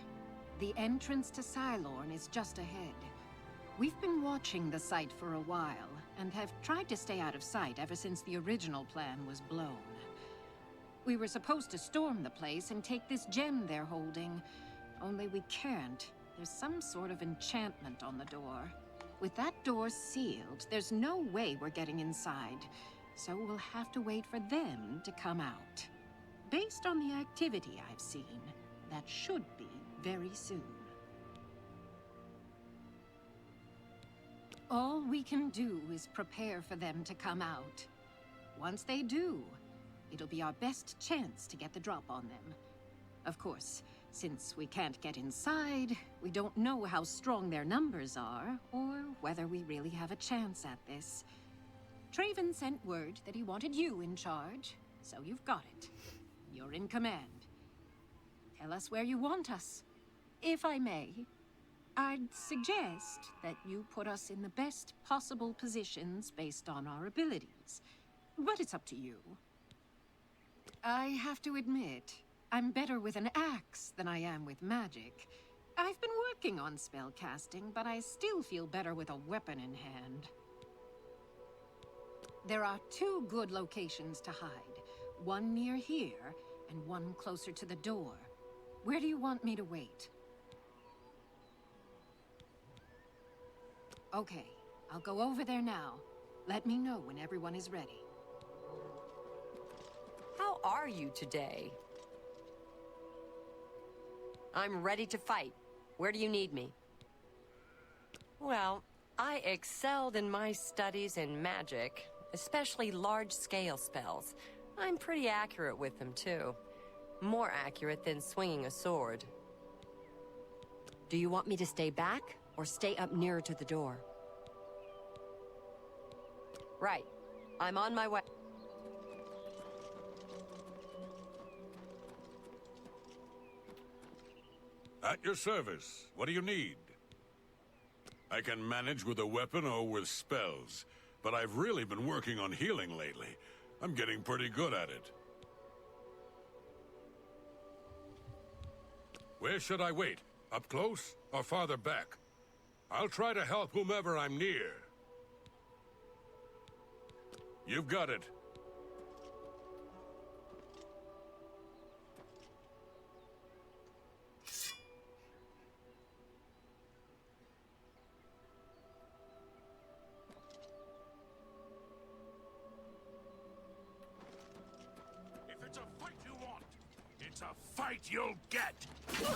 The entrance to Cylorn is just ahead. We've been watching the site for a while, and have tried to stay out of sight ever since the original plan was blown. We were supposed to storm the place and take this gem they're holding, Only we can't. There's some sort of enchantment on the door. With that door sealed, there's no way we're getting inside. So we'll have to wait for them to come out. Based on the activity I've seen, that should be very soon. All we can do is prepare for them to come out. Once they do, it'll be our best chance to get the drop on them. Of course, since we can't get inside, we don't know how strong their numbers are, or whether we really have a chance at this. Traven sent word that he wanted you in charge, so you've got it. You're in command. Tell us where you want us. If I may, I'd suggest that you put us in the best possible positions based on our abilities. But it's up to you. I have to admit, I'm better with an axe than I am with magic. I've been working on spellcasting, but I still feel better with a weapon in hand. There are 2 good locations to hide. One near here, and one closer to the door. Where do you want me to wait? Okay, I'll go over there now. Let me know when everyone is ready. How are you today? I'm ready to fight. Where do you need me? Well, I excelled in my studies in magic, especially large-scale spells. I'm pretty accurate with them, too. More accurate than swinging a sword. Do you want me to stay back, or stay up nearer to the door? Right. I'm on my way. At your service. What do you need? I can manage with a weapon or with spells, but I've really been working on healing lately. I'm getting pretty good at it. Where should I wait? Up close or farther back? I'll try to help whomever I'm near. You've got it. If it's a fight you want, it's a fight you'll get. Who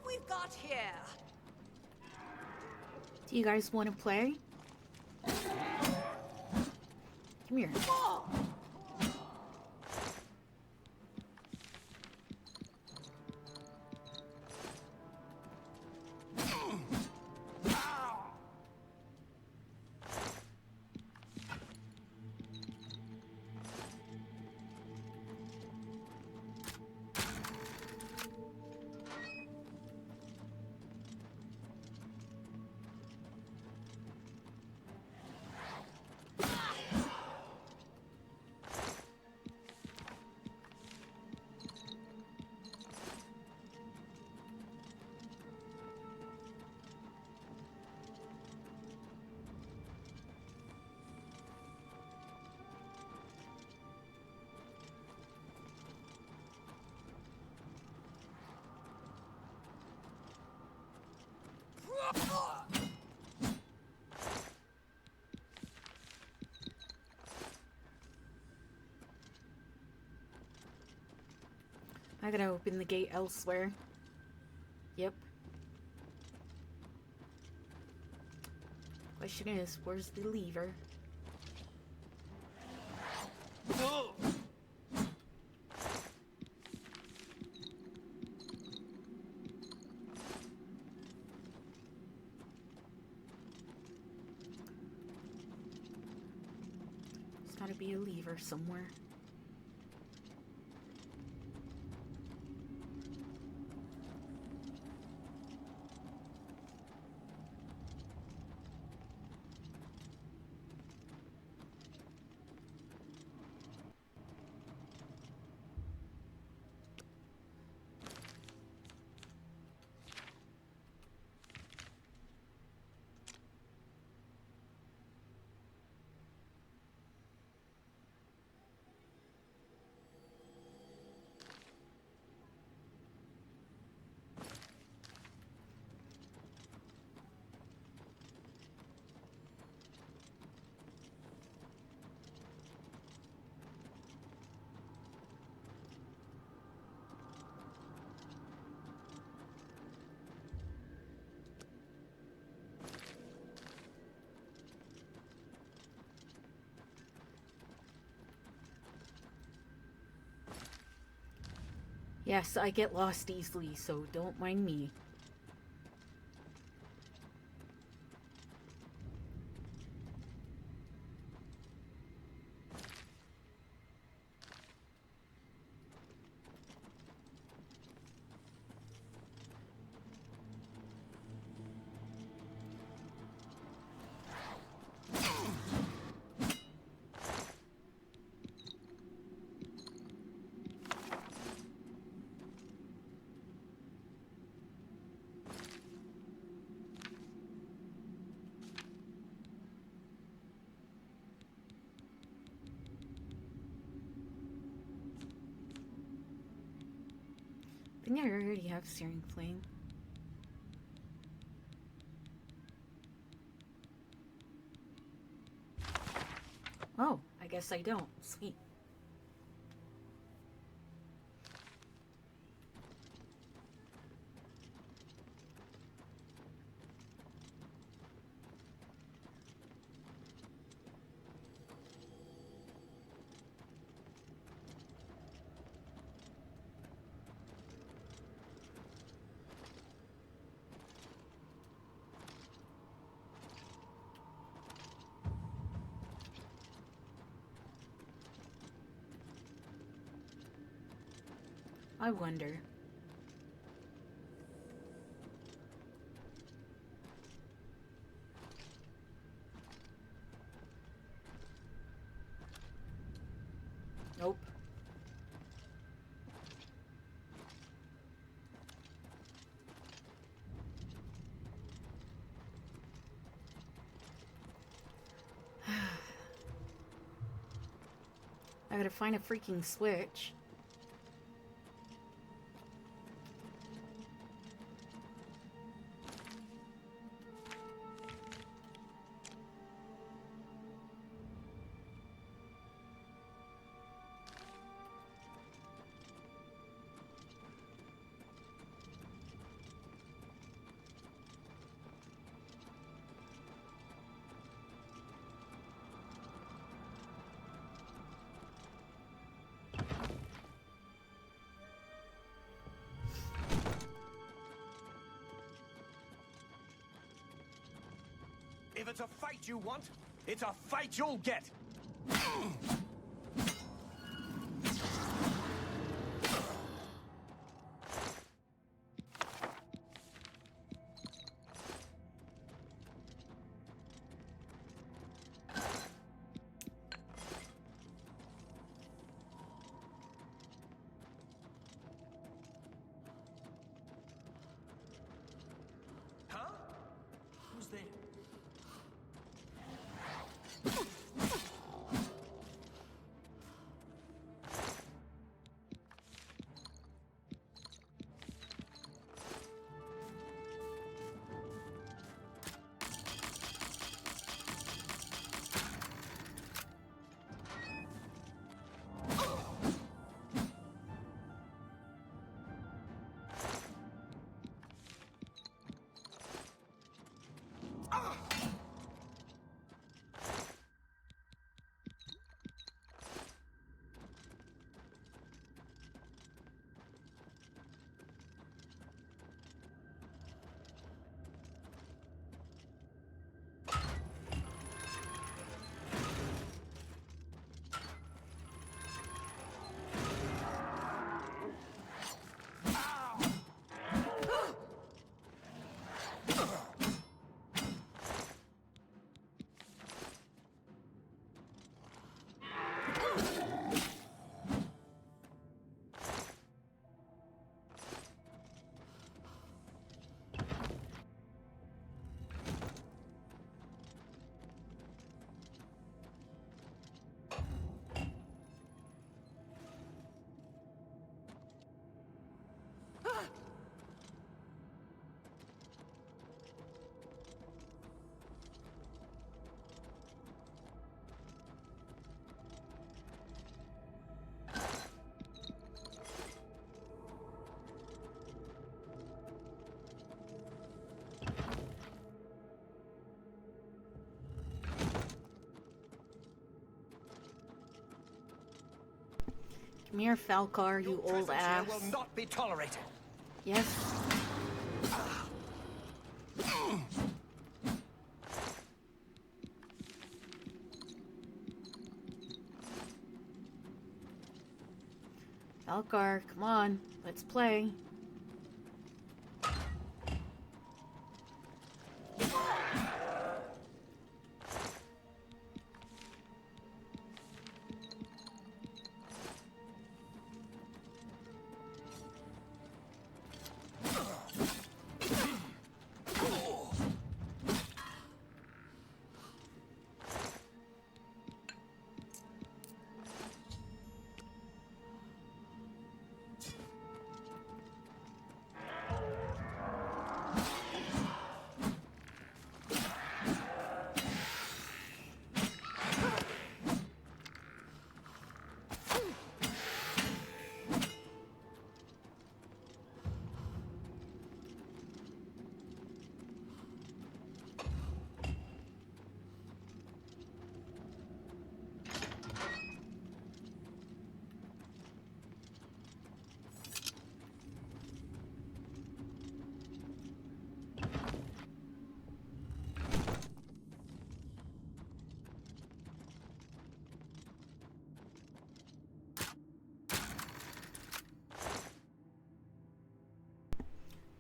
we've got here? Do you guys want to play? Come here. I gotta open the gate elsewhere. Yep. Question is, where's the lever? There's gotta be a lever somewhere. Yes, I get lost easily, so don't mind me. I think I already have Searing Flame. Oh, I guess I don't. Sweet. I wonder. Nope. I gotta find a freaking switch. If it's a fight you want, it's a fight you'll get. Huh? Who's there? Come here, Falcar, you old ass. Here will not be tolerated. Yes. Falcar, come on, let's play.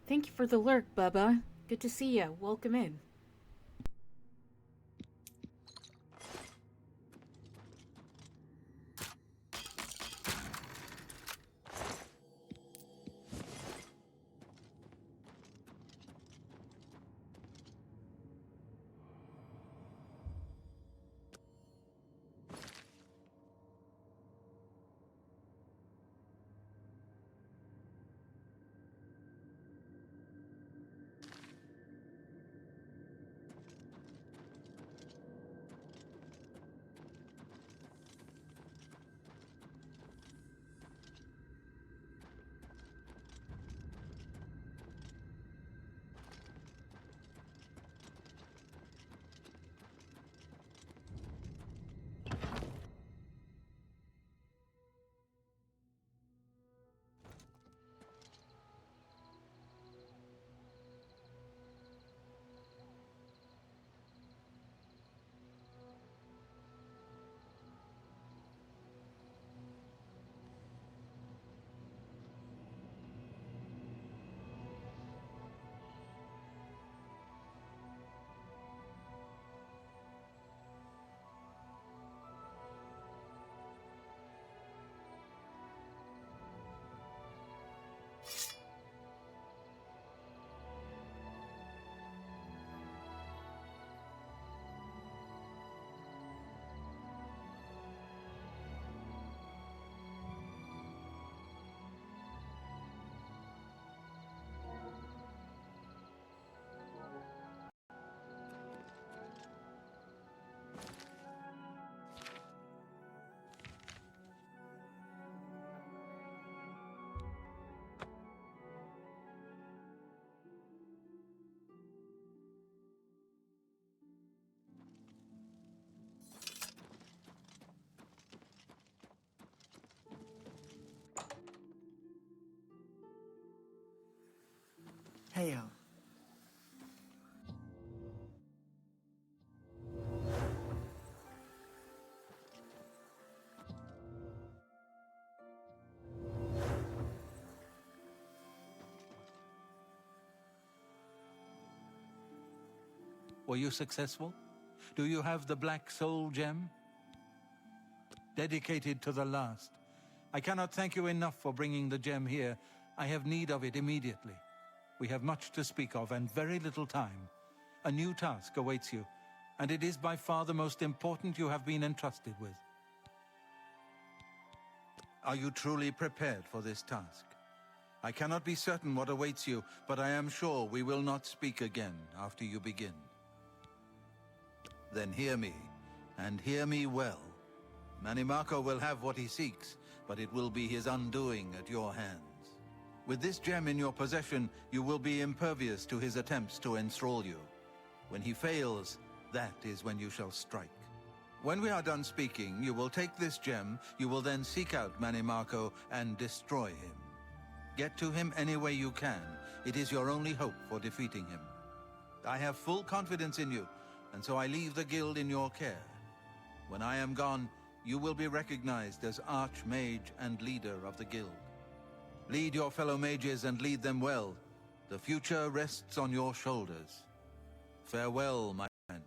Thank you for the lurk, Bubba. Good to see you. Welcome in. Hail. Were you successful? Do you have the Black Soul Gem? Dedicated to the last. I cannot thank you enough for bringing the gem here. I have need of it immediately. We have much to speak of and very little time. A new task awaits you, and it is by far the most important you have been entrusted with. Are you truly prepared for this task? I cannot be certain what awaits you, but I am sure we will not speak again after you begin. Then hear me, and hear me well. Manimako will have what he seeks, but it will be his undoing at your hands. With this gem in your possession, you will be impervious to his attempts to enthrall you. When he fails, that is when you shall strike. When we are done speaking, you will take this gem, you will then seek out Manny Marco and destroy him. Get to him any way you can. It is your only hope for defeating him. I have full confidence in you, and so I leave the guild in your care. When I am gone, you will be recognized as Archmage and leader of the guild. Lead your fellow mages and lead them well. The future rests on your shoulders. Farewell, my friend.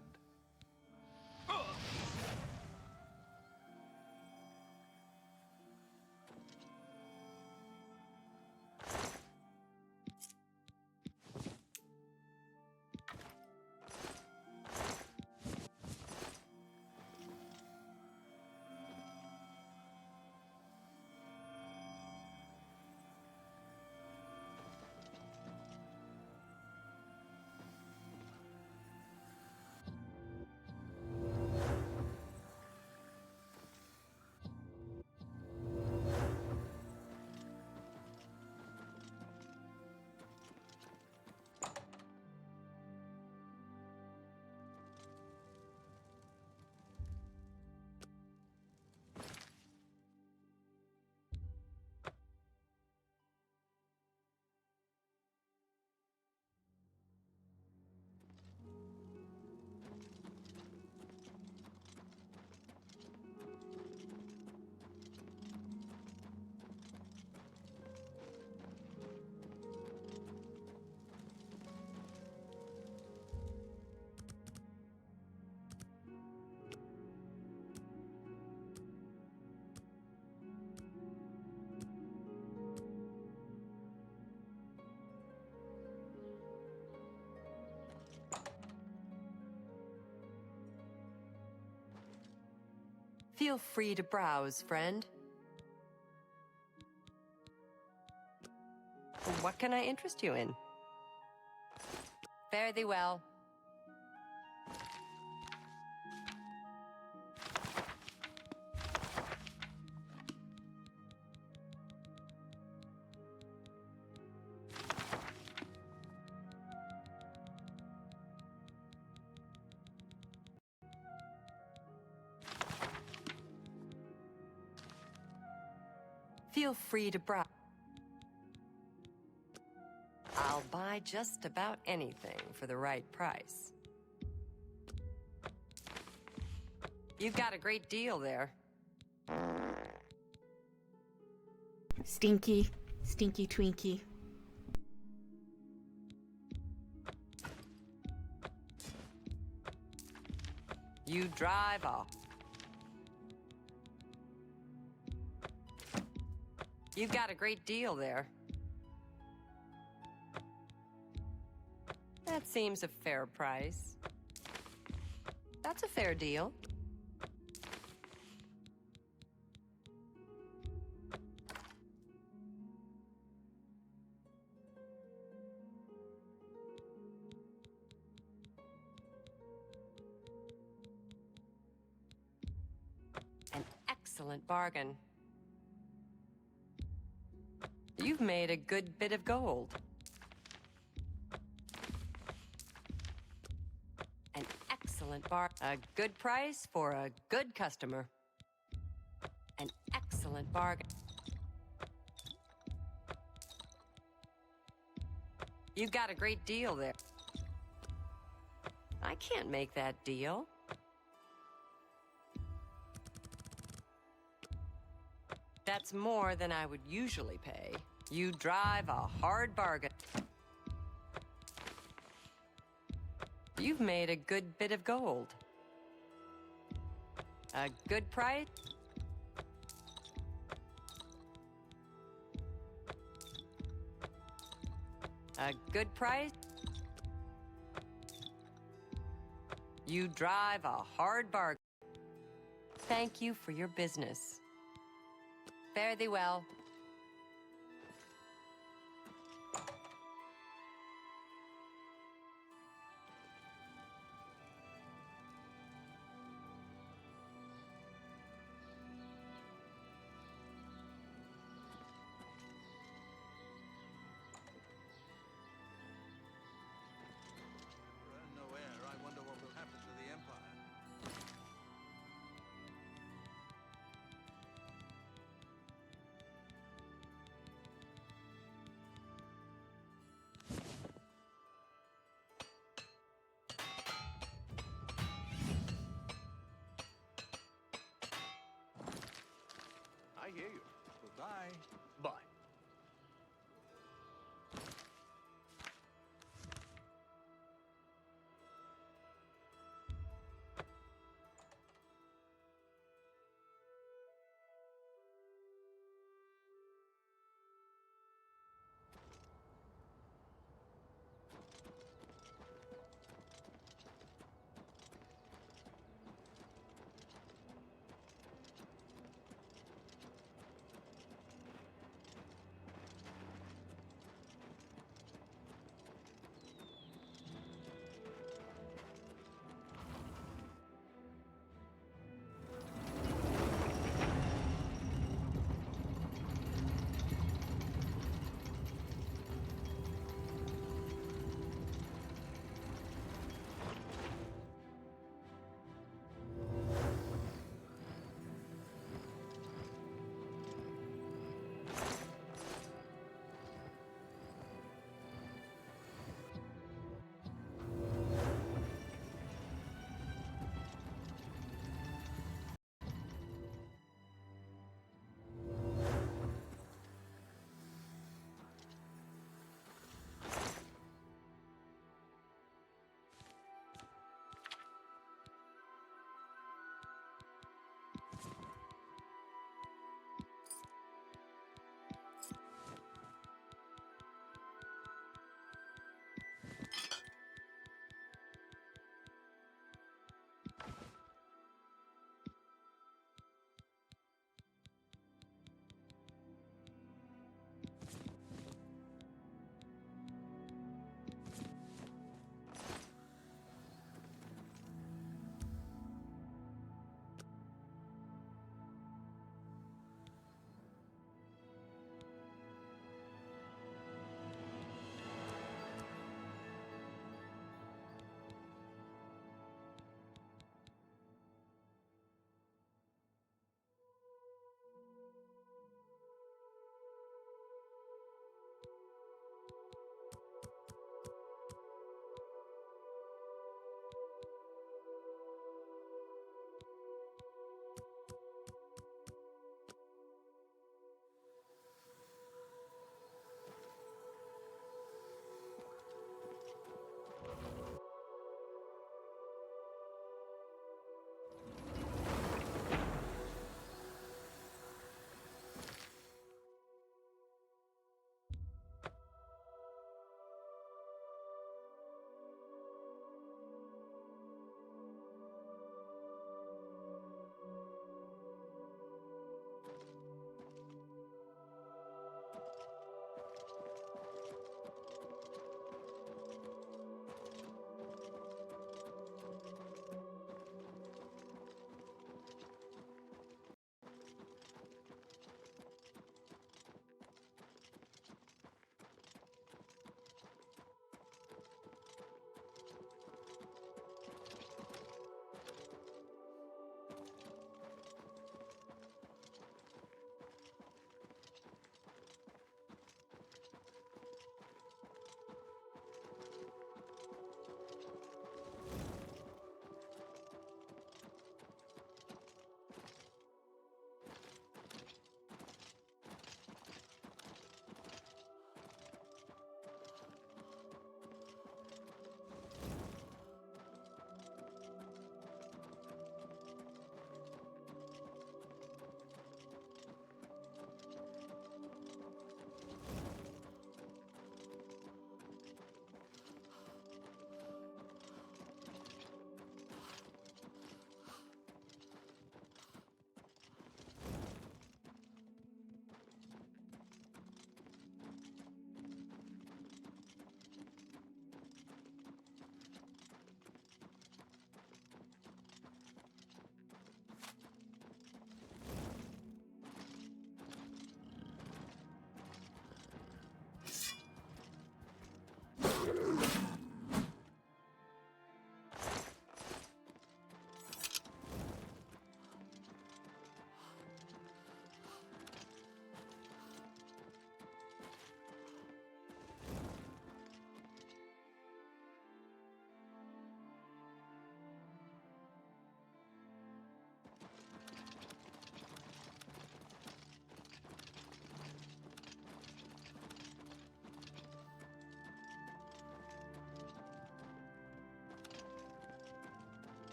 Feel free to browse, friend. What can I interest you in? Fare thee well. Feel free to browse. I'll buy just about anything for the right price. You've got a great deal there. Stinky. Stinky Twinkie. You drive off. You've got a great deal there. That seems a fair price. That's a fair deal. An excellent bargain. You've made a good bit of gold. An excellent a good price for a good customer. An excellent bargain. You've got a great deal there. I can't make that deal. That's more than I would usually pay. You drive a hard bargain. You've made a good bit of gold. A good price? A good price? You drive a hard bargain. Thank you for your business. Fare thee well. No heir. I wonder what will happen to the Empire.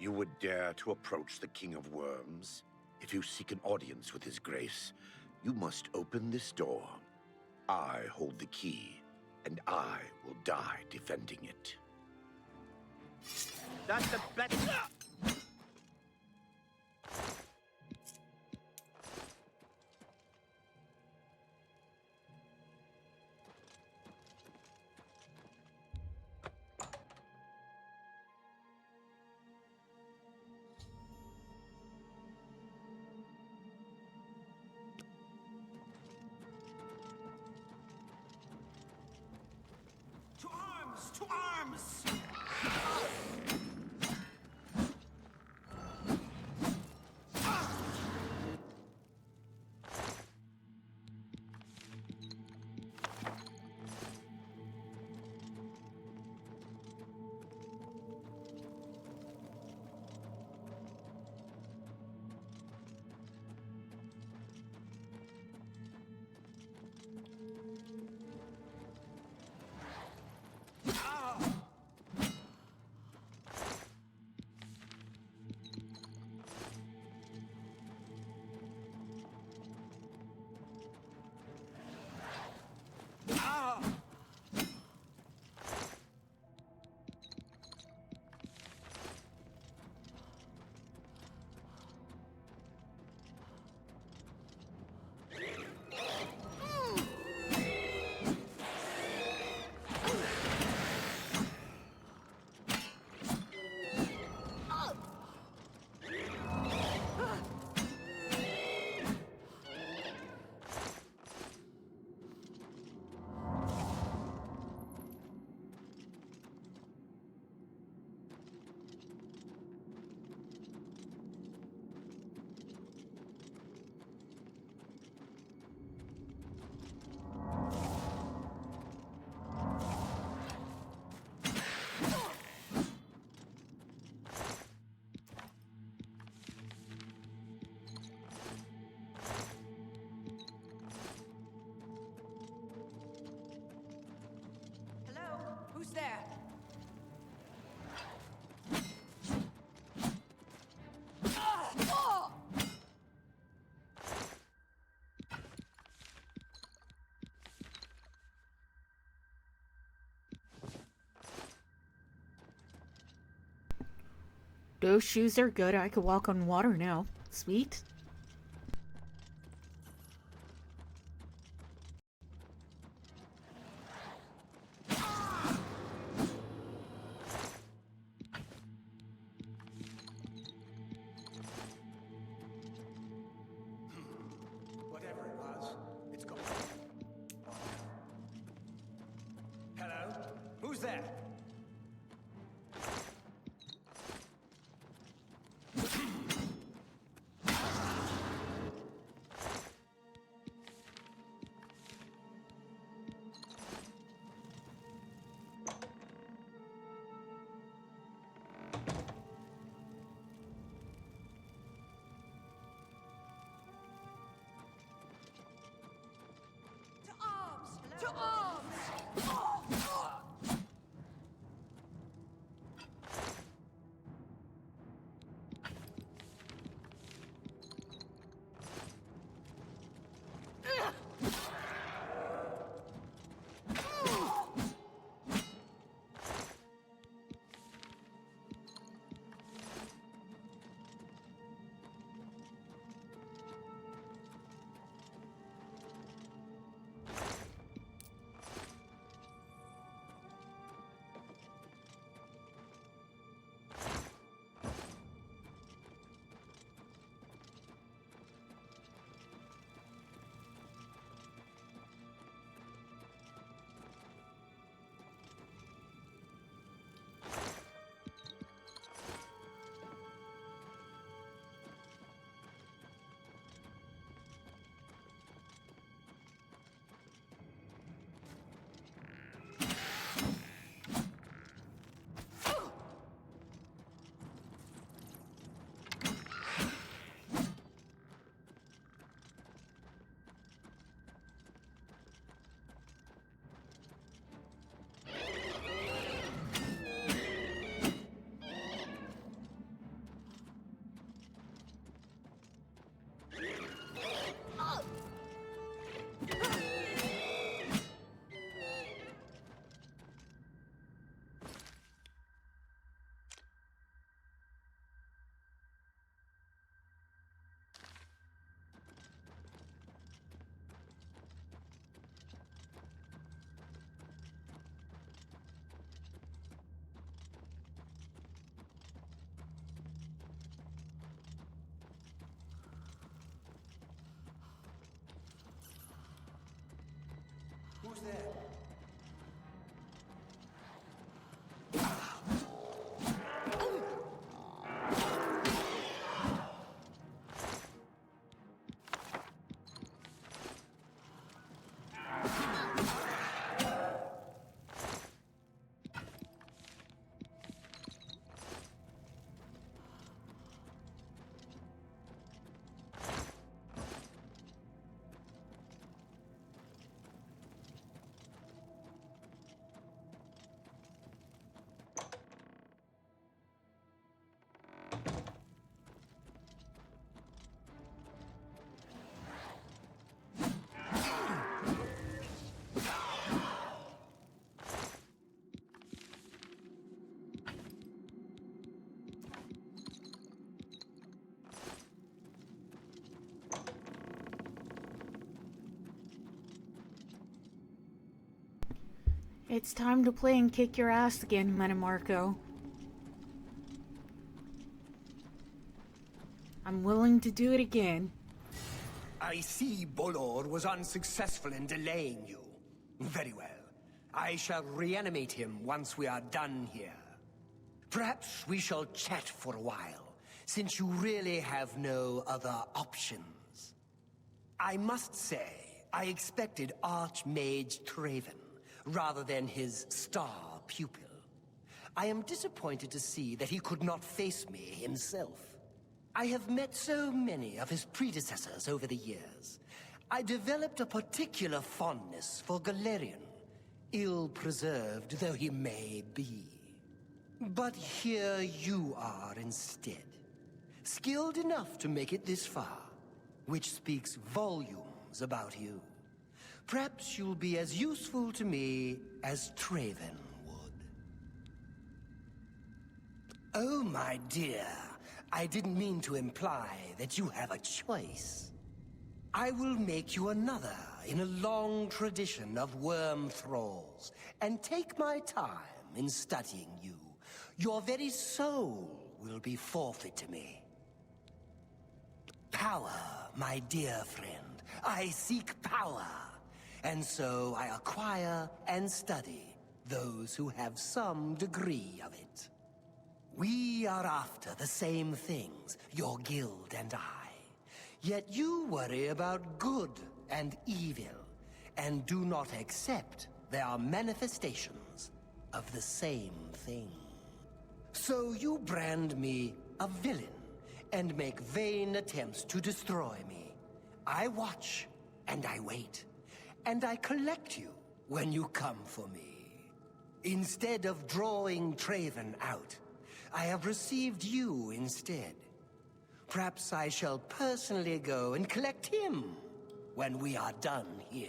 You would dare to approach the King of Worms? If you seek an audience with his grace, you must open this door. I hold the key, and I will die defending it. That's the best. To arms! To arms! Who's there? Those shoes are good. I could walk on water now. Sweet. Whatever it was, it's gone. Hello? Who's there? To arms! To arms! Who's there? It's time to play and kick your ass again, Metamarco. I'm willing to do it again. I see Bolor was unsuccessful in delaying you. Very well. I shall reanimate him once we are done here. Perhaps we shall chat for a while, since you really have no other options. I must say, I expected Archmage Traven, rather than his star pupil. I am disappointed to see that he could not face me himself. I have met so many of his predecessors over the years. I developed a particular fondness for Galerion, ill-preserved though he may be. But here you are instead, skilled enough to make it this far, which speaks volumes about you. Perhaps you'll be as useful to me as Traven would. Oh, my dear. I didn't mean to imply that you have a choice. I will make you another in a long tradition of worm thralls, and take my time in studying you. Your very soul will be forfeit to me. Power, my dear friend. I seek power. And so I acquire and study those who have some degree of it. We are after the same things, your guild and I. Yet you worry about good and evil, and do not accept they are manifestations of the same thing. So you brand me a villain, and make vain attempts to destroy me. I watch, and I wait. And I collect you when you come for me. Instead of drawing Traven out, I have received you instead. Perhaps I shall personally go and collect him when we are done here.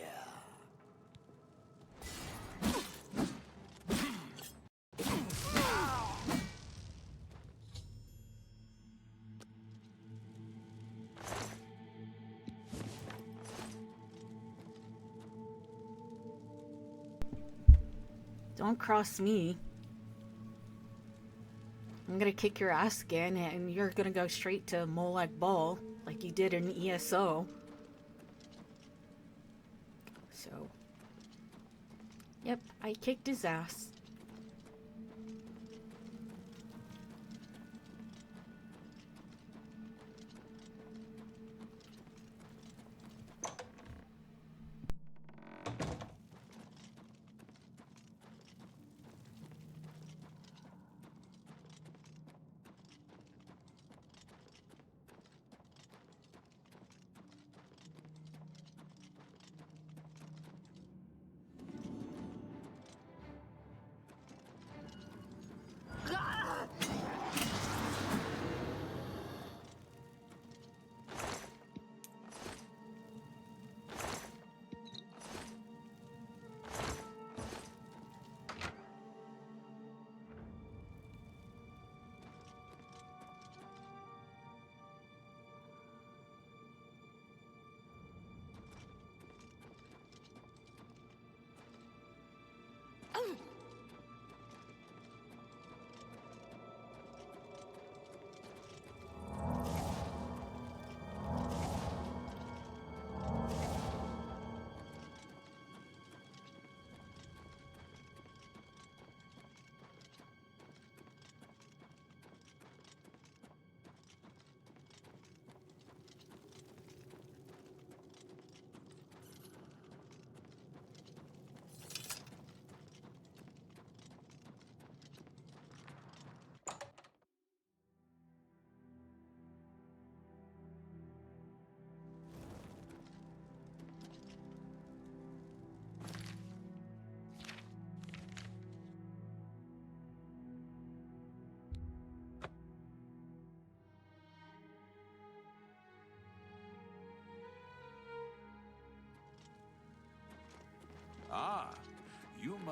Don't cross me. I'm gonna kick your ass again, and you're gonna go straight to Molag Bal, like you did in ESO. So, yep, I kicked his ass.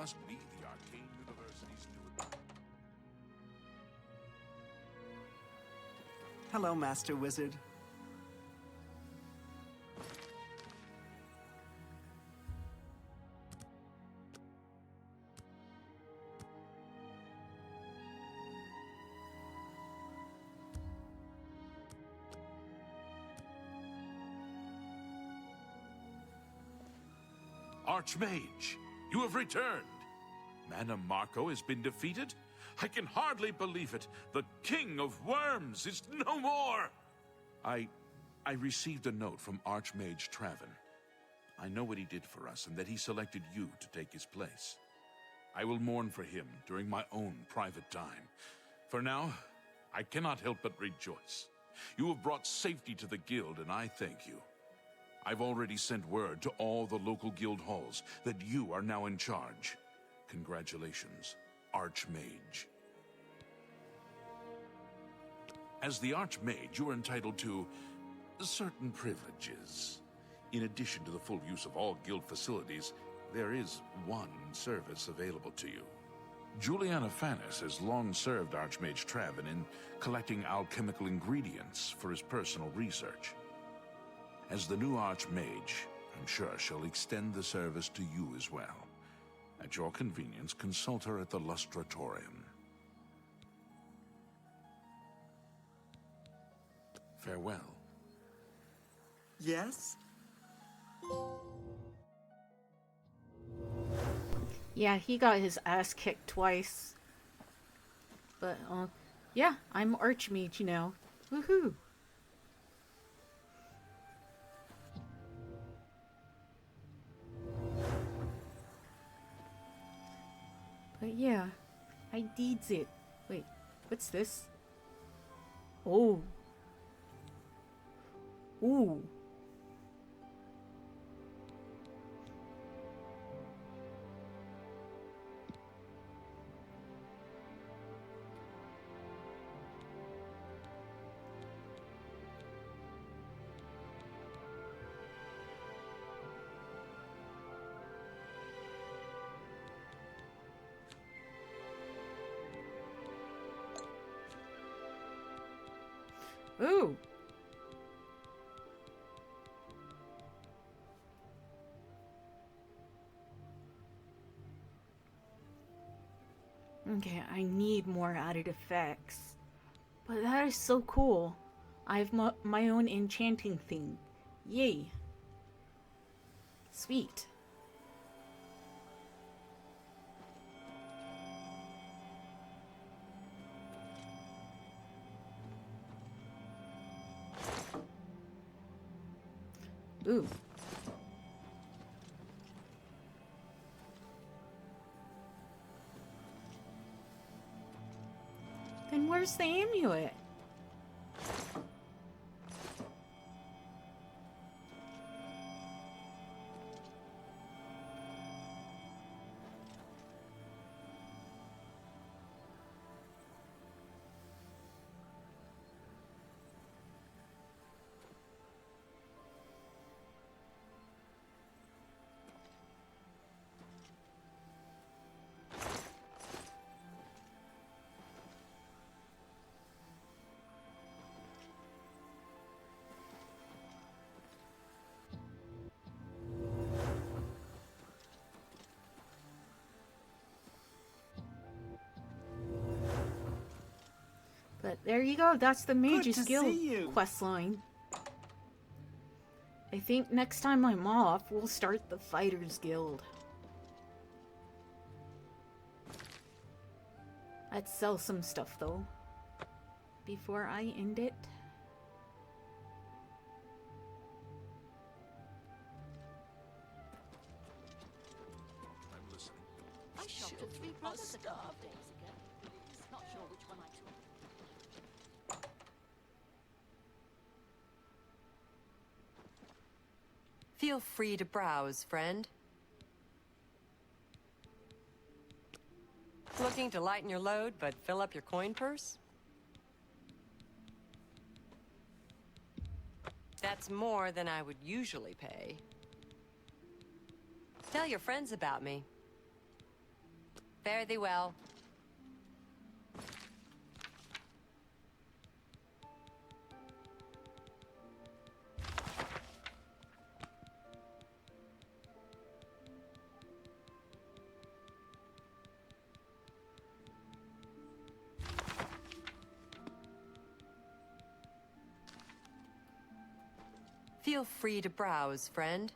must be the Arcane University's new... Hello, Master Wizard. Archmage, you have returned. Mana Marco has been defeated? I can hardly believe it. The King of Worms is no more! I received a note from Archmage Traven. I know what he did for us and that he selected you to take his place. I will mourn for him during my own private time. For now, I cannot help but rejoice. You have brought safety to the guild, and I thank you. I've already sent word to all the local guild halls that you are now in charge. Congratulations, Archmage. As the Archmage, you are entitled to certain privileges. In addition to the full use of all guild facilities, there is one service available to you. Juliana Fanis has long served Archmage Traven in collecting alchemical ingredients for his personal research. As the new Archmage, I'm sure she'll extend the service to you as well. At your convenience, consult her at the Lustratorium. Farewell. Yes? Yeah, he got his ass kicked twice. But, yeah, I'm Archmage, you know. Woohoo! But yeah, I deeds it. Wait, what's this? Oh. Ooh. Ooh. Okay, I need more added effects. But that is so cool. I have my own enchanting thing. Yay. Sweet. Ooh. Then where's the amulet? But there you go, that's the Mage's Guild quest line. I think next time I'm off, we'll start the Fighters Guild. Let's sell some stuff though, before I end it. I'm listening. I shot at 3 brothers a couple of days ago. Not sure which one I took. Feel free to browse, friend. Looking to lighten your load, but fill up your coin purse? That's more than I would usually pay. Tell your friends about me. Fare thee well. Feel free to browse, friend.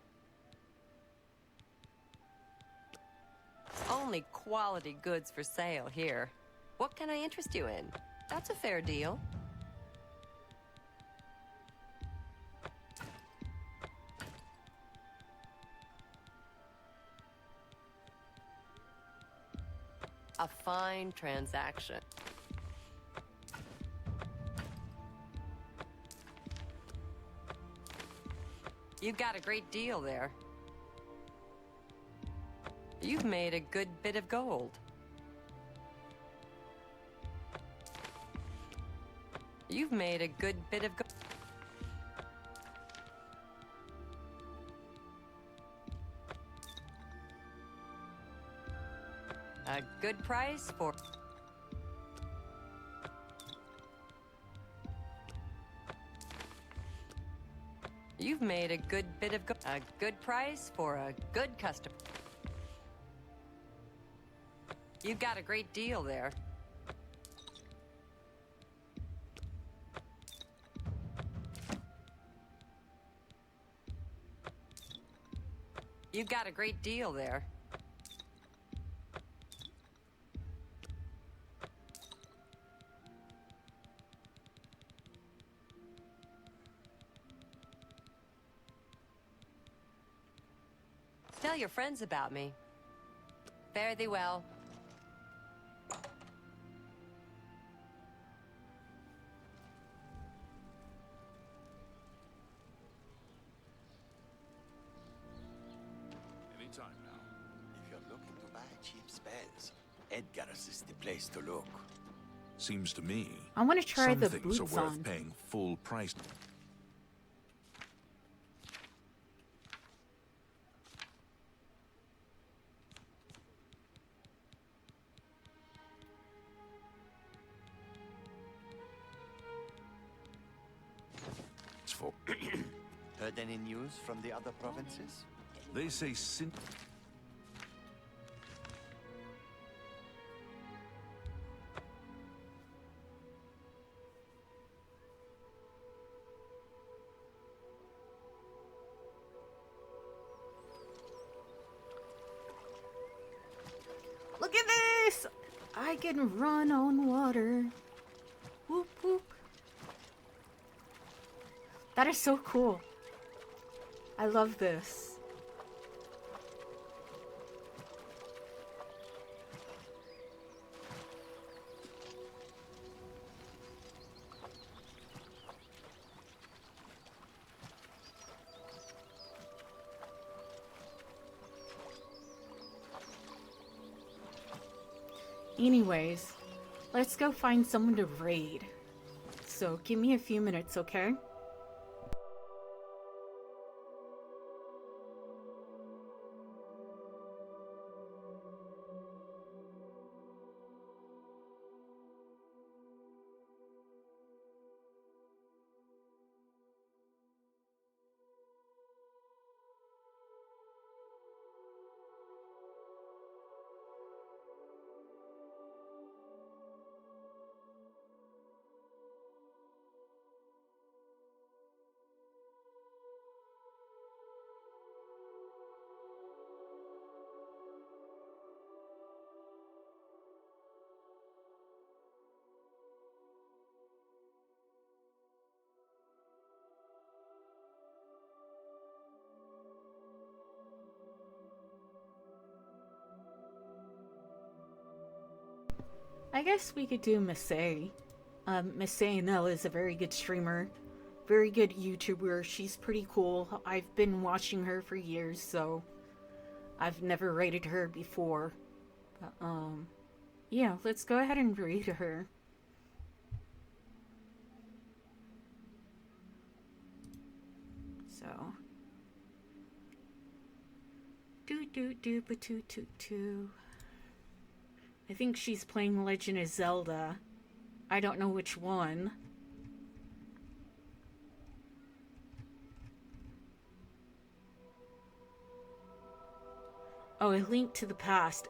Only quality goods for sale here. What can I interest you in? That's a fair deal. A fine transaction. You got a great deal there. You've made a good bit of gold. You've made a good bit of gold. A good price for... You've made a good bit of a good price for a good customer. You've got a great deal there. You've got a great deal there. Tell your friends about me. Fare thee well. Anytime now. If you're looking to buy cheap spells, Edgar's is the place to look. Seems to me. I want to try some the things boots are worth on. paying full price. For Heard any news from the other provinces? they say sin. Look at this! I can run on water. Whoop whoop. That is so cool. I love this. Anyways, let's go find someone to raid. So give me a few minutes, okay? I guess we could do Missy. Missy Nell is a very good streamer, very good YouTuber. She's pretty cool. I've been watching her for years, so I've never rated her before. But, yeah, let's go ahead and raid her. So, do ba-too-too-too. I think she's playing Legend of Zelda. I don't know which one. Oh, A Link to the Past.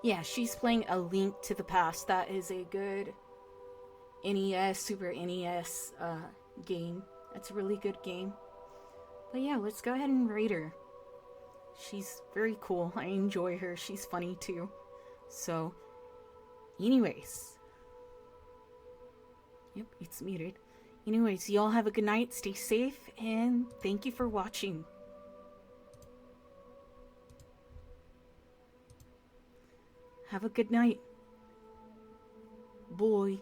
Yeah, she's playing A Link to the Past. That is a good NES, Super NES game. That's a really good game. But yeah, let's go ahead and rate her. She's very cool. I enjoy her. She's funny too. So, anyways. Yep, it's muted. Anyways, y'all have a good night. Stay safe. And thank you for watching. Have a good night. Bye.